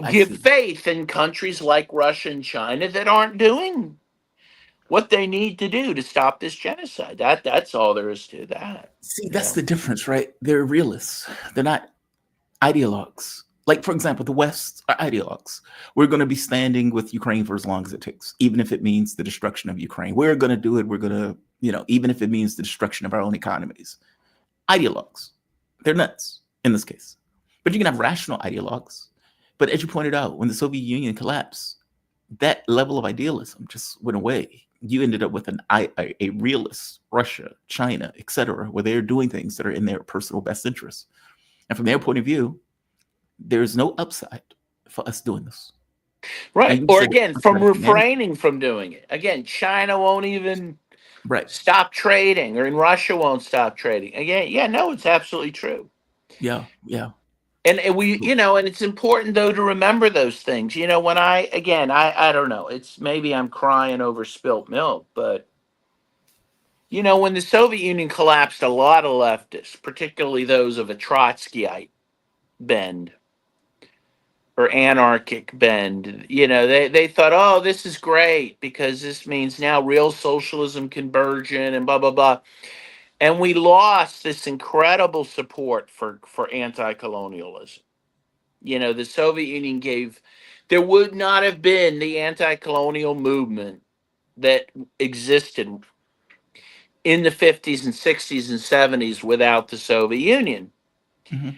S8: give faith in countries like Russia and China that aren't doing what they need to do to stop this genocide. That's all there is to that.
S1: See, that's the difference, right? They're realists. They're not ideologues. Like, for example, the West are ideologues. We're going to be standing with Ukraine for as long as it takes, even if it means the destruction of Ukraine. We're going to do it. We're going to, even if it means the destruction of our own economies. Ideologues. They're nuts in this case. But you can have rational ideologues. But as you pointed out, when the Soviet Union collapsed, that level of idealism just went away. You ended up with a realist, Russia, China, etc., where they're doing things that are in their personal best interests. And from their point of view, there's no upside for us doing this.
S8: Right. Or again, from refraining from doing it. Again, China won't even stop trading, or in Russia won't stop trading. Again, no, it's absolutely true.
S1: Yeah.
S8: And we, and it's important though to remember those things. When I don't know, it's maybe I'm crying over spilt milk, but when the Soviet Union collapsed, a lot of leftists, particularly those of a Trotskyite bend or anarchic bend, they thought, oh, this is great because this means now real socialism can burgeon and blah, blah, blah. And we lost this incredible support for anti-colonialism. The Soviet Union there would not have been the anti-colonial movement that existed in the 50s and 60s and 70s without the Soviet Union.
S1: Mm-hmm.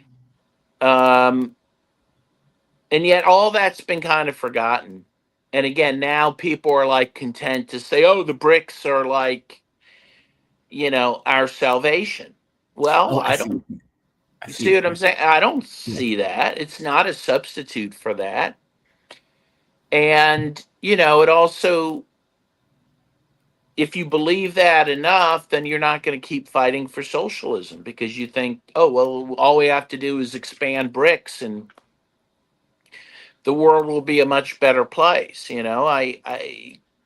S8: And yet all that's been kind of forgotten. And again, now people are like content to say, oh, the BRICS are like, our salvation. Well, I don't see what I'm saying. I don't see that. It's not a substitute for that. And, it also, if you believe that enough, then you're not going to keep fighting for socialism because you think, oh, well, all we have to do is expand BRICS and the world will be a much better place.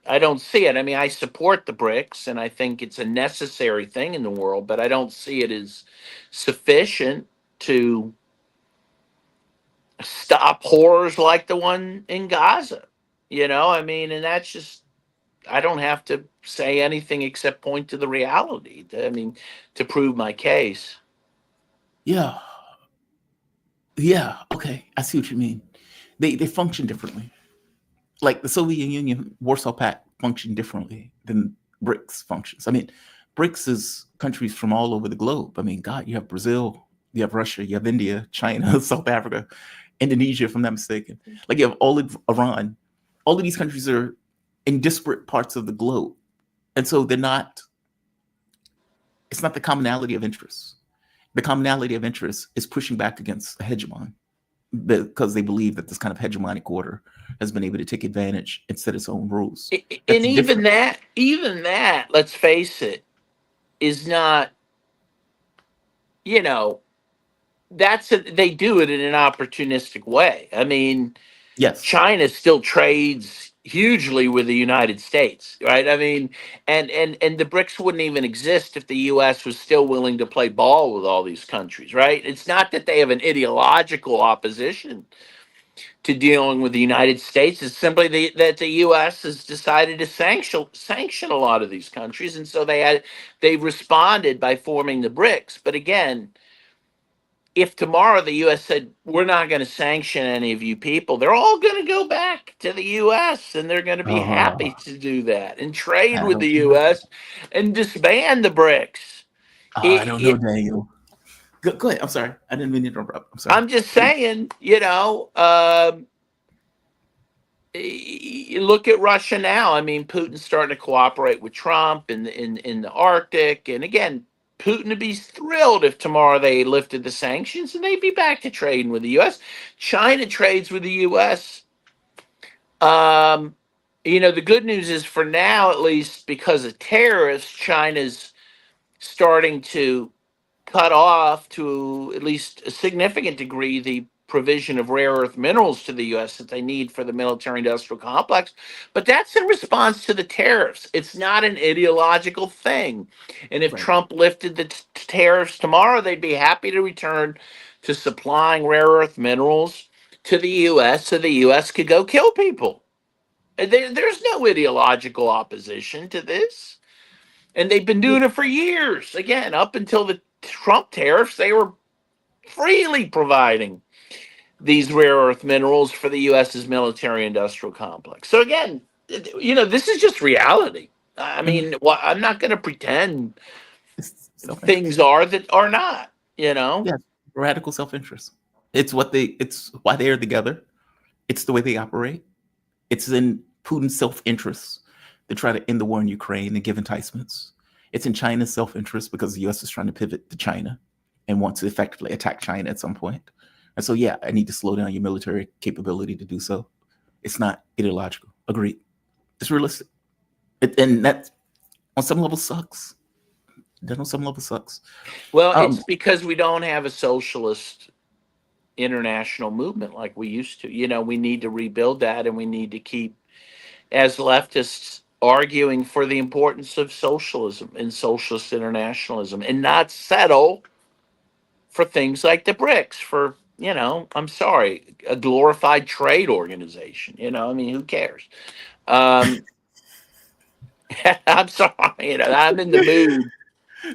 S8: I don't see it. I mean, I support the BRICS and I think it's a necessary thing in the world, but I don't see it as sufficient to stop horrors like the one in Gaza. And that's just, I don't have to say anything except point to the reality. To prove my case.
S1: Yeah. Okay. I see what you mean. They function differently. Like the Soviet Union, Warsaw Pact functioned differently than BRICS functions. I mean, BRICS is countries from all over the globe. I mean, God, you have Brazil, you have Russia, you have India, China, South Africa, Indonesia, if I'm not mistaken. Like you have all of Iran. All of these countries are in disparate parts of the globe. And so it's not the commonality of interests. The commonality of interest is pushing back against a hegemon because they believe that this kind of hegemonic order has been able to take advantage and set its own rules.
S8: And even that, let's face it, is not, they do it in an opportunistic way. I mean,
S1: yes,
S8: China still trades hugely with the United States, right? I mean, and the BRICS wouldn't even exist if the U.S. was still willing to play ball with all these countries, right? It's not that they have an ideological opposition to dealing with the United States. It's simply that the U.S. has decided to sanction a lot of these countries, and so they responded by forming the BRICS. But again, if tomorrow the U.S. said, we're not going to sanction any of you people, they're all going to go back to the U.S. and they're going to be happy to do that and trade with the U.S. and disband the BRICS.
S1: I don't know, Daniel. Go ahead. I'm sorry. I didn't mean to interrupt. I'm sorry.
S8: I'm just saying, you look at Russia now. I mean, Putin's starting to cooperate with Trump in the Arctic. And again, Putin would be thrilled if tomorrow they lifted the sanctions and they'd be back to trading with the U.S. China trades with the U.S. The good news is for now, at least because of tariffs, China's starting to cut off to at least a significant degree the provision of rare earth minerals to the U.S. that they need for the military-industrial complex. But that's in response to the tariffs. It's not an ideological thing. And if Trump lifted the tariffs tomorrow, they'd be happy to return to supplying rare earth minerals to the U.S. so the U.S. could go kill people. There's no ideological opposition to this. And they've been doing it for years. Again, up until the Trump tariffs, they were freely providing these rare earth minerals for the U.S.'s military-industrial complex. So again, this is just reality. I mean, I'm not going to pretend things are that are not.
S1: Yes, radical self-interest. It's why they are together. It's the way they operate. It's in Putin's self-interest to try to end the war in Ukraine and give enticements. It's in China's self-interest because the U.S. is trying to pivot to China and wants to effectively attack China at some point. And so, I need to slow down your military capability to do so. It's not ideological. Agreed. It's realistic. And that, on some level, sucks. That on some level sucks.
S8: Well, it's because we don't have a socialist international movement like we used to. We need to rebuild that, and we need to keep, as leftists, arguing for the importance of socialism and socialist internationalism and not settle for things like the BRICS, for, I'm sorry, a glorified trade organization. I mean, who cares? I'm sorry, I'm in the mood.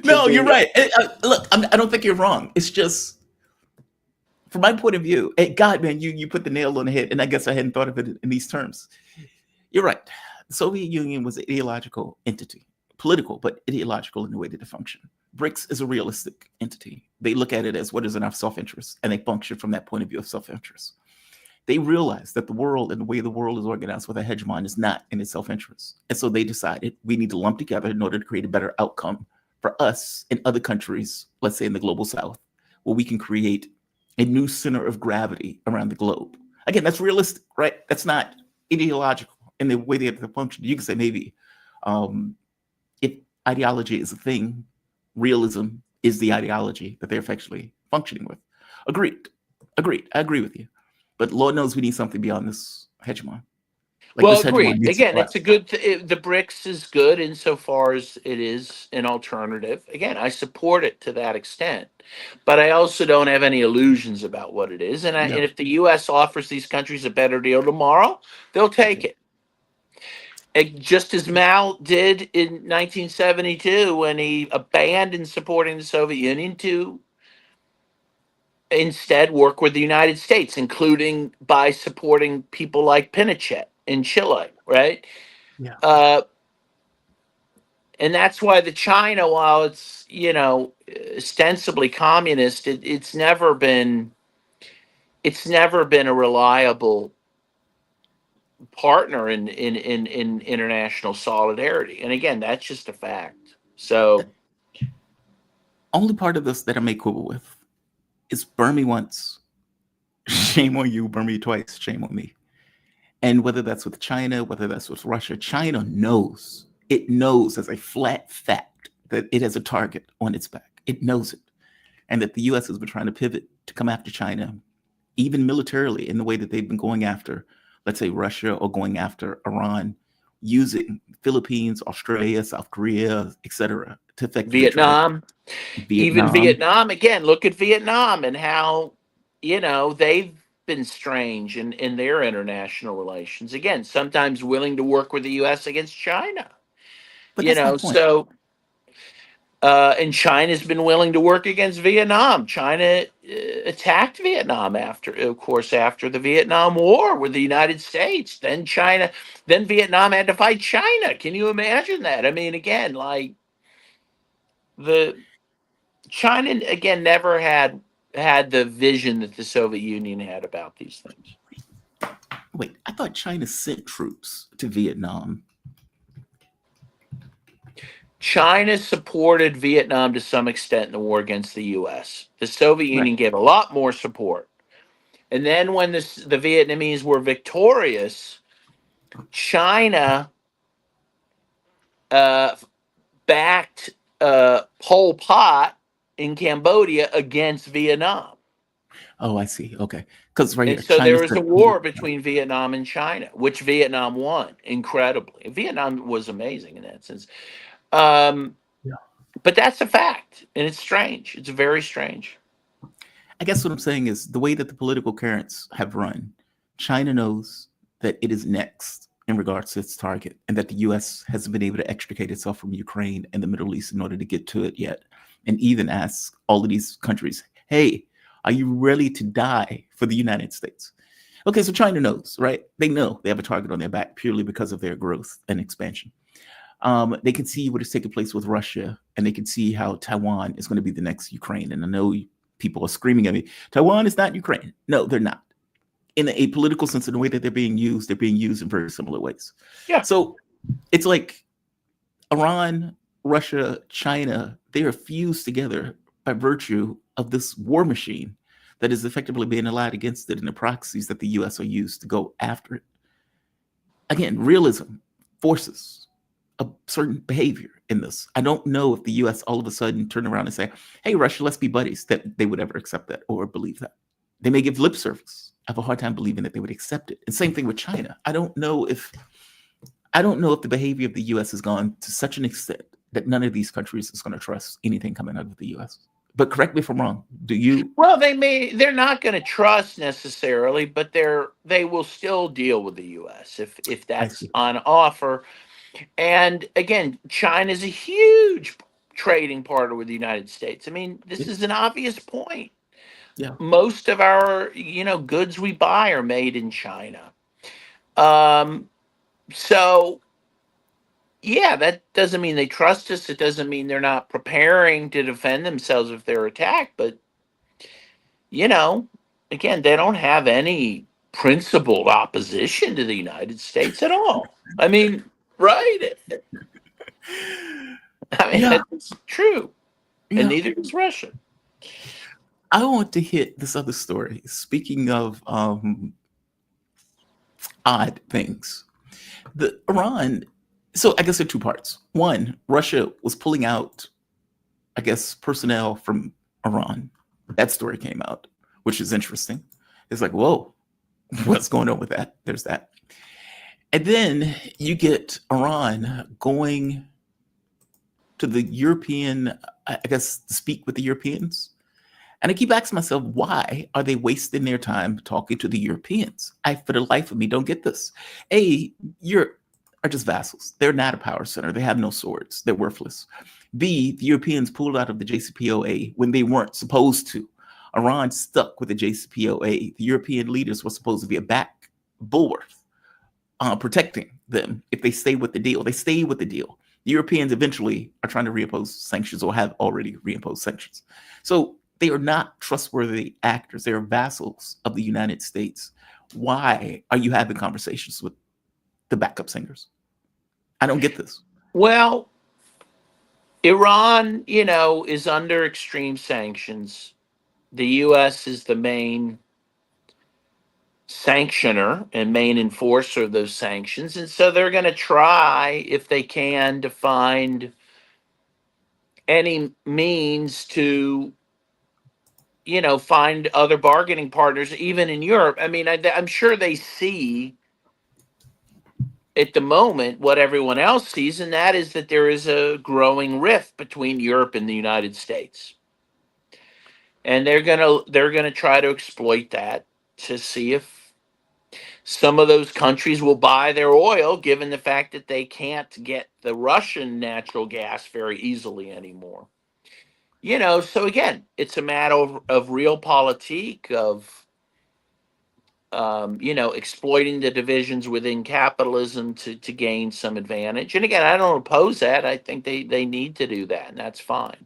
S1: No, you're right. Look, I don't think you're wrong. It's just, from my point of view, God, man, you put the nail on the head, and I guess I hadn't thought of it in these terms. You're right. The Soviet Union was an ideological entity, political, but ideological in the way that it functioned. BRICS is a realistic entity. They look at it as what is in our self-interest, and they function from that point of view of self-interest. They realize that the world and the way the world is organized with a hegemon is not in its self-interest. And so they decided we need to lump together in order to create a better outcome for us and other countries, let's say in the global south, where we can create a new center of gravity around the globe. Again, that's realistic, right? That's not ideological in the way they have to function. You can say maybe if ideology is a thing, realism is the ideology that they're effectively functioning with. Agreed. I agree with you. But Lord knows we need something beyond this hegemon.
S8: Agreed. Again, it's a good. The BRICS is good insofar as it is an alternative. Again, I support it to that extent, but I also don't have any illusions about what it is. And if the U.S. offers these countries a better deal tomorrow, they'll take it. Just as Mao did in 1972 when he abandoned supporting the Soviet Union to instead work with the United States, including by supporting people like Pinochet in Chile, right?
S1: Yeah.
S8: And that's why the China, while it's, ostensibly communist, it's never been a reliable partner in international solidarity. And again, that's just a fact. So
S1: Only part of this that I may quibble with is burn me once, shame on you, burn me twice, shame on me. And whether that's with China, whether that's with Russia, China knows, it knows as a flat fact that it has a target on its back. It knows it. And that the US has been trying to pivot to come after China, even militarily, in the way that they've been going after, let's say, Russia, or going after Iran, using Philippines, Australia, South Korea, etc., to effectively
S8: Vietnam, even Vietnam, again, look at Vietnam and how, they've been strange in their international relations. Again, sometimes willing to work with the US against China.
S1: But that's my point.
S8: So and China's been willing to work against Vietnam. China attacked Vietnam after the Vietnam War with the United States. Then Vietnam had to fight China. Can you imagine that? I mean, again, like China again never had the vision that the Soviet Union had about these things.
S1: Wait, I thought China sent troops to Vietnam.
S8: China supported Vietnam to some extent in the war against the U.S. The Soviet Union gave a lot more support. And then when the Vietnamese were victorious, China backed Pol Pot in Cambodia against Vietnam.
S1: Oh, I see. Okay. Because right here,
S8: so there was a war between Vietnam and China, which Vietnam won incredibly. Vietnam was amazing in that sense. But that's a fact, and it's strange. It's very strange.
S1: I guess what I'm saying is the way that the political currents have run, China knows that it is next in regards to its target, and that the U.S. hasn't been able to extricate itself from Ukraine and the Middle East in order to get to it yet, and even ask all of these countries, hey, are you ready to die for the United States? Okay, so China knows, right? They know they have a target on their back purely because of their growth and expansion. They can see what is taking place with Russia, and they can see how Taiwan is going to be the next Ukraine. And I know people are screaming at me, Taiwan is not Ukraine. No, they're not. In a political sense, in the way that they're being used in very similar ways.
S8: Yeah.
S1: So it's like Iran, Russia, China, they are fused together by virtue of this war machine that is effectively being allowed against it, and the proxies that the U.S. are used to go after it. Again, realism forces a certain behavior in this. I don't know if the U.S. all of a sudden turn around and say, hey, Russia, let's be buddies, that they would ever accept that or believe that. They may give lip service. I have a hard time believing that they would accept it. And same thing with China. I don't know if the behavior of the U.S. has gone to such an extent that none of these countries is going to trust anything coming out of the U.S. But correct me if I'm wrong. Do you?
S8: Well, they're not going to trust necessarily, but they will still deal with the U.S. if that's on offer. And again, China is a huge trading partner with the United States. I mean, this is an obvious point.
S1: Yeah.
S8: Most of our, goods we buy are made in China. So yeah, that doesn't mean they trust us. It doesn't mean they're not preparing to defend themselves if they're attacked. But, again, they don't have any principled opposition to the United States at all. I mean, right? That's true. And neither is Russia.
S1: I want to hit this other story. Speaking of odd things, the Iran. So I guess there are two parts. One, Russia was pulling out, I guess, personnel from Iran. That story came out, which is interesting. It's like, whoa, what's going on with that? There's that. And then you get Iran going to the European, I guess, to speak with the Europeans. And I keep asking myself, why are they wasting their time talking to the Europeans? I, for the life of me, don't get this. A, Europe are just vassals. They're not a power center. They have no swords. They're worthless. B, the Europeans pulled out of the JCPOA when they weren't supposed to. Iran stuck with the JCPOA. The European leaders were supposed to be a back bulwark, protecting them if they stay with the deal. They stay with the deal. The Europeans eventually are trying to reimpose sanctions or have already reimposed sanctions. So they are not trustworthy actors. They are vassals of the United States. Why are you having conversations with the backup singers? I don't get this.
S8: Well, Iran, is under extreme sanctions. The U.S. is the main sanctioner and main enforcer of those sanctions. And so they're going to try, if they can, to find any means to, find other bargaining partners, even in Europe. I mean, I'm sure they see at the moment what everyone else sees, and that is that there is a growing rift between Europe and the United States. And they're gonna try to exploit that to see if some of those countries will buy their oil, given the fact that they can't get the Russian natural gas very easily anymore. So again, it's a matter of realpolitik, of exploiting the divisions within capitalism to gain some advantage. And again, I don't oppose that. I think they need to do that, and that's fine.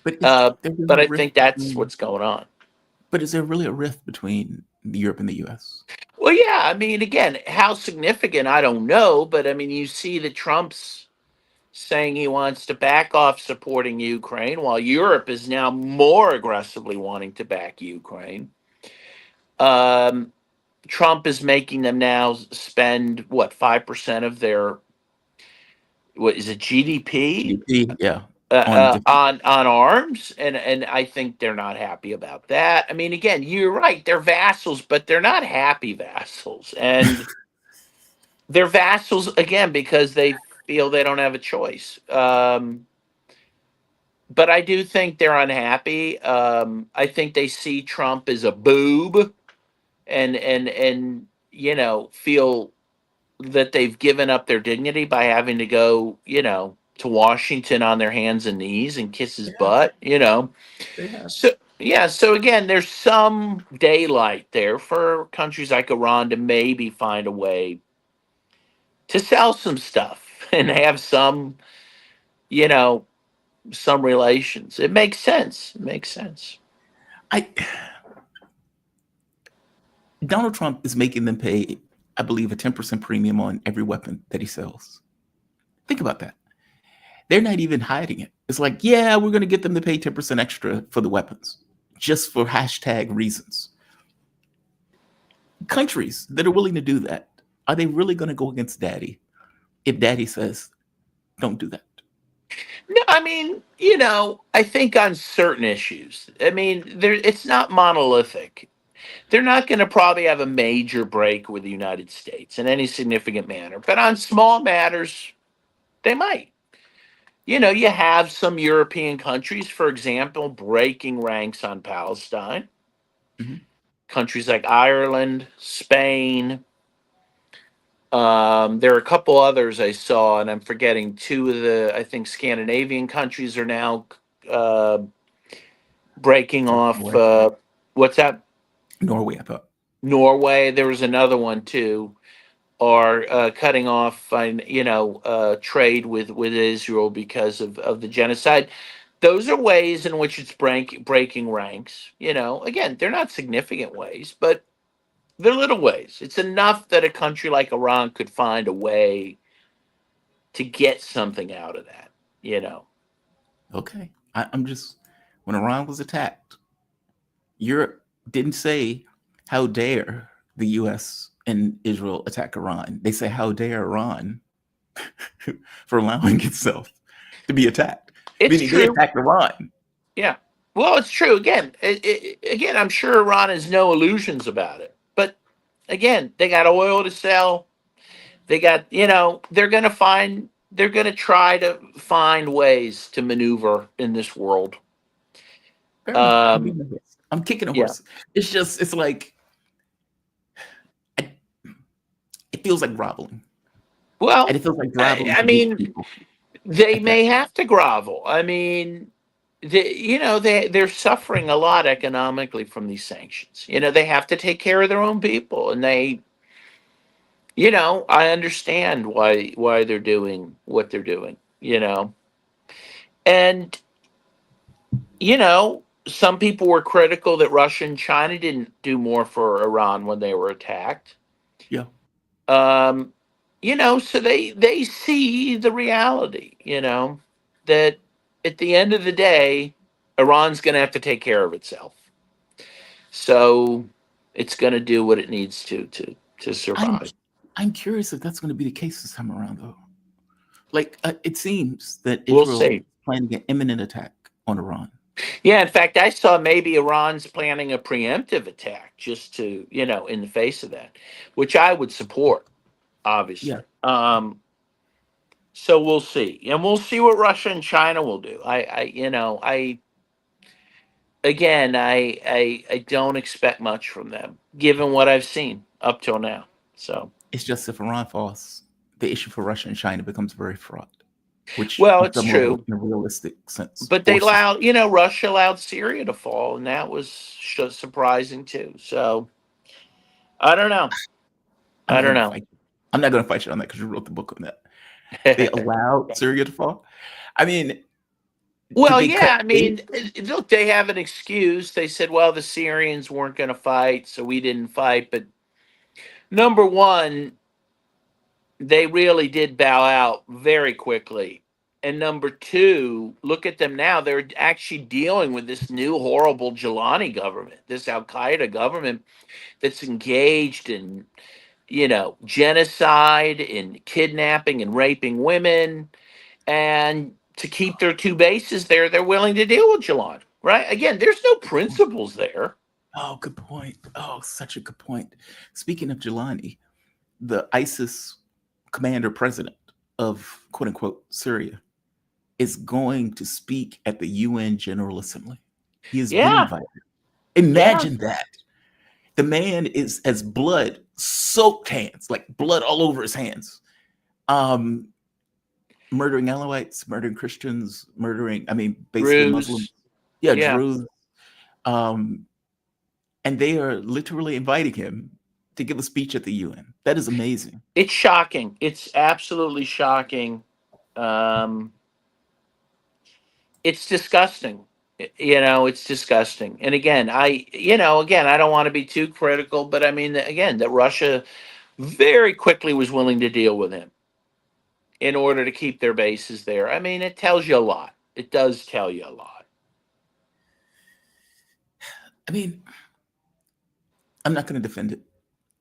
S1: But
S8: But I think that's what's going on.
S1: But is there really a rift between Europe and the U.S.?
S8: Well, yeah. I mean, again, how significant, I don't know. But I mean, you see that Trump's saying he wants to back off supporting Ukraine, while Europe is now more aggressively wanting to back Ukraine. Trump is making them now spend 5% of their GDP?
S1: GDP, yeah.
S8: On arms, and I think they're not happy about that. I mean, again, you're right, they're vassals, but they're not happy vassals, and they're vassals again because they feel they don't have a choice. But I do think they're unhappy. I think they see Trump as a boob, and feel that they've given up their dignity by having to go, to Washington on their hands and knees and kiss his butt, So again, there's some daylight there for countries like Iran to maybe find a way to sell some stuff and have some, some relations. It makes sense.
S1: Donald Trump is making them pay, I believe, a 10% premium on every weapon that he sells. Think about that. They're not even hiding it. It's like, yeah, we're going to get them to pay 10% extra for the weapons, just for hashtag reasons. Countries that are willing to do that, are they really going to go against Daddy if Daddy says, don't do that?
S8: No, I mean, I think on certain issues, I mean, it's not monolithic. They're not going to probably have a major break with the United States in any significant manner. But on small matters, they might. You have some European countries, for example, breaking ranks on Palestine.
S1: Mm-hmm.
S8: Countries like Ireland, Spain. There are a couple others I saw, and I'm forgetting two of the, I think, Scandinavian countries are now breaking off. What's that?
S1: Norway, I thought.
S8: Norway. There was another one too. Are cutting off, trade with Israel because of the genocide. Those are ways in which it's breaking ranks. Again, they're not significant ways, but they're little ways. It's enough that a country like Iran could find a way to get something out of that.
S1: Okay, I'm just, when Iran was attacked, Europe didn't say, how dare the U.S. and Israel attack Iran. They say, how dare Iran for allowing itself to be attacked.
S8: It's true.
S1: They attacked Iran.
S8: Yeah. Well, it's true. Again, I'm sure Iran has no illusions about it. But again, they got oil to sell. They got, they're going to try to find ways to maneuver in this world.
S1: I'm kicking a horse. Yeah. It's like, it feels like groveling.
S8: Well,
S1: and it feels like groveling.
S8: I mean, they may have to grovel. I mean, they're suffering a lot economically from these sanctions. They have to take care of their own people, and they, I understand why they're doing what they're doing. And some people were critical that Russia and China didn't do more for Iran when they were attacked.
S1: Yeah.
S8: so they see the reality, that at the end of the day, Iran's going to have to take care of itself. So it's going to do what it needs to survive.
S1: I'm curious if that's going to be the case this time around, though. Like, it seems that
S8: We'll
S1: Israel
S8: see.
S1: is planning an imminent attack on Iran.
S8: Yeah, in fact, I saw maybe Iran's planning a preemptive attack just to, in the face of that, which I would support, obviously.
S1: Yeah.
S8: So we'll see, and we'll see what Russia and China will do. I don't expect much from them, given what I've seen up till now. So
S1: It's just if Iran falls, the issue for Russia and China becomes very fraught. Which,
S8: well,
S1: on
S8: it's
S1: some level,
S8: true,
S1: in a realistic sense,
S8: but they
S1: forces-
S8: allowed, Russia allowed Syria to fall, and that was surprising too. So I don't know.
S1: I'm
S8: I
S1: not
S8: don't
S1: gonna
S8: know.
S1: fight you. I'm not going to fight you on that because you wrote the book on that. They allowed Syria to fall. I mean,
S8: Well,
S1: they
S8: yeah,
S1: cut
S8: I mean, look, they have an excuse. They said, well, the Syrians weren't going to fight, so we didn't fight. But number one, they really did bow out very quickly. And number two, look at them now. They're actually dealing with this new horrible Jolani government, this Al Qaeda government that's engaged in, genocide, in kidnapping and raping women. And to keep their two bases there, they're willing to deal with Jolani, right? Again, there's no principles there.
S1: Oh, good point. Oh, such a good point. Speaking of Jolani, the ISIS commander president of quote unquote Syria is going to speak at the UN General Assembly. He has been
S8: Yeah.
S1: invited. Imagine that. The man has blood soaked hands, like blood all over his hands. Murdering Alawites, murdering Christians, basically
S8: Druze.
S1: Muslims. Yeah,
S8: Yeah.
S1: Druze. And they are literally inviting him to give a speech at the UN. That is amazing.
S8: It's shocking. It's absolutely shocking. It's disgusting. It's disgusting. And again, I don't want to be too critical, but I mean, again, that Russia very quickly was willing to deal with him in order to keep their bases there. I mean, it tells you a lot. It does tell you a lot.
S1: I mean, I'm not going to defend it.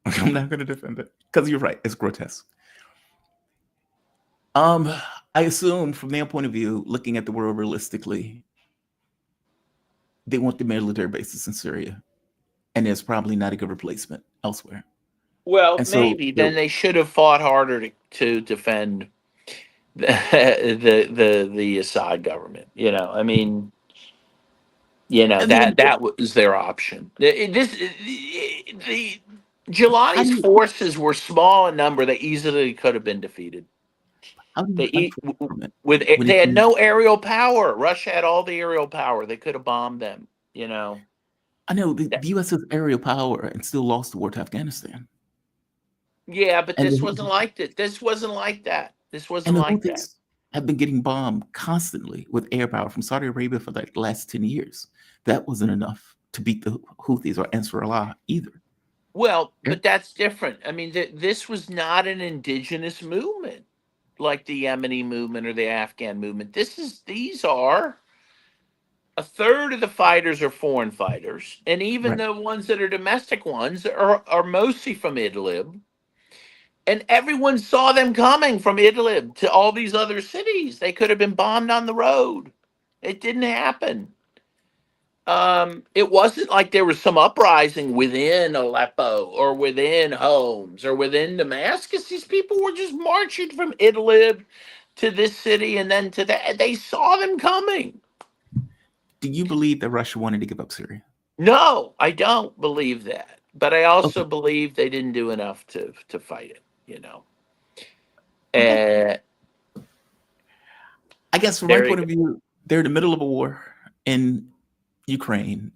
S1: I'm not going to defend it because you're right. It's grotesque. I assume from their point of view, looking at the world realistically, they want the military bases in Syria, and there's probably not a good replacement elsewhere.
S8: Well,
S1: And so
S8: maybe then they should have fought harder to defend the Assad government. I mean, that was their option. The Jelani's forces were small in number; they easily could have been defeated. They had no aerial power. Russia had all the aerial power; they could have bombed them.
S1: I know the U.S. has aerial power and still lost the war to Afghanistan.
S8: Yeah, but this wasn't like that. This wasn't like that. This wasn't like that.
S1: Have been getting bombed constantly with air power from Saudi Arabia for the last 10 years. That wasn't enough to beat the Houthis or Ansarullah either.
S8: Well, but that's different. I mean, this was not an indigenous movement like the Yemeni movement or the Afghan movement. These are a third of the fighters are foreign fighters, and even the ones that are domestic ones are mostly from Idlib. And everyone saw them coming from Idlib to all these other cities. They could have been bombed on the road. It didn't happen. It wasn't like there was some uprising within Aleppo or within Homs or within Damascus. These people were just marching from Idlib to this city and then to that. They saw them coming.
S1: Do you believe that Russia wanted to give up Syria?
S8: No, I don't believe that. But I also believe they didn't do enough to fight it.
S1: I guess from my point of view, they're in the middle of a war in Ukraine,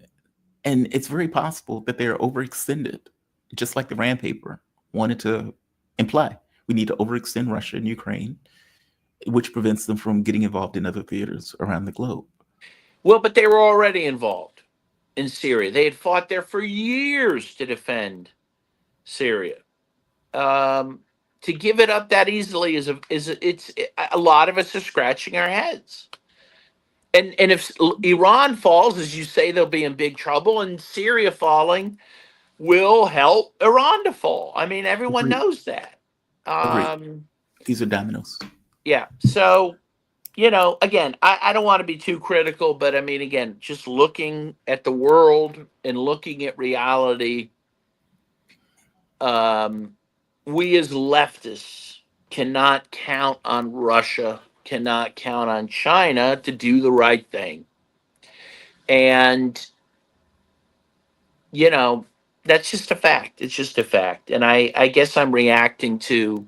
S1: and it's very possible that they're overextended, just like the Rand paper wanted to imply. We need to overextend Russia and Ukraine, which prevents them from getting involved in other theaters around the globe.
S8: Well, but they were already involved in Syria. They had fought there for years to defend Syria. to give it up that easily it's a lot of us are scratching our heads. And if Iran falls, as you say, they'll be in big trouble, and Syria falling will help Iran to fall. I mean, everyone
S1: Agreed.
S8: knows that.
S1: Agreed. These are dominoes.
S8: Yeah. So, again, I don't want to be too critical, but I mean, again, just looking at the world and looking at reality, we as leftists cannot count on Russia, cannot count on China to do the right thing. And, that's just a fact. It's just a fact. And I guess I'm reacting to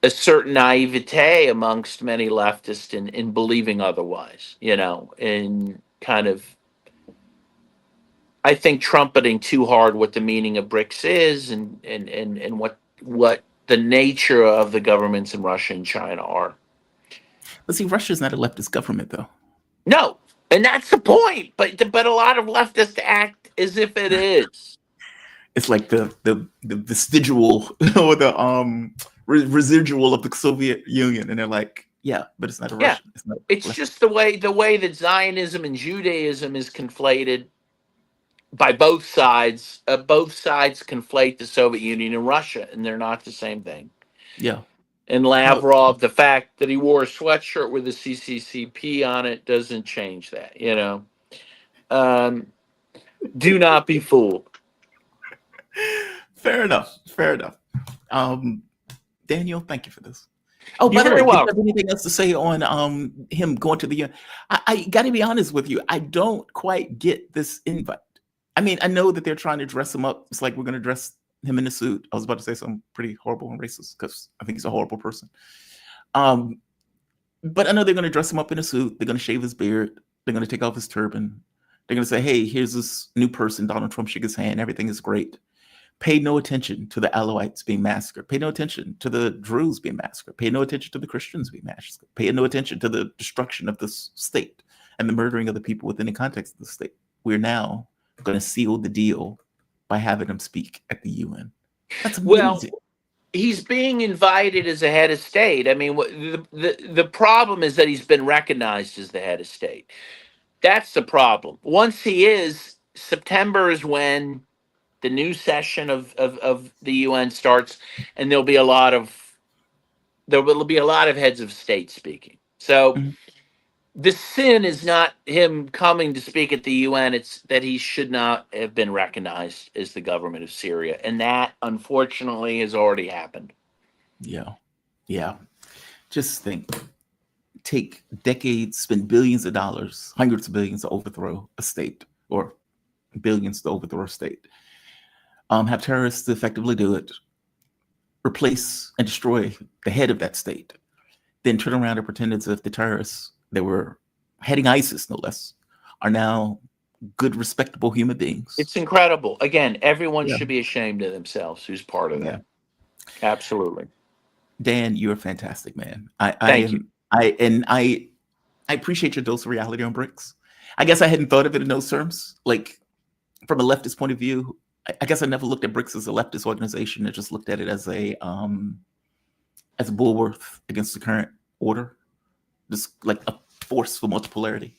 S8: a certain naivete amongst many leftists in believing otherwise, and kind of, I think, trumpeting too hard what the meaning of BRICS is and what the nature of the governments in Russia and China are.
S1: But see, Russia's not a leftist government, though.
S8: No, and that's the point. But a lot of leftists act as if it is.
S1: It's like the vestigial or the residual of the Soviet Union, and they're like, yeah, but it's not a Russian.
S8: It's just the way that Zionism and Judaism is conflated by both sides. Both sides conflate the Soviet Union and Russia, and they're not the same thing.
S1: Yeah.
S8: And Lavrov, the fact that he wore a sweatshirt with the CCCP on it doesn't change that. Do not be fooled.
S1: Fair enough. Daniel, thank you for this. Oh, by
S8: You're
S1: the way,
S8: very
S1: do you
S8: welcome.
S1: have anything else to say on him going to the UN? I got to be honest with you. I don't quite get this invite. I mean, I know that they're trying to dress him up. It's like we're going to dress him in a suit. I was about to say something pretty horrible and racist because I think he's a horrible person. But I know they're going to dress him up in a suit. They're going to shave his beard. They're going to take off his turban. They're going to say, hey, here's this new person. Donald Trump shook his hand. Everything is great. Pay no attention to the Alawites being massacred. Pay no attention to the Druze being massacred. Pay no attention to the Christians being massacred. Pay no attention to the destruction of this state and the murdering of the people within the context of the state. We're now going to seal the deal by having him speak at the UN. That's amazing.
S8: Well, he's being invited as a head of state. I mean, the problem is that he's been recognized as the head of state. That's the problem. Once he is, September is when the new session of the UN starts, and there'll be a lot of heads of state speaking. So the sin is not him coming to speak at the UN. It's that he should not have been recognized as the government of Syria. And that, unfortunately, has already happened.
S1: Yeah. Just think, take decades, spend billions of dollars, hundreds of billions to overthrow a state, or billions to overthrow a state. Have terrorists effectively do it, replace and destroy the head of that state, then turn around and pretend as if the terrorists that were heading ISIS, no less, are now good, respectable human beings.
S8: It's incredible. Again, everyone should be ashamed of themselves who's part of that. Absolutely.
S1: Dan, you're fantastic, man.
S8: Thank you.
S1: I appreciate your dose of reality on BRICS. I guess I hadn't thought of it in those terms. Like, from a leftist point of view, I guess I never looked at BRICS as a leftist organization. I just looked at it as a bulwark against the current order, just like a force for multipolarity.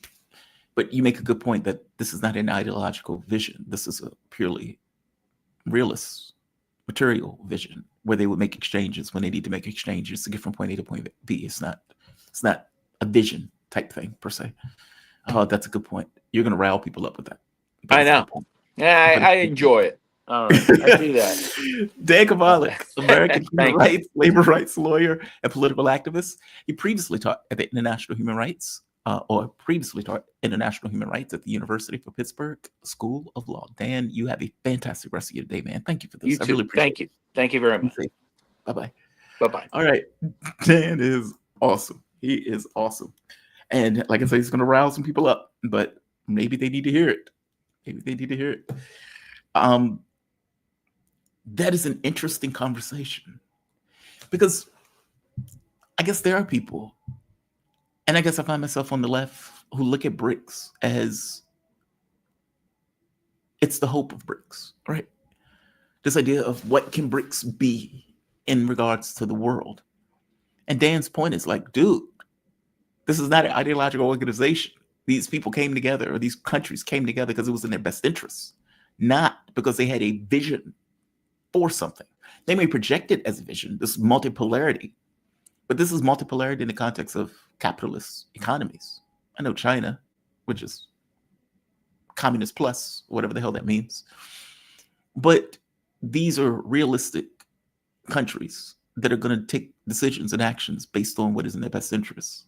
S1: But you make a good point that this is not an ideological vision. This is a purely realist, material vision where they would make exchanges when they need to make exchanges to get from point A to point B. It's not a vision type thing per se. Oh, that's a good point. You're going to rile people up with that.
S8: I know. Yeah, I enjoy it. All right, I do that.
S1: Dan Kovalik, American human rights, labor rights lawyer, and political activist. He previously taught at the International Human Rights, at the University of Pittsburgh School of Law. Dan, you have a fantastic rest of your day, man. Thank you for this.
S8: You too.
S1: I really appreciate it.
S8: Thank you very much.
S1: Bye-bye.
S8: Bye-bye.
S1: All right. Dan is awesome. He is awesome. And like I said, he's going to rile some people up, but maybe they need to hear it. That is an interesting conversation because I guess there are people, and I guess I find myself on the left, who look at BRICS as it's the hope of BRICS, right? This idea of what can BRICS be in regards to the world. And Dan's point is like, dude, this is not an ideological organization. These people came together, or these countries came together because it was in their best interests, not because they had a vision for something. They may project it as a vision, this multipolarity, but this is multipolarity in the context of capitalist economies. I know China, which is communist plus, whatever the hell that means. But these are realistic countries that are going to take decisions and actions based on what is in their best interests.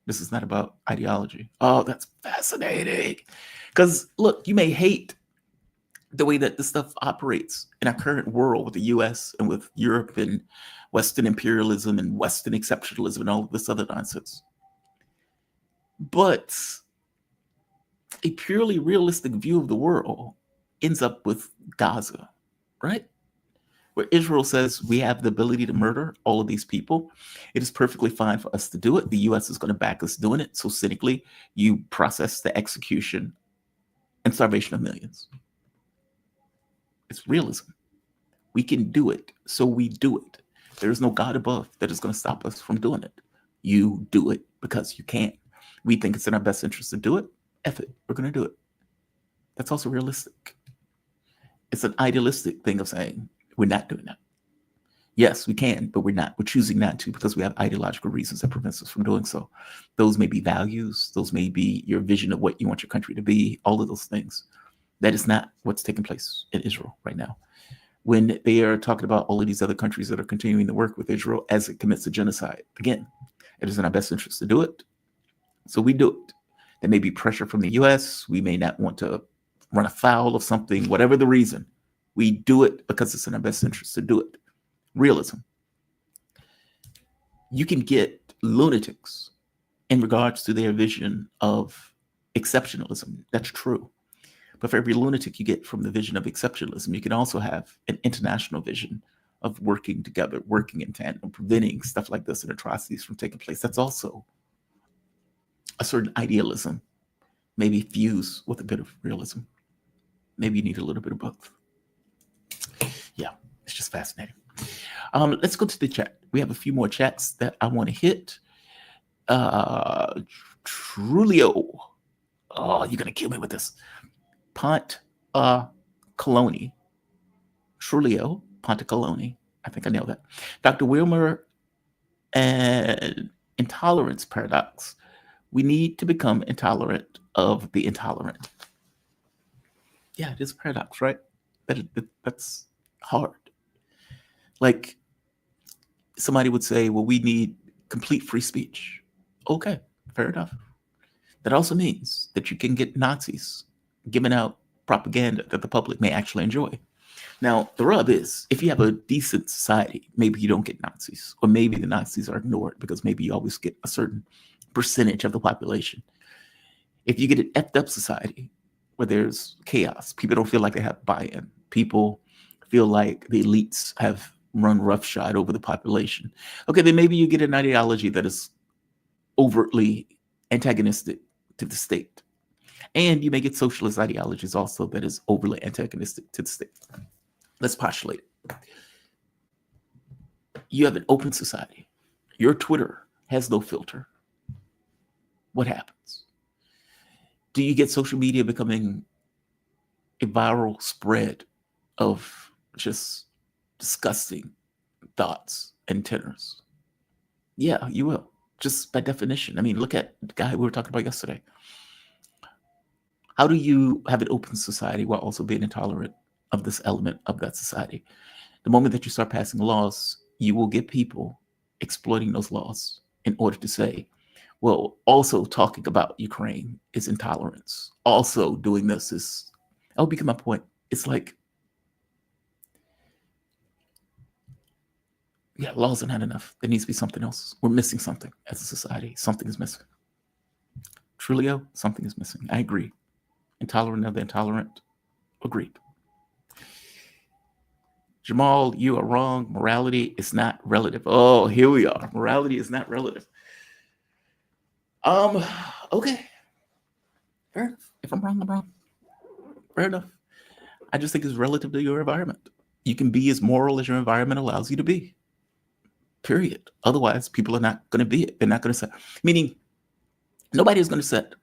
S1: This is not about ideology. Oh, that's fascinating. Because look, you may hate the way that this stuff operates in our current world with the US and with Europe and Western imperialism and Western exceptionalism and all of this other nonsense. But a purely realistic view of the world ends up with Gaza, right? Where Israel says we have the ability to murder all of these people. It is perfectly fine for us to do it. The US is going to back us doing it. So cynically, you process the execution and starvation of millions. It's realism. We can do it, so we do it. There is no God above that is going to stop us from doing it. You do it because you can. We think it's in our best interest to do it. F it, we're going to do it. That's also realistic. It's an idealistic thing of saying, we're not doing that. Yes, we can, but we're not. We're choosing not to because we have ideological reasons that prevents us from doing so. Those may be values. Those may be your vision of what you want your country to be, all of those things. That is not what's taking place in Israel right now. When they are talking about all of these other countries that are continuing to work with Israel as it commits a genocide, again, it is in our best interest to do it. So we do it. There may be pressure from the US. We may not want to run afoul of something, whatever the reason. We do it because it's in our best interest to do it. Realism. You can get lunatics in regards to their vision of exceptionalism. That's true. But for every lunatic you get from the vision of exceptionalism, you can also have an international vision of working together, working in tandem, preventing stuff like this and atrocities from taking place. That's also a certain idealism, maybe fused with a bit of realism. Maybe you need a little bit of both. Yeah, it's just fascinating. Let's go to the chat. We have a few more chats that I want to hit. Trulio. Oh, you're going to kill me with this. Coloni. Trulio Ponticaloni. I think I nailed that. Dr. Wilmer and intolerance paradox. We need to become intolerant of the intolerant. Yeah, it is a paradox, right? That's hard. Like somebody would say, well, we need complete free speech. Okay, fair enough. That also means that you can get Nazis giving out propaganda that the public may actually enjoy. Now, the rub is, if you have a decent society, maybe you don't get Nazis, or maybe the Nazis are ignored because maybe you always get a certain percentage of the population. If you get an effed up society where there's chaos, people don't feel like they have buy-in, people feel like the elites have run roughshod over the population. Okay, then maybe you get an ideology that is overtly antagonistic to the state. And you may get socialist ideologies also that is overly antagonistic to the state. Let's postulate it. You have an open society. Your Twitter has no filter. What happens? Do you get social media becoming a viral spread of just disgusting thoughts and tenors? Yeah, you will. Just by definition. I mean, look at the guy we were talking about yesterday. How do you have an open society while also being intolerant of this element of that society? The moment that you start passing laws, you will get people exploiting those laws in order to say, well, also talking about Ukraine is intolerance. Also doing this is, that'll become my point. It's like, yeah, laws are not enough. There needs to be something else. We're missing something as a society. Something is missing. Trulio, something is missing. I agree. Intolerant of the intolerant. Agreed. Jamal, you are wrong. Morality is not relative. Oh, here we are. Morality is not relative. Okay. Fair enough. If I'm wrong, I'm wrong. Fair enough. I just think it's relative to your environment. You can be as moral as your environment allows you to be. Period. Otherwise, people are not going to be it. They're not going to set. Meaning, nobody is going to set,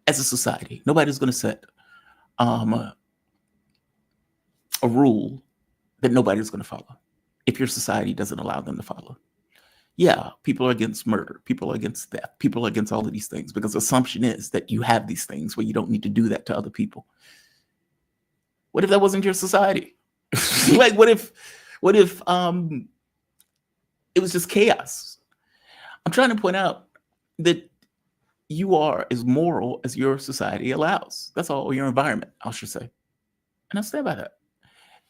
S1: as a society, nobody's going to set a rule that nobody's going to follow if your society doesn't allow them to follow. Yeah, people are against murder. People are against theft. People are against all of these things because the assumption is that you have these things where you don't need to do that to other people. What if that wasn't your society? Like, what if it was just chaos? I'm trying to point out that you are as moral as your society allows. That's all, your environment, I should say. And I stand by that.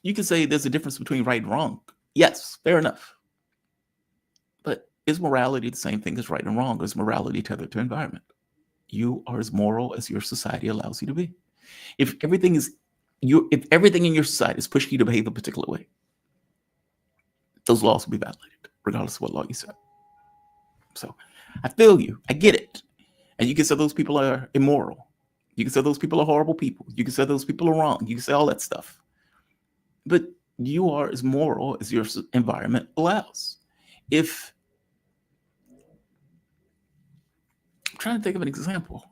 S1: You can say there's a difference between right and wrong. Yes, fair enough. But is morality the same thing as right and wrong? Or is morality tethered to environment? You are as moral as your society allows you to be. If everything in your society is pushing you to behave a particular way, those laws will be violated, regardless of what law you set. So I feel you. I get it. And you can say those people are immoral. You can say those people are horrible people. You can say those people are wrong. You can say all that stuff. But you are as moral as your environment allows. I'm trying to think of an example.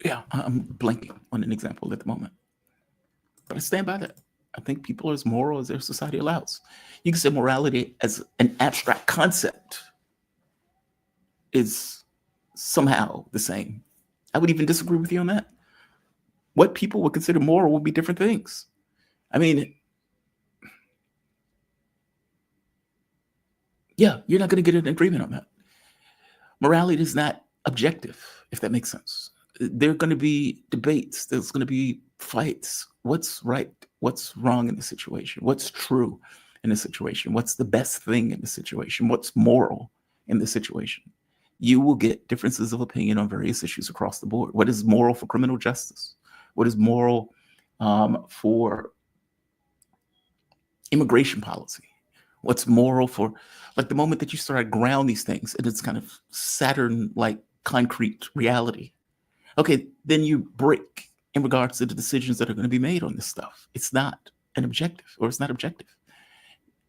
S1: Yeah, I'm blanking on an example at the moment. But I stand by that. I think people are as moral as their society allows. You can say morality as an abstract concept is somehow the same. I would even disagree with you on that. What people would consider moral would be different things. I mean, yeah, you're not going to get an agreement on that. Morality is not objective, if that makes sense. There are going to be debates. There's going to be fights. What's right? What's wrong in the situation? What's true in the situation? What's the best thing in the situation? What's moral in the situation? You will get differences of opinion on various issues across the board. What is moral for criminal justice? What is moral for immigration policy? What's moral for, like, the moment that you start to ground these things, and it's kind of Saturn-like concrete reality. Okay, then you break in regards to the decisions that are going to be made on this stuff. It's not an objective, or it's not objective.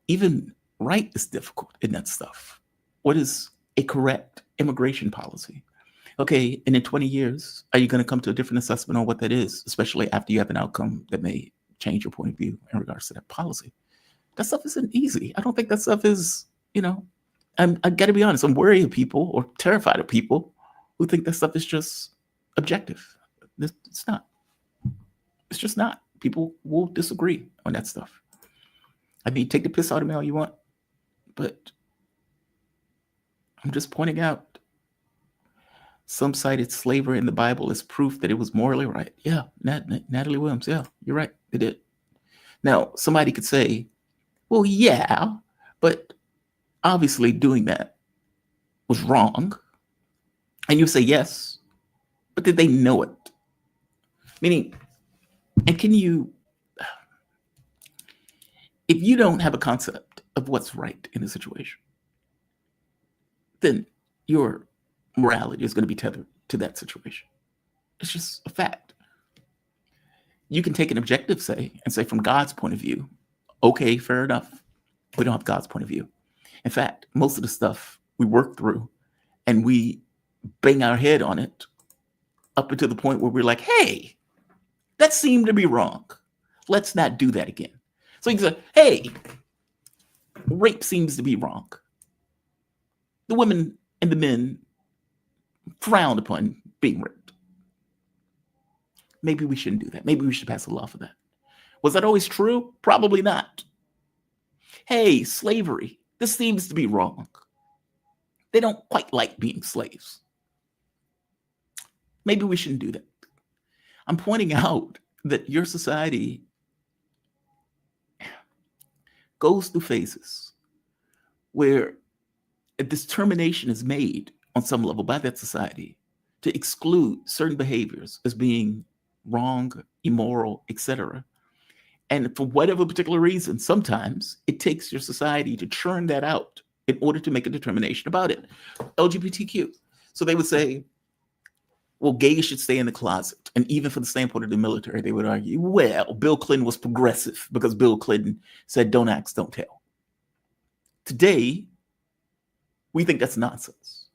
S1: Even right is difficult in that stuff. What is a correct immigration policy? Okay, and in 20 years, are you going to come to a different assessment on what that is, especially after you have an outcome that may change your point of view in regards to that policy? That stuff isn't easy. I don't think that stuff is, I got to be honest, I'm worried of people or terrified of people who think that stuff is just objective. It's not. It's just not. People will disagree on that stuff. I mean, take the piss out of me all you want, but I'm just pointing out, some cited slavery in the Bible as proof that it was morally right. Yeah, Natalie Williams, yeah, you're right, they did. Now, somebody could say, well, yeah, but obviously doing that was wrong. And you say yes, but did they know it? Meaning, and if you don't have a concept of what's right in a situation, then your morality is going to be tethered to that situation. It's just a fact. You can take an objective and say from God's point of view, okay, fair enough. We don't have God's point of view. In fact, most of the stuff we work through and we bang our head on it up until the point where we're like, hey, that seemed to be wrong. Let's not do that again. So you can say, hey, rape seems to be wrong. The women and the men frown upon being raped. Maybe we shouldn't do that. Maybe we should pass a law for that. Was that always true? Probably not. Hey, slavery, this seems to be wrong. They don't quite like being slaves. Maybe we shouldn't do that. I'm pointing out that your society goes through phases where a determination is made on some level by that society to exclude certain behaviors as being wrong, immoral, etc. And for whatever particular reason, sometimes it takes your society to churn that out in order to make a determination about it. LGBTQ. So they would say, well, gays should stay in the closet. And even from the standpoint of the military, they would argue, well, Bill Clinton was progressive because Bill Clinton said, don't ask, don't tell. Today, we think that's nonsense.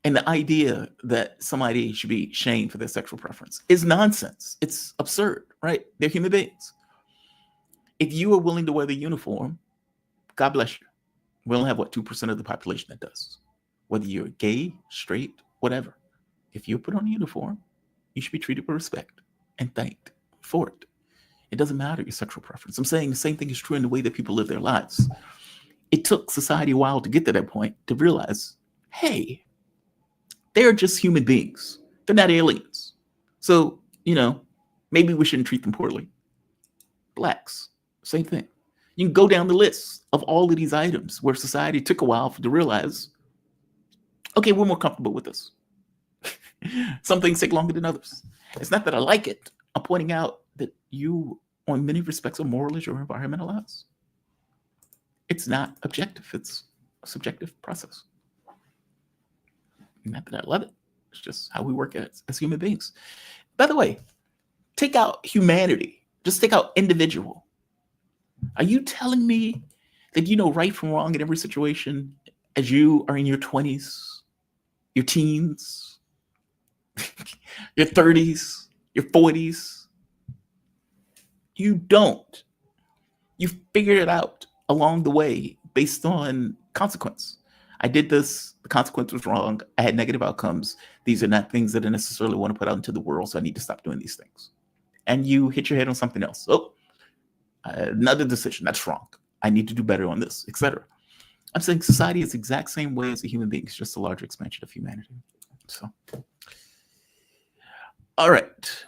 S1: And the idea that somebody should be shamed for their sexual preference is nonsense. It's absurd, right? They're human beings. If you are willing to wear the uniform, God bless you. We only have, 2% of the population that does. Whether you're gay, straight, whatever. If you put on a uniform, you should be treated with respect and thanked for it. It doesn't matter your sexual preference. I'm saying the same thing is true in the way that people live their lives. It took society a while to get to that point to realize, hey, they're just human beings. They're not aliens. So, maybe we shouldn't treat them poorly. Blacks, same thing. You can go down the list of all of these items where society took a while to realize, okay, we're more comfortable with this. Some things take longer than others. It's not that I like it. I'm pointing out that you, on many respects, are moral as your environmental laws. It's not objective. It's a subjective process. Not that I love it. It's just how we work as human beings. By the way, take out humanity. Just take out individual. Are you telling me that you know right from wrong in every situation as you are in your 20s, your teens, your 30s, your 40s? You don't. You figured it out along the way based on consequence. I did this, the consequence was wrong. I had negative outcomes. These are not things that I necessarily want to put out into the world, so I need to stop doing these things. And you hit your head on something else. Oh, another decision, that's wrong. I need to do better on this, etc. I'm saying society is the exact same way as a human being. It's just a larger expansion of humanity. So, all right.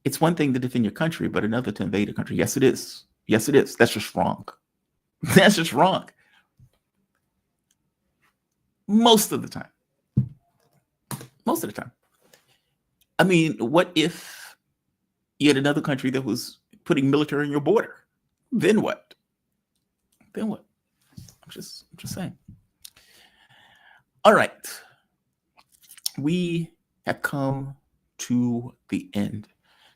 S1: It's one thing to defend your country, but another to invade a country. Yes, it is. Yes, it is. That's just wrong. That's just wrong. Most of the time. Most of the time. I mean, what if you had another country that was putting military on your border? Then what? Then what? I'm just saying. All right. We have come to the end.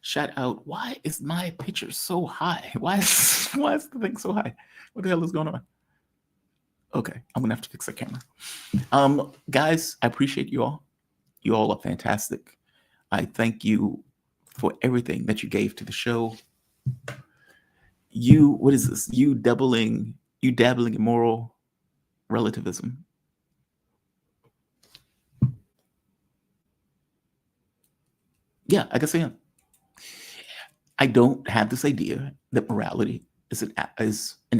S1: Shout out. Why is my picture so high? Why is the thing so high? What the hell is going on? Okay, I'm gonna have to fix the camera. Guys, I appreciate you all. You all are fantastic. I thank you for everything that you gave to the show. What is this? You dabbling in moral relativism. Yeah, I guess I am. I don't have this idea that morality is an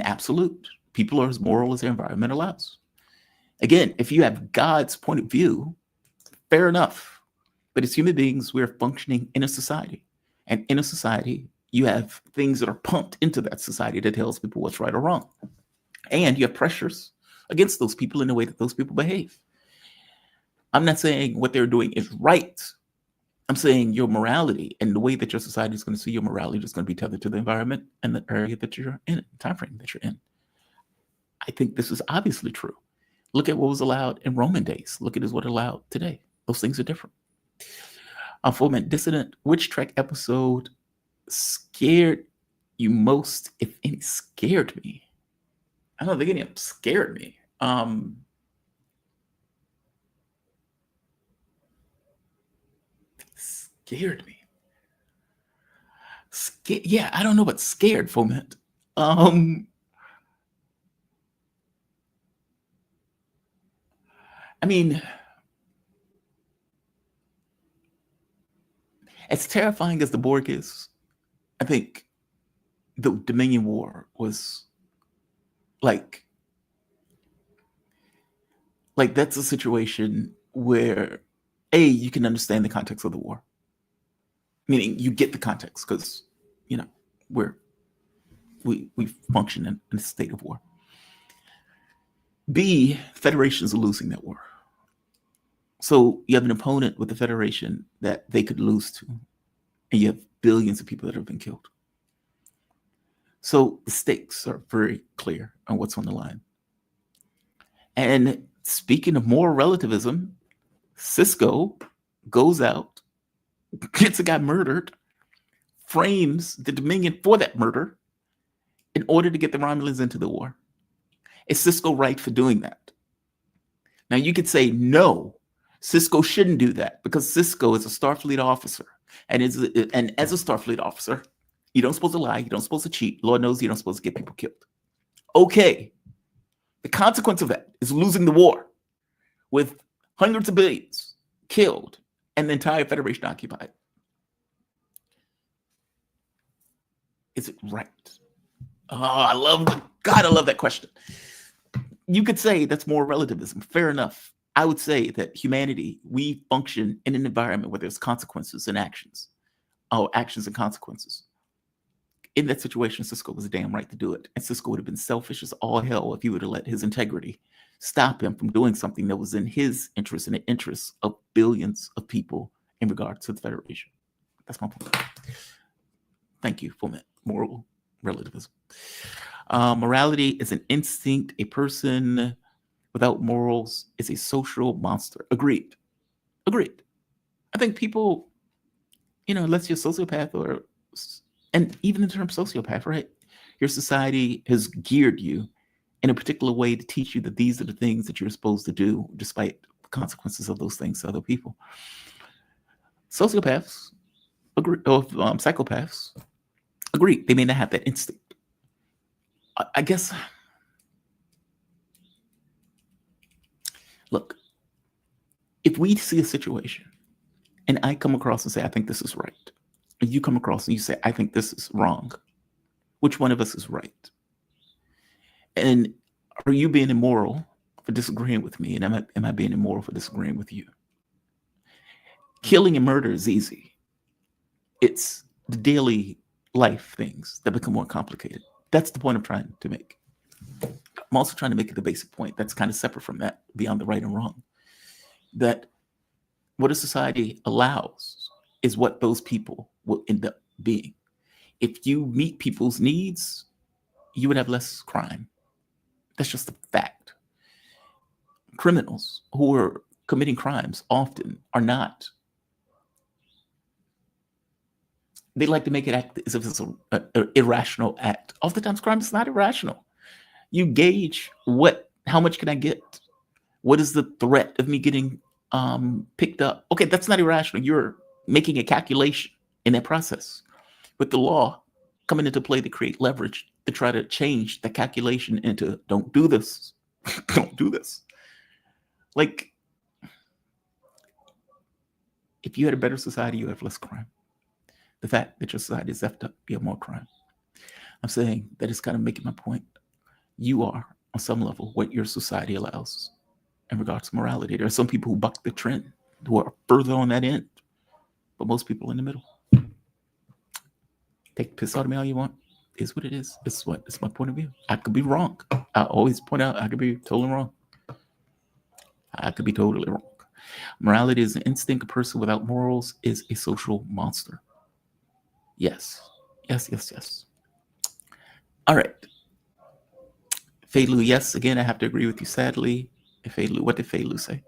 S1: absolute. People are as moral as their environment allows. Again, if you have God's point of view, fair enough. But as human beings, we're functioning in a society. And in a society, you have things that are pumped into that society that tells people what's right or wrong. And you have pressures against those people in the way that those people behave. I'm not saying what they're doing is right. I'm saying your morality and the way that your society is going to see your morality is going to be tethered to the environment and the area that you're in, the time frame that you're in. I think this is obviously true. Look at what was allowed in Roman days. Look at what allowed today. Those things are different. Format Dissident, which track episode scared you most, if any? Scared me? I don't think any of them scared me. Scared me. Yeah, I don't know what scared Foment. I mean, as terrifying as the Borg is, I think the Dominion War was like that's a situation where you can understand the context of the war. Meaning you get the context because, we function in a state of war. B, Federation's losing that war. So you have an opponent with the Federation that they could lose to, and you have billions of people that have been killed. So the stakes are very clear on what's on the line. And speaking of moral relativism, Cisco goes out, gets a guy murdered, frames the Dominion for that murder in order to get the Romulans into the war. Is Cisco right for doing that? Now you could say, no, Cisco shouldn't do that because Cisco is a Starfleet officer. And as a Starfleet officer, you don't supposed to lie, you don't supposed to cheat. Lord knows you don't supposed to get people killed. Okay. The consequence of that is losing the war with hundreds of billions killed and the entire Federation occupied. Is it right? Oh, I love that question. You could say that's more relativism. Fair enough. I would say that humanity, we function in an environment where there's consequences and actions. Oh, actions and consequences. In that situation, Cisco was damn right to do it. And Cisco would have been selfish as all hell if he would have let his integrity stop him from doing something that was in his interest and the interests of billions of people in regard to the Federation. That's my point. Thank you for that moral relativism. Morality is an instinct. A person without morals is a social monster. Agreed. Agreed. I think people, unless you're a sociopath and even the term sociopath, right? Your society has geared you in a particular way to teach you that these are the things that you're supposed to do, despite the consequences of those things to other people. Sociopaths agree, or psychopaths agree. They may not have that instinct. I guess, look, if we see a situation and I come across and say, I think this is right, and you come across and you say, I think this is wrong, which one of us is right? And are you being immoral for disagreeing with me? And am I being immoral for disagreeing with you? Killing and murder is easy. It's the daily life things that become more complicated. That's the point I'm trying to make. I'm also trying to make it the basic point that's kind of separate from that, beyond the right and wrong. That what a society allows is what those people will end up being. If you meet people's needs, you would have less crime. That's just a fact. Criminals who are committing crimes often are not. They like to make it act as if it's an irrational act. Oftentimes, crime is not irrational. You gauge how much can I get? What is the threat of me getting picked up? Okay, that's not irrational. You're making a calculation in that process. With the law coming into play to create leverage to try to change the calculation into don't do this, don't do this. Like, if you had a better society, you have less crime. The fact that your society is effed up, you have more crime. I'm saying that is kind of making my point. You are, on some level, what your society allows in regards to morality. There are some people who buck the trend, who are further on that end, but most people in the middle. Take the piss out of me all you want. It's what it is. It's my point of view. I could be wrong. I always point out I could be totally wrong. I could be totally wrong. Morality is an instinct. A person without morals is a social monster. Yes. Yes. All right. Feilu, yes. Again, I have to agree with you, sadly. Feilu, what did Feilu say?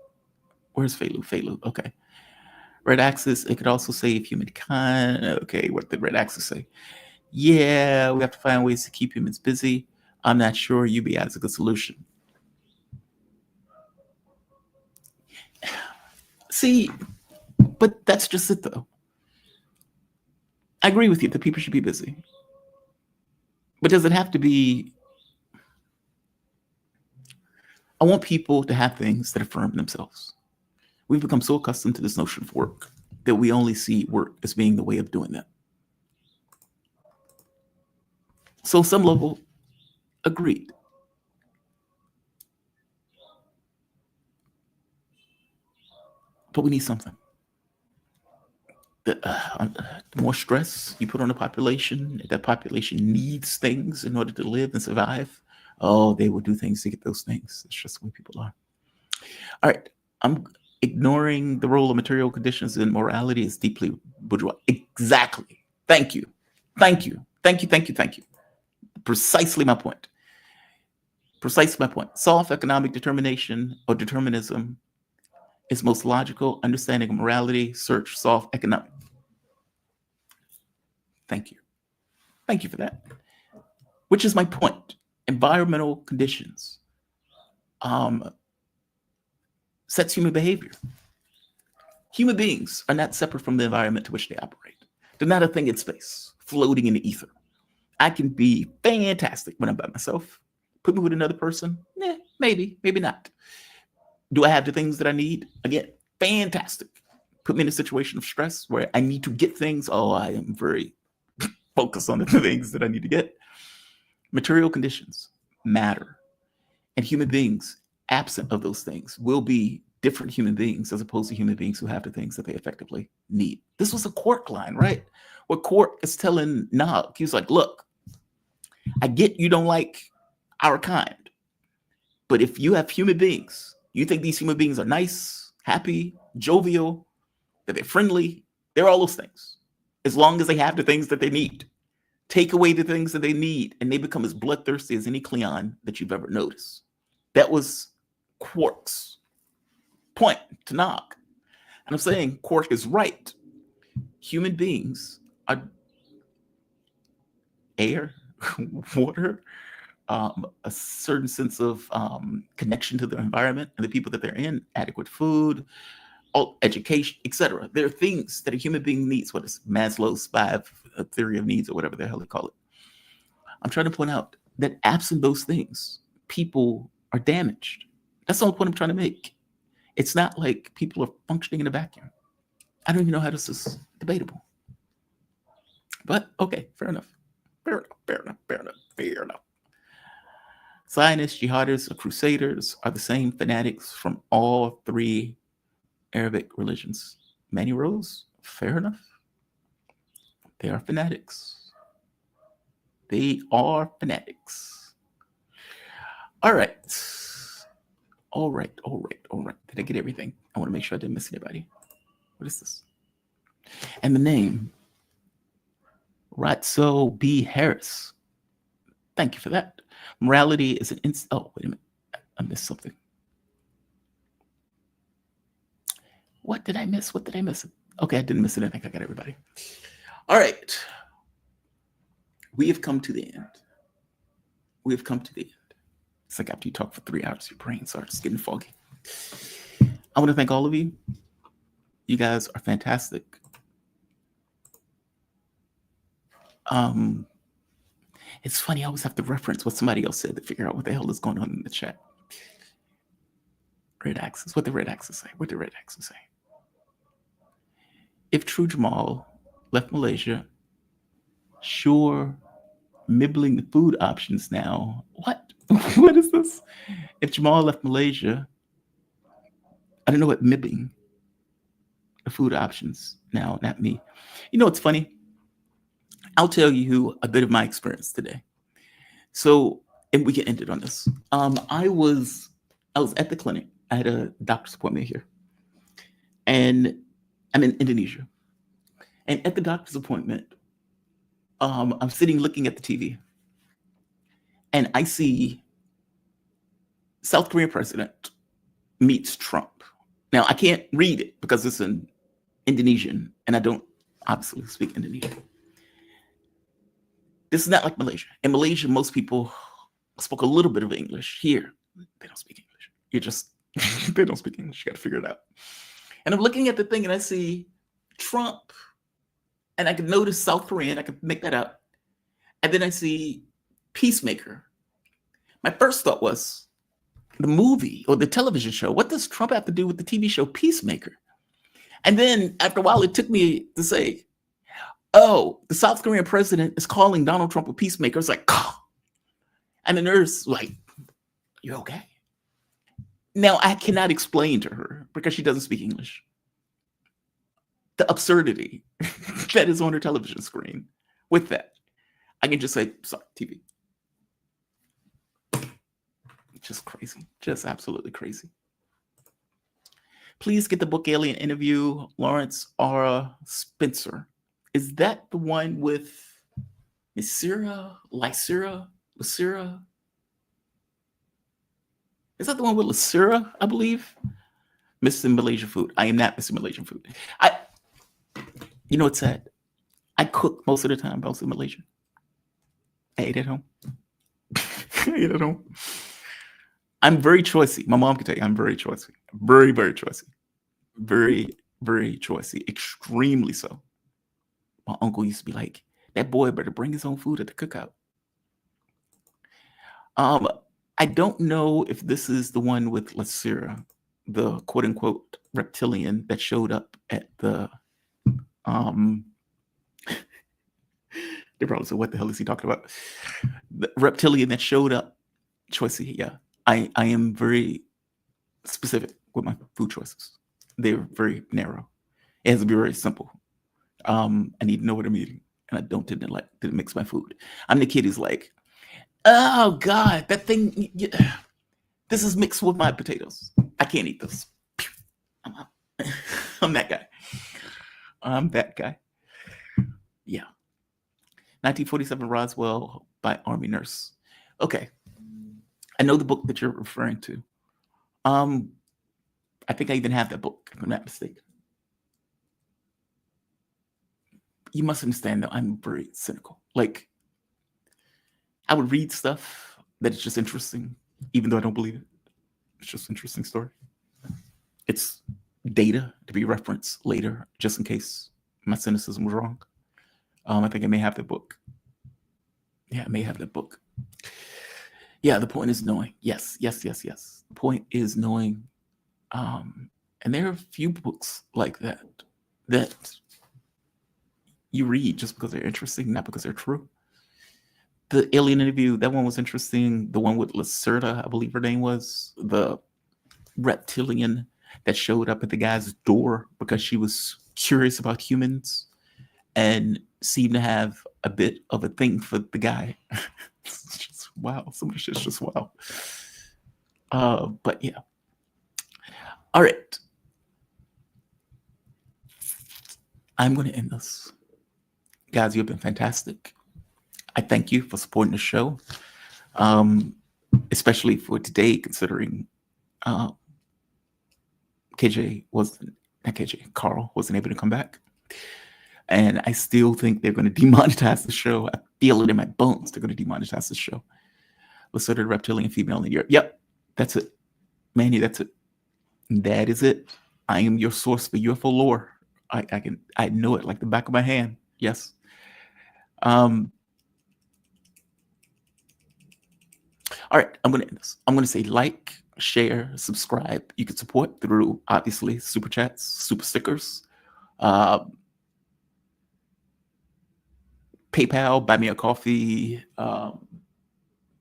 S1: Where's Feilu? Feilu, okay. Red axis, it could also say if humankind. Okay, what did red axis say? Yeah, we have to find ways to keep humans busy. I'm not sure UBI is a good solution. See, but that's just it, though. I agree with you that people should be busy. But does it have to be? I want people to have things that affirm themselves. We've become so accustomed to this notion of work that we only see work as being the way of doing that. So some level, agreed. But we need something. The more stress you put on the population, if that population needs things in order to live and survive, they will do things to get those things. It's just the way people are. All right, I'm ignoring the role of material conditions in morality is deeply bourgeois. Exactly. Thank you. Precisely my point. Soft economic determination or determinism is most logical understanding of morality, search, solve, economic. Thank you. Thank you for that. Which is my point. Environmental conditions sets human behavior. Human beings are not separate from the environment to which they operate. They're not a thing in space, floating in the ether. I can be fantastic when I'm by myself. Put me with another person, maybe, maybe not. Do I have the things that I need? Again, fantastic. Put me in a situation of stress where I need to get things. Oh, I am very focused on the things that I need to get. Material conditions matter. And human beings, absent of those things, will be different human beings as opposed to human beings who have the things that they effectively need. This was a Quark line, right? What Quark is telling Nog, he's like, look, I get you don't like our kind, but if you have human beings, you think these human beings are nice, happy, jovial, that they're friendly, they're all those things, as long as they have the things that they need. Take away the things that they need, and they become as bloodthirsty as any Klingon that you've ever noticed. That was Quark's point to Nog. And I'm saying Quark is right. Human beings are air, water, a certain sense of connection to the environment and the people that they're in, adequate food, education, etc. There are things that a human being needs. What is Maslow's 5 theory of needs or whatever the hell they call it. I'm trying to point out that absent those things, people are damaged. That's the only point I'm trying to make. It's not like people are functioning in a vacuum. I don't even know how this is debatable. But okay, fair enough. Fair enough. Zionists, jihadists, or crusaders are the same fanatics from all 3 Arabic religions. Manny Rose, fair enough. They are fanatics. They are fanatics. All right. Did I get everything? I want to make sure I didn't miss anybody. What is this? And the name, Ratso B. Harris. Thank you for that. Morality is an oh, wait a minute. I missed something. What did I miss? Okay, I didn't miss anything. I got everybody. All right. We have come to the end. It's like after you talk for 3 hours, your brain starts getting foggy. I want to thank all of you. You guys are fantastic. It's funny, I always have to reference what somebody else said to figure out what the hell is going on in the chat. Red Axis. What did Red Axis say? If True Jamal left Malaysia, sure, mibbling the food options now. What? What is this? If Jamal left Malaysia, I don't know what mibbling the food options now, not me. You know what's funny? I'll tell you a bit of my experience today. So, and we can end it on this. I was at the clinic. I had a doctor's appointment here. And I'm in Indonesia. And at the doctor's appointment, I'm sitting looking at the TV. And I see South Korean president meets Trump. Now, I can't read it because it's in Indonesian, and I don't obviously speak Indonesian. This is not like Malaysia. In Malaysia, most people spoke a little bit of English. Here, they don't speak English. They don't speak English. You got to figure it out. And I'm looking at the thing, and I see Trump, and I can notice South Korean. I can make that out. And then I see Peacemaker. My first thought was the movie or the television show. What does Trump have to do with the TV show Peacemaker? And then after a while, it took me to say, oh, the South Korean president is calling Donald Trump a peacemaker. It's like, oh. And the nurse like, you okay? Now, I cannot explain to her because she doesn't speak English the absurdity that is on her television screen. With that, I can just say, sorry, TV. Just crazy. Just absolutely crazy. Please get the book Alien Interview, Lawrence R. Spencer. Is that the one with Lysira? Is that the one with Lysira, I believe? missing Malaysian food. I am not missing Malaysian food. You know what's sad? I cook most of the time. I was in Malaysia. I ate at home. I ate at home. I'm very choicey. My mom can tell you I'm very choicey. Very, very choicey. Very, very choicey. Extremely so. My uncle used to be like, that boy better bring his own food at the cookout. I don't know if this is the one with Nasser, the quote unquote reptilian that showed up at the they probably said, what the hell is he talking about? The reptilian that showed up. Choicey, yeah. I am very specific with my food choices. They're very narrow. It has to be very simple. I need to know what I'm eating, and I don't tend to mix my food. I'm the kid who's like, oh God, that thing, this is mixed with my potatoes. I can't eat this. I'm that guy. I'm that guy. Yeah. 1947 Roswell by Army Nurse. Okay. I know the book that you're referring to. I think I even have that book, if I'm not mistaken. You must understand that I'm very cynical. Like, I would read stuff that is just interesting, even though I don't believe it. It's just an interesting story. It's data to be referenced later, just in case my cynicism was wrong. I think I may have the book. Yeah, I may have that book. Yeah, the point is knowing. Yes. The point is knowing. And there are a few books like that you read just because they're interesting, not because they're true. The Alien Interview, that one was interesting. The one with Lacerda, I believe her name was, the reptilian that showed up at the guy's door because she was curious about humans and seemed to have a bit of a thing for the guy. It's just wow. Some of the shit's just wow. But yeah. All right. I'm going to end this. Guys, you've been fantastic. I thank you for supporting the show, especially for today, considering Carl wasn't able to come back. And I still think they're going to demonetize the show. I feel it in my bones. They're going to demonetize the show. Lacerda reptilian female in Europe. Yep, that's it. Manny, that's it. That is it. I am your source for UFO lore. I know it like the back of my hand. Yes. All right, I'm going to end this. I'm going to say like, share, subscribe. You can support through, obviously, super chats, super stickers, PayPal, buy me a coffee,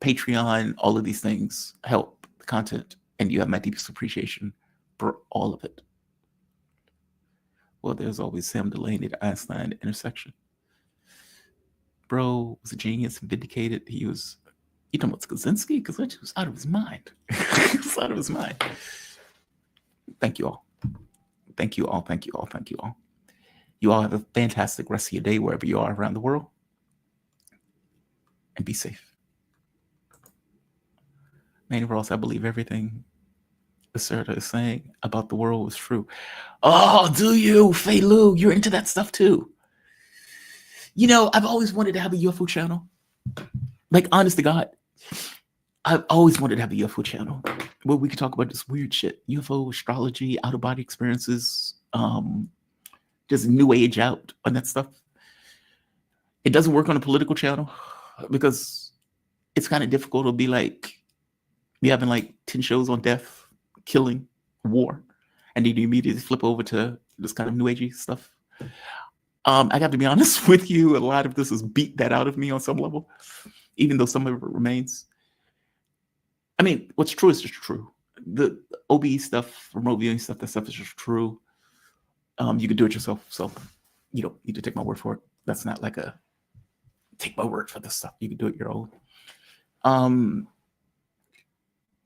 S1: Patreon. All of these things help the content, and you have my deepest appreciation for all of it. Well, there's always Sam Delaney, the Einstein intersection. Bro was a genius and vindicated. He was, you talking about Kaczynski? Because he was out of his mind. He was out of his mind. Thank you all. Thank you all. Thank you all. Thank you all. You all have a fantastic rest of your day wherever you are around the world. And be safe. Manny Ross, I believe everything Lacerda is saying about the world is true. Oh, do you? Fei Lu, you're into that stuff too. You know, I've always wanted to have a UFO channel. Like, honest to God, I've always wanted to have a UFO channel where we could talk about this weird shit. UFO, astrology, out-of-body experiences, just new age out on that stuff. It doesn't work on a political channel because it's kind of difficult to be like, you having like 10 shows on death, killing, war, and then you immediately flip over to this kind of new agey stuff. I got to be honest with you, a lot of this has beat that out of me on some level, even though some of it remains. I mean, what's true is just true. The OBE stuff, remote viewing stuff, that stuff is just true. You can do it yourself, so you don't need to take my word for it. That's not like a take my word for this stuff. You can do it your own.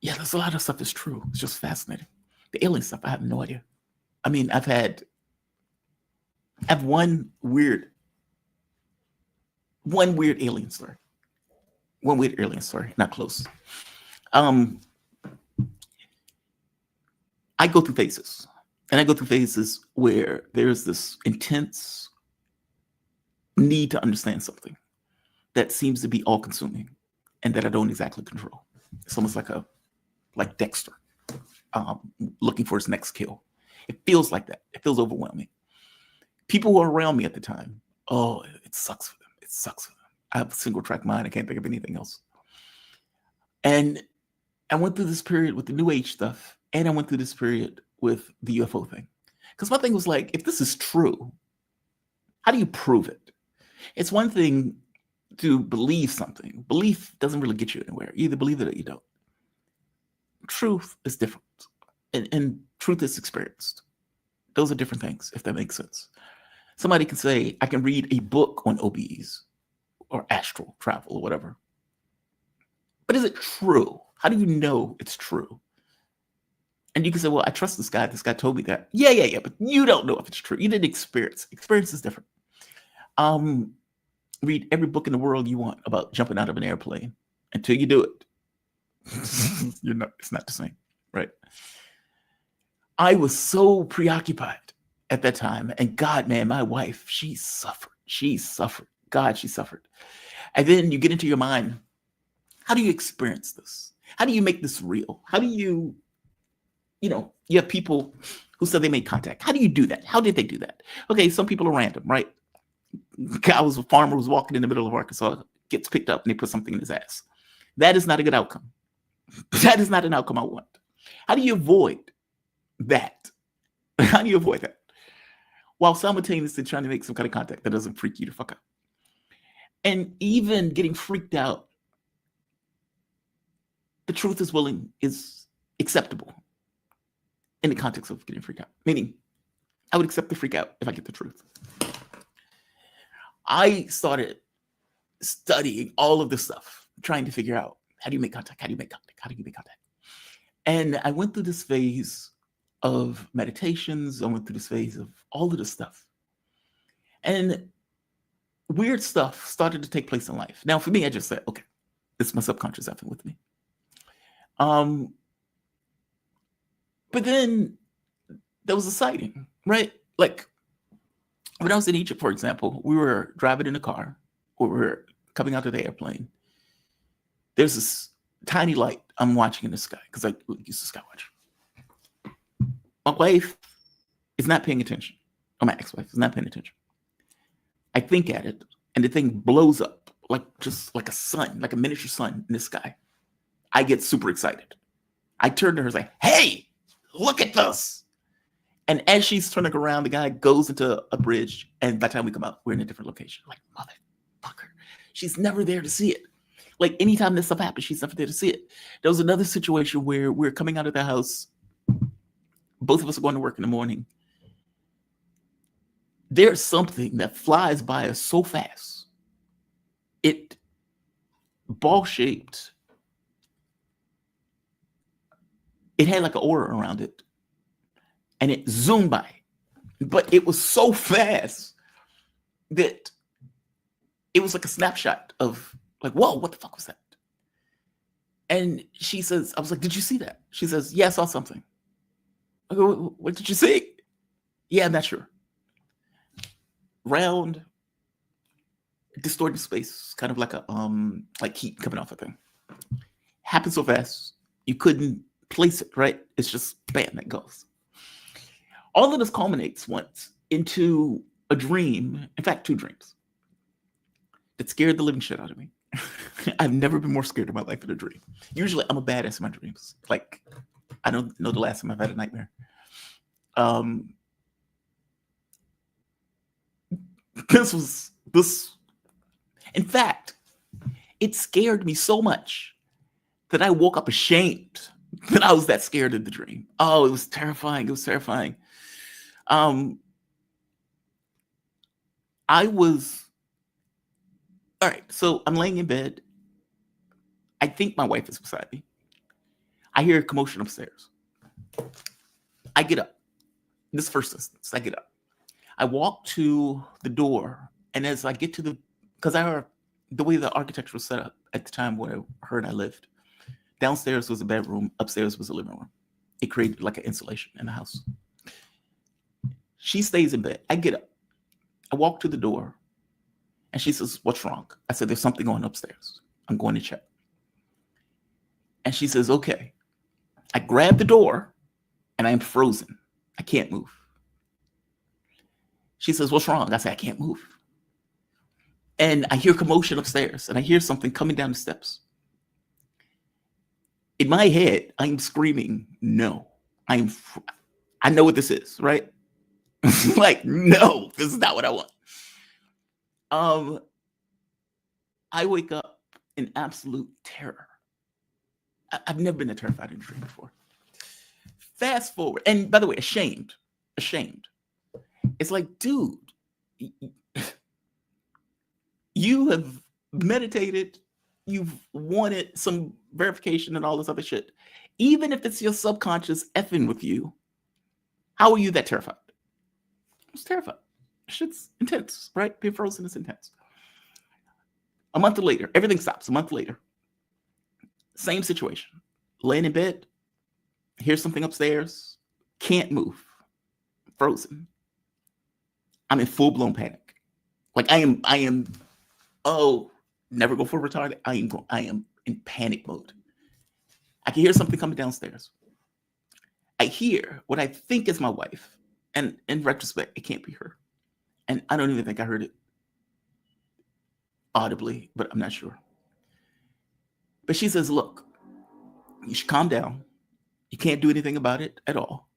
S1: Yeah, there's a lot of stuff that's true. It's just fascinating. The alien stuff, I have no idea. I mean, I have one weird alien story. One weird alien story, not close. I go through phases. And I go through phases where there's this intense need to understand something that seems to be all consuming and that I don't exactly control. It's almost like Dexter looking for his next kill. It feels like that. It feels overwhelming. People who are around me at the time, oh, it sucks for them. It sucks for them. I have a single track mind. I can't think of anything else. And I went through this period with the New Age stuff, and I went through this period with the UFO thing. Because my thing was like, if this is true, how do you prove it? It's one thing to believe something. Belief doesn't really get you anywhere. You either believe it or you don't. Truth is different. And truth is experienced. Those are different things, if that makes sense. Somebody can say, I can read a book on OBs or astral travel or whatever. But is it true? How do you know it's true? And you can say, well, I trust this guy. This guy told me that. Yeah. But you don't know if it's true. You didn't experience. Experience is different. Read every book in the world you want about jumping out of an airplane. Until you do it, it's not the same, right? I was so preoccupied at that time. And God, man, my wife, she suffered. God, she suffered. And then you get into your mind, how do you experience this? How do you make this real? How do you have people who said they made contact. How do you do that? How did they do that? Okay, some people are random, right? A farmer was walking in the middle of Arkansas, gets picked up and they put something in his ass. That is not a good outcome. That is not an outcome I want. How do you avoid that? How do you avoid that? While simultaneously trying to make some kind of contact that doesn't freak you the fuck out. And even getting freaked out, the truth is acceptable in the context of getting freaked out. Meaning, I would accept the freak out if I get the truth. I started studying all of this stuff, trying to figure out, how do you make contact? How do you make contact? How do you make contact? And I went through this phase of meditations. I went through this phase of all of this stuff. And weird stuff started to take place in life. Now, for me, I just said, okay, this is my subconscious effing with me. But then there was a sighting, right? Like when I was in Egypt, for example, we were driving in a car. We were coming out of the airplane. There's this tiny light I'm watching in the sky because I used to sky watch. My wife is not paying attention. Or my ex-wife is not paying attention. I think at it, and the thing blows up just like a sun, like a miniature sun in the sky. I get super excited. I turn to her and say, hey, look at this. And as she's turning around, the guy goes into a bridge. And by the time we come out, we're in a different location. Like, motherfucker. She's never there to see it. Like, anytime this stuff happens, she's never there to see it. There was another situation where we're coming out of the house. Both of us are going to work in the morning. There's something that flies by us so fast. It ball-shaped. It had like an aura around it. And it zoomed by. But it was so fast that it was like a snapshot of like, whoa, what the fuck was that? And she says, I was like, did you see that? She says, yeah, I saw something. I go, what did you see? Yeah, I'm not sure. Round, distorted space, kind of like a like heat coming off a thing. Happened so fast, you couldn't place it, right? It's just bam, that goes. All of this culminates once into a dream, in fact, 2 dreams, that scared the living shit out of me. I've never been more scared in my life in a dream. Usually I'm a badass in my dreams. Like, I don't know the last time I've had a nightmare. In fact, it scared me so much that I woke up ashamed that I was that scared of the dream. Oh, it was terrifying. It was terrifying. All right, so I'm laying in bed. I think my wife is beside me. I hear a commotion upstairs. I get up. This first instance, I get up. I walk to the door, and as I get to because the way the architecture was set up at the time where her and I lived, downstairs was a bedroom, upstairs was a living room. It created like an insulation in the house. She stays in bed. I get up. I walk to the door, and she says, "What's wrong?" I said, "There's something on upstairs. I'm going to check." And she says, "Okay." I grab the door, and I am frozen. I can't move. She says, "What's wrong?" I say, "I can't move." And I hear commotion upstairs, and I hear something coming down the steps. In my head, I'm screaming, "No, I know what this is, right?" Like, no, this is not what I want. I wake up in absolute terror. I've never been terrified in a dream before. Fast forward, and by the way, ashamed. It's like, dude, you have meditated, you've wanted some verification and all this other shit. Even if it's your subconscious effing with you, how are you that terrified? I was terrified. Shit's intense, right? Being frozen is intense. A month later, everything stops. A month later, same situation. Laying in bed, hear something upstairs, can't move, frozen. I'm in full-blown panic. Like I am, oh, never go for retarded. I am in panic mode. I can hear something coming downstairs. I hear what I think is my wife. And in retrospect, it can't be her. And I don't even think I heard it audibly, but I'm not sure. But she says, "Look, you should calm down. You can't do anything about it at all.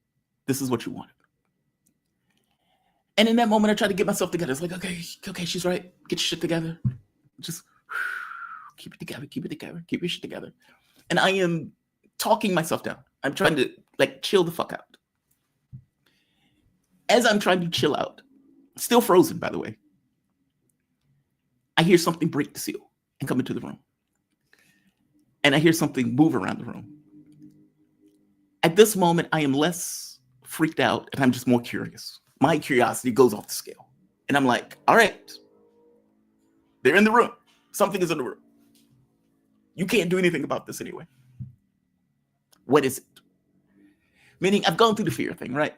S1: This is what you wanted." And in that moment, I try to get myself together. It's like, okay, she's right. Get your shit together. Just keep it together, keep your shit together. And I am talking myself down. I'm trying to like chill the fuck out. As I'm trying to chill out, still frozen, by the way, I hear something break the seal and come into the room. And I hear something move around the room. At this moment, I am less freaked out and I'm just more curious. My curiosity goes off the scale. And I'm like, all right, they're in the room. Something is in the room. You can't do anything about this anyway. What is it? Meaning I've gone through the fear thing, right?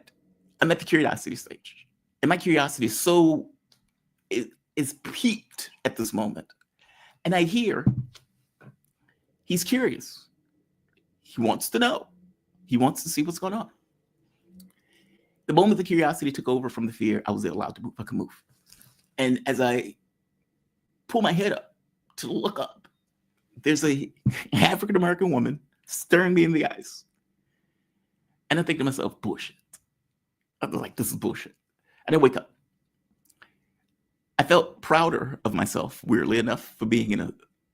S1: I'm at the curiosity stage. And my curiosity is peaked at this moment. And I hear he's curious. He wants to know. He wants to see what's going on. The moment the curiosity took over from the fear, I was allowed to move. I could move. And as I pull my head up to look up, there's a African-American woman staring me in the eyes. And I think to myself, bullshit. I was like, this is bullshit. And I wake up. I felt prouder of myself, weirdly enough, for being in a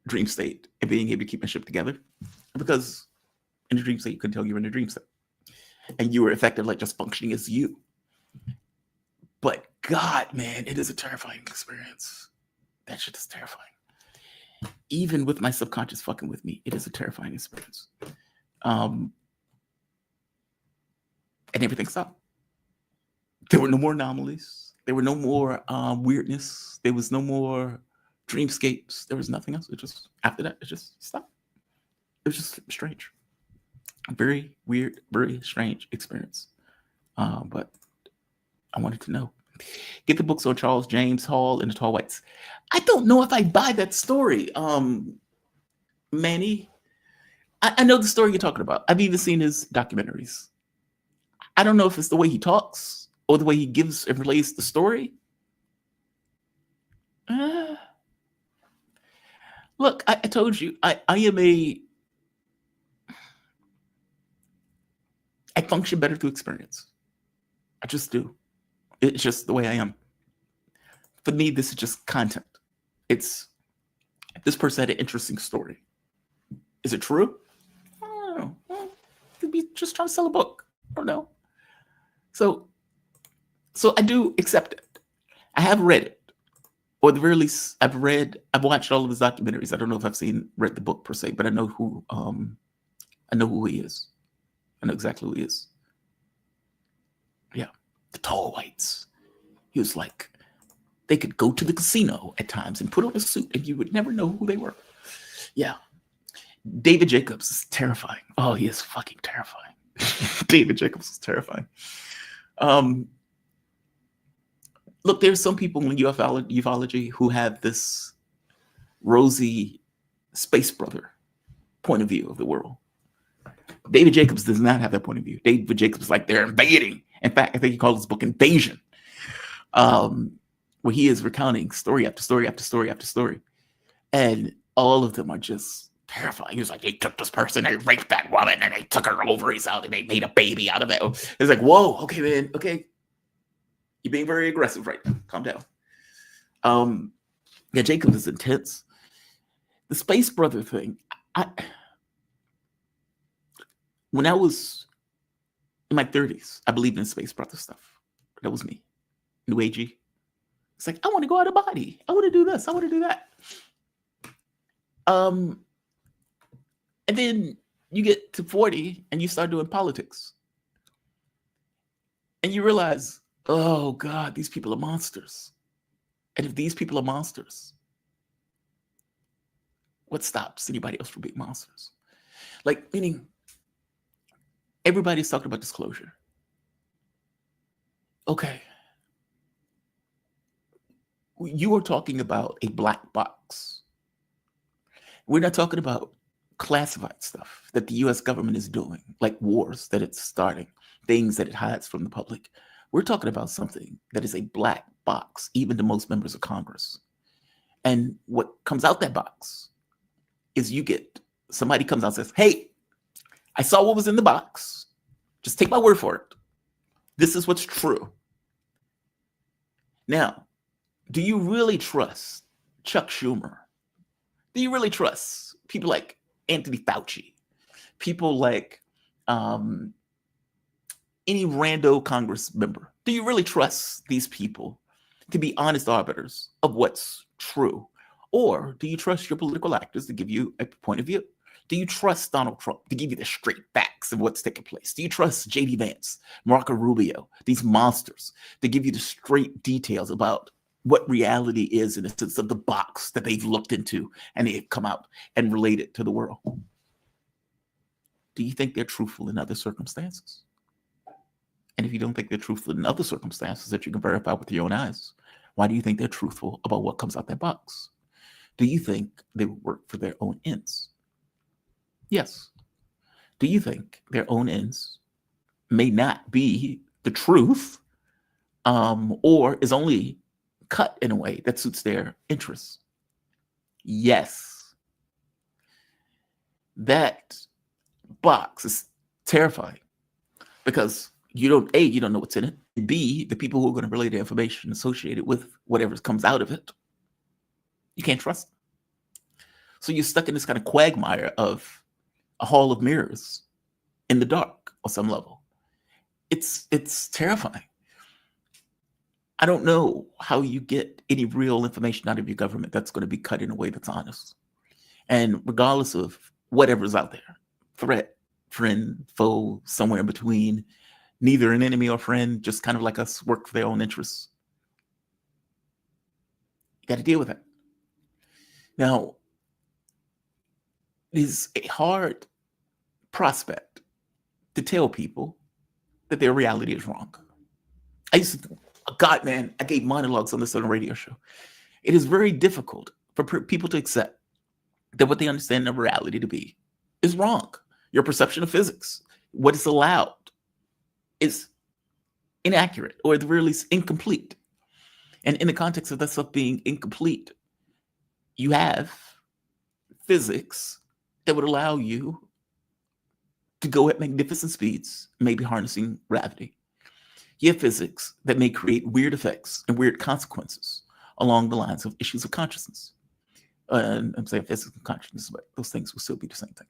S1: dream state and being able to keep my shit together. Because in a dream state, you couldn't tell you were in a dream state. And you were effectively like just functioning as you. But God, man, it is a terrifying experience. That shit is terrifying. Even with my subconscious fucking with me, it is a terrifying experience. And everything stopped. There were no more anomalies. There were no more weirdness. There was no more dreamscapes. There was nothing else. It just, after that, it just stopped. It was just strange. A very weird, very strange experience. But I wanted to know. Get the books on Charles James Hall and the Tall Whites. I don't know if I buy that story, Manny. I know the story you're talking about. I've even seen his documentaries. I don't know if it's the way he talks or the way he gives and relays the story. Look, I told you, I function better through experience. I just do. It's just the way I am. For me, this is just content. It's, this person had an interesting story. Is it true? I don't know. Well, could be just trying to sell a book. I don't know. So I do accept it. I have read it. Or at the very least, I've watched all of his documentaries. I don't know if I've read the book per se, but I know who he is. I know exactly who he is. Yeah. The Tall Whites. He was like, they could go to the casino at times and put on a suit and you would never know who they were. Yeah. David Jacobs is terrifying. Oh, he is fucking terrifying. David Jacobs is terrifying. Look, there's some people in ufology who have this rosy space brother point of view of the world. David Jacobs does not have that point of view. David Jacobs is like, they're invading. In fact, I think he called his book Invasion, where he is recounting story after story after story after story. And all of them are just terrifying. He was like, they took this person, they raped that woman, and they took her ovaries out, and they made a baby out of it. It's like, whoa, okay, man, okay. You're being very aggressive right now. Calm down. Yeah, Jacobs is intense. The space brother thing, when I was in my 30s, I believed in space brother stuff. That was me. New Agey. It's like, I want to go out of body. I want to do this. I want to do that. And then you get to 40 and you start doing politics. And you realize, oh God, these people are monsters. And if these people are monsters, what stops anybody else from being monsters? Like, meaning, everybody's talking about disclosure. Okay. You are talking about a black box. We're not talking about classified stuff that the US government is doing, like wars that it's starting, things that it hides from the public. We're talking about something that is a black box, even to most members of Congress. And what comes out that box is you get somebody comes out and says, hey, I saw what was in the box. Just take my word for it. This is what's true. Now, do you really trust Chuck Schumer? Do you really trust people like Anthony Fauci? People like any rando Congress member? Do you really trust these people to be honest arbiters of what's true? Or do you trust your political actors to give you a point of view? Do you trust Donald Trump to give you the straight facts of what's taking place? Do you trust J.D. Vance, Marco Rubio, these monsters, to give you the straight details about what reality is in the sense of the box that they've looked into and they've come out and related to the world? Do you think they're truthful in other circumstances? And if you don't think they're truthful in other circumstances that you can verify with your own eyes, why do you think they're truthful about what comes out that box? Do you think they work for their own ends? Yes. Do you think their own ends may not be the truth, or is only cut in a way that suits their interests? Yes. That box is terrifying because you don't know what's in it. B, the people who are going to relay the information associated with whatever comes out of it, you can't trust them. So you're stuck in this kind of quagmire of a hall of mirrors in the dark on some level. It's terrifying. I don't know how you get any real information out of your government that's going to be cut in a way that's honest. And regardless of whatever's out there, threat, friend, foe, somewhere in between, neither an enemy or friend, just kind of like us, work for their own interests. You got to deal with that. Now, it is a hard prospect to tell people that their reality is wrong. God, man, I gave monologues on this on a radio show. It is very difficult for people to accept that what they understand of reality to be is wrong. Your perception of physics, what is allowed, is inaccurate, or at the very least incomplete. And in the context of that stuff being incomplete, you have physics that would allow you to go at magnificent speeds, maybe harnessing gravity. You have physics that may create weird effects and weird consequences along the lines of issues of consciousness. I'm saying physics and consciousness, but those things will still be the same thing.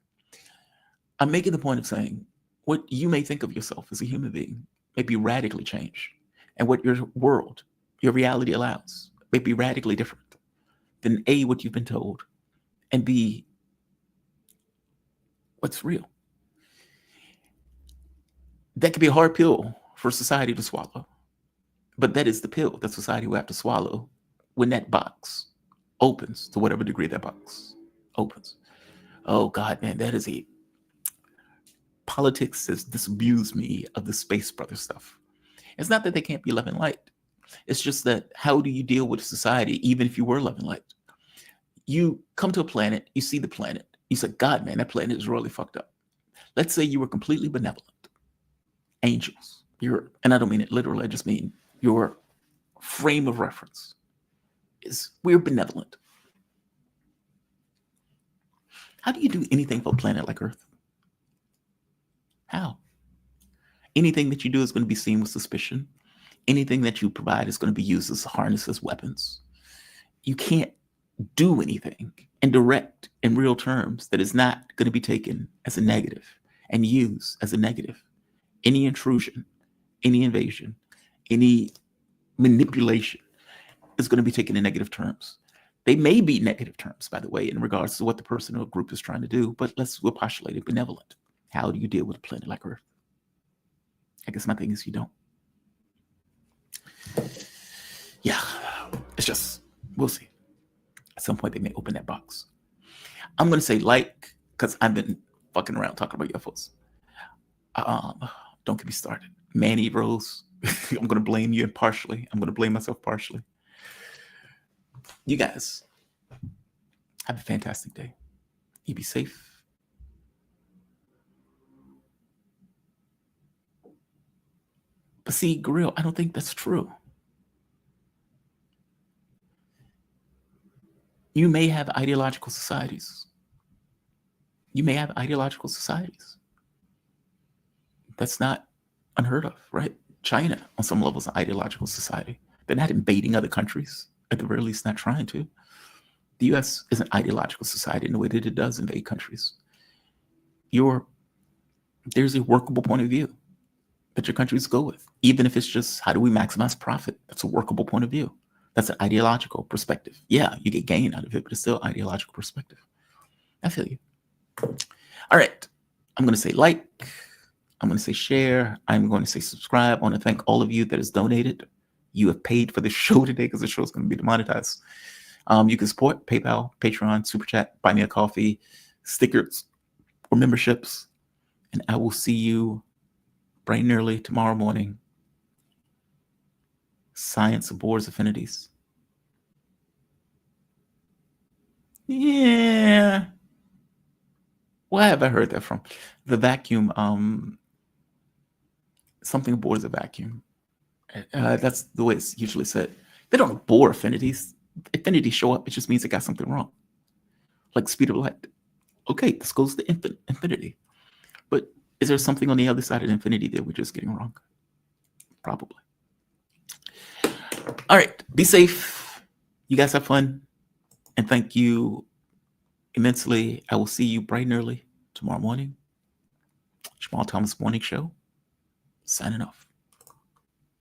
S1: I'm making the point of saying what you may think of yourself as a human being may be radically changed, and what your world, your reality allows may be radically different than A, what you've been told, and B, what's real. That could be a hard pill for society to swallow, but that is the pill that society will have to swallow when that box opens, to whatever degree that box opens. Oh God, man, that is a politics has disabused me of the space brother stuff. It's not that they can't be love and light. It's just that how do you deal with society, even if you were loving light? You come to a planet, you see the planet, you say, God, man, that planet is really fucked up. Let's say you were completely benevolent. Angels. And I don't mean it literally, I just mean your frame of reference is we're benevolent. How do you do anything for a planet like Earth? How? Anything that you do is going to be seen with suspicion. Anything that you provide is going to be used as harness as weapons. You can't do anything and direct in real terms that is not going to be taken as a negative and used as a negative. Any intrusion, any invasion, any manipulation is going to be taken in negative terms. They may be negative terms, by the way, in regards to what the person or group is trying to do, but we'll postulate it benevolent. How do you deal with a planet like Earth? I guess my thing is you don't. Yeah, it's just, we'll see. At some point, they may open that box. I'm going to say like, because I've been fucking around talking about UFOs. Don't get me started. Manny Rose, I'm going to blame you partially. I'm going to blame myself partially. You guys, have a fantastic day. You be safe. But see, Gorilla, I don't think that's true. You may have ideological societies. You may have ideological societies. That's not unheard of, right? China, on some levels, is an ideological society. They're not invading other countries, at the very least, not trying to. The US is an ideological society in the way that it does invade countries. There's a workable point of view that your countries go with, even if it's just how do we maximize profit? That's a workable point of view. That's an ideological perspective. Yeah, you get gain out of it, but it's still ideological perspective. I feel you. All right, I'm going to say like. I'm going to say share. I'm going to say subscribe. I want to thank all of you that has donated. You have paid for the show today because the show is going to be demonetized. You can support PayPal, Patreon, Super Chat, Buy Me a Coffee, stickers, or memberships. And I will see you bright and early tomorrow morning. Science of Bohr's affinities. Yeah. Where have I heard that from? The vacuum, something Bohr's a vacuum. That's the way it's usually said. They don't have Bohr affinities. Affinities show up, it just means it got something wrong. Like speed of light. Okay, this goes to infinity. But is there something on the other side of infinity that we're just getting wrong? Probably. All right, be safe. You guys have fun. And thank you immensely. I will see you bright and early tomorrow morning. Jamal Thomas Morning Show. Signing off.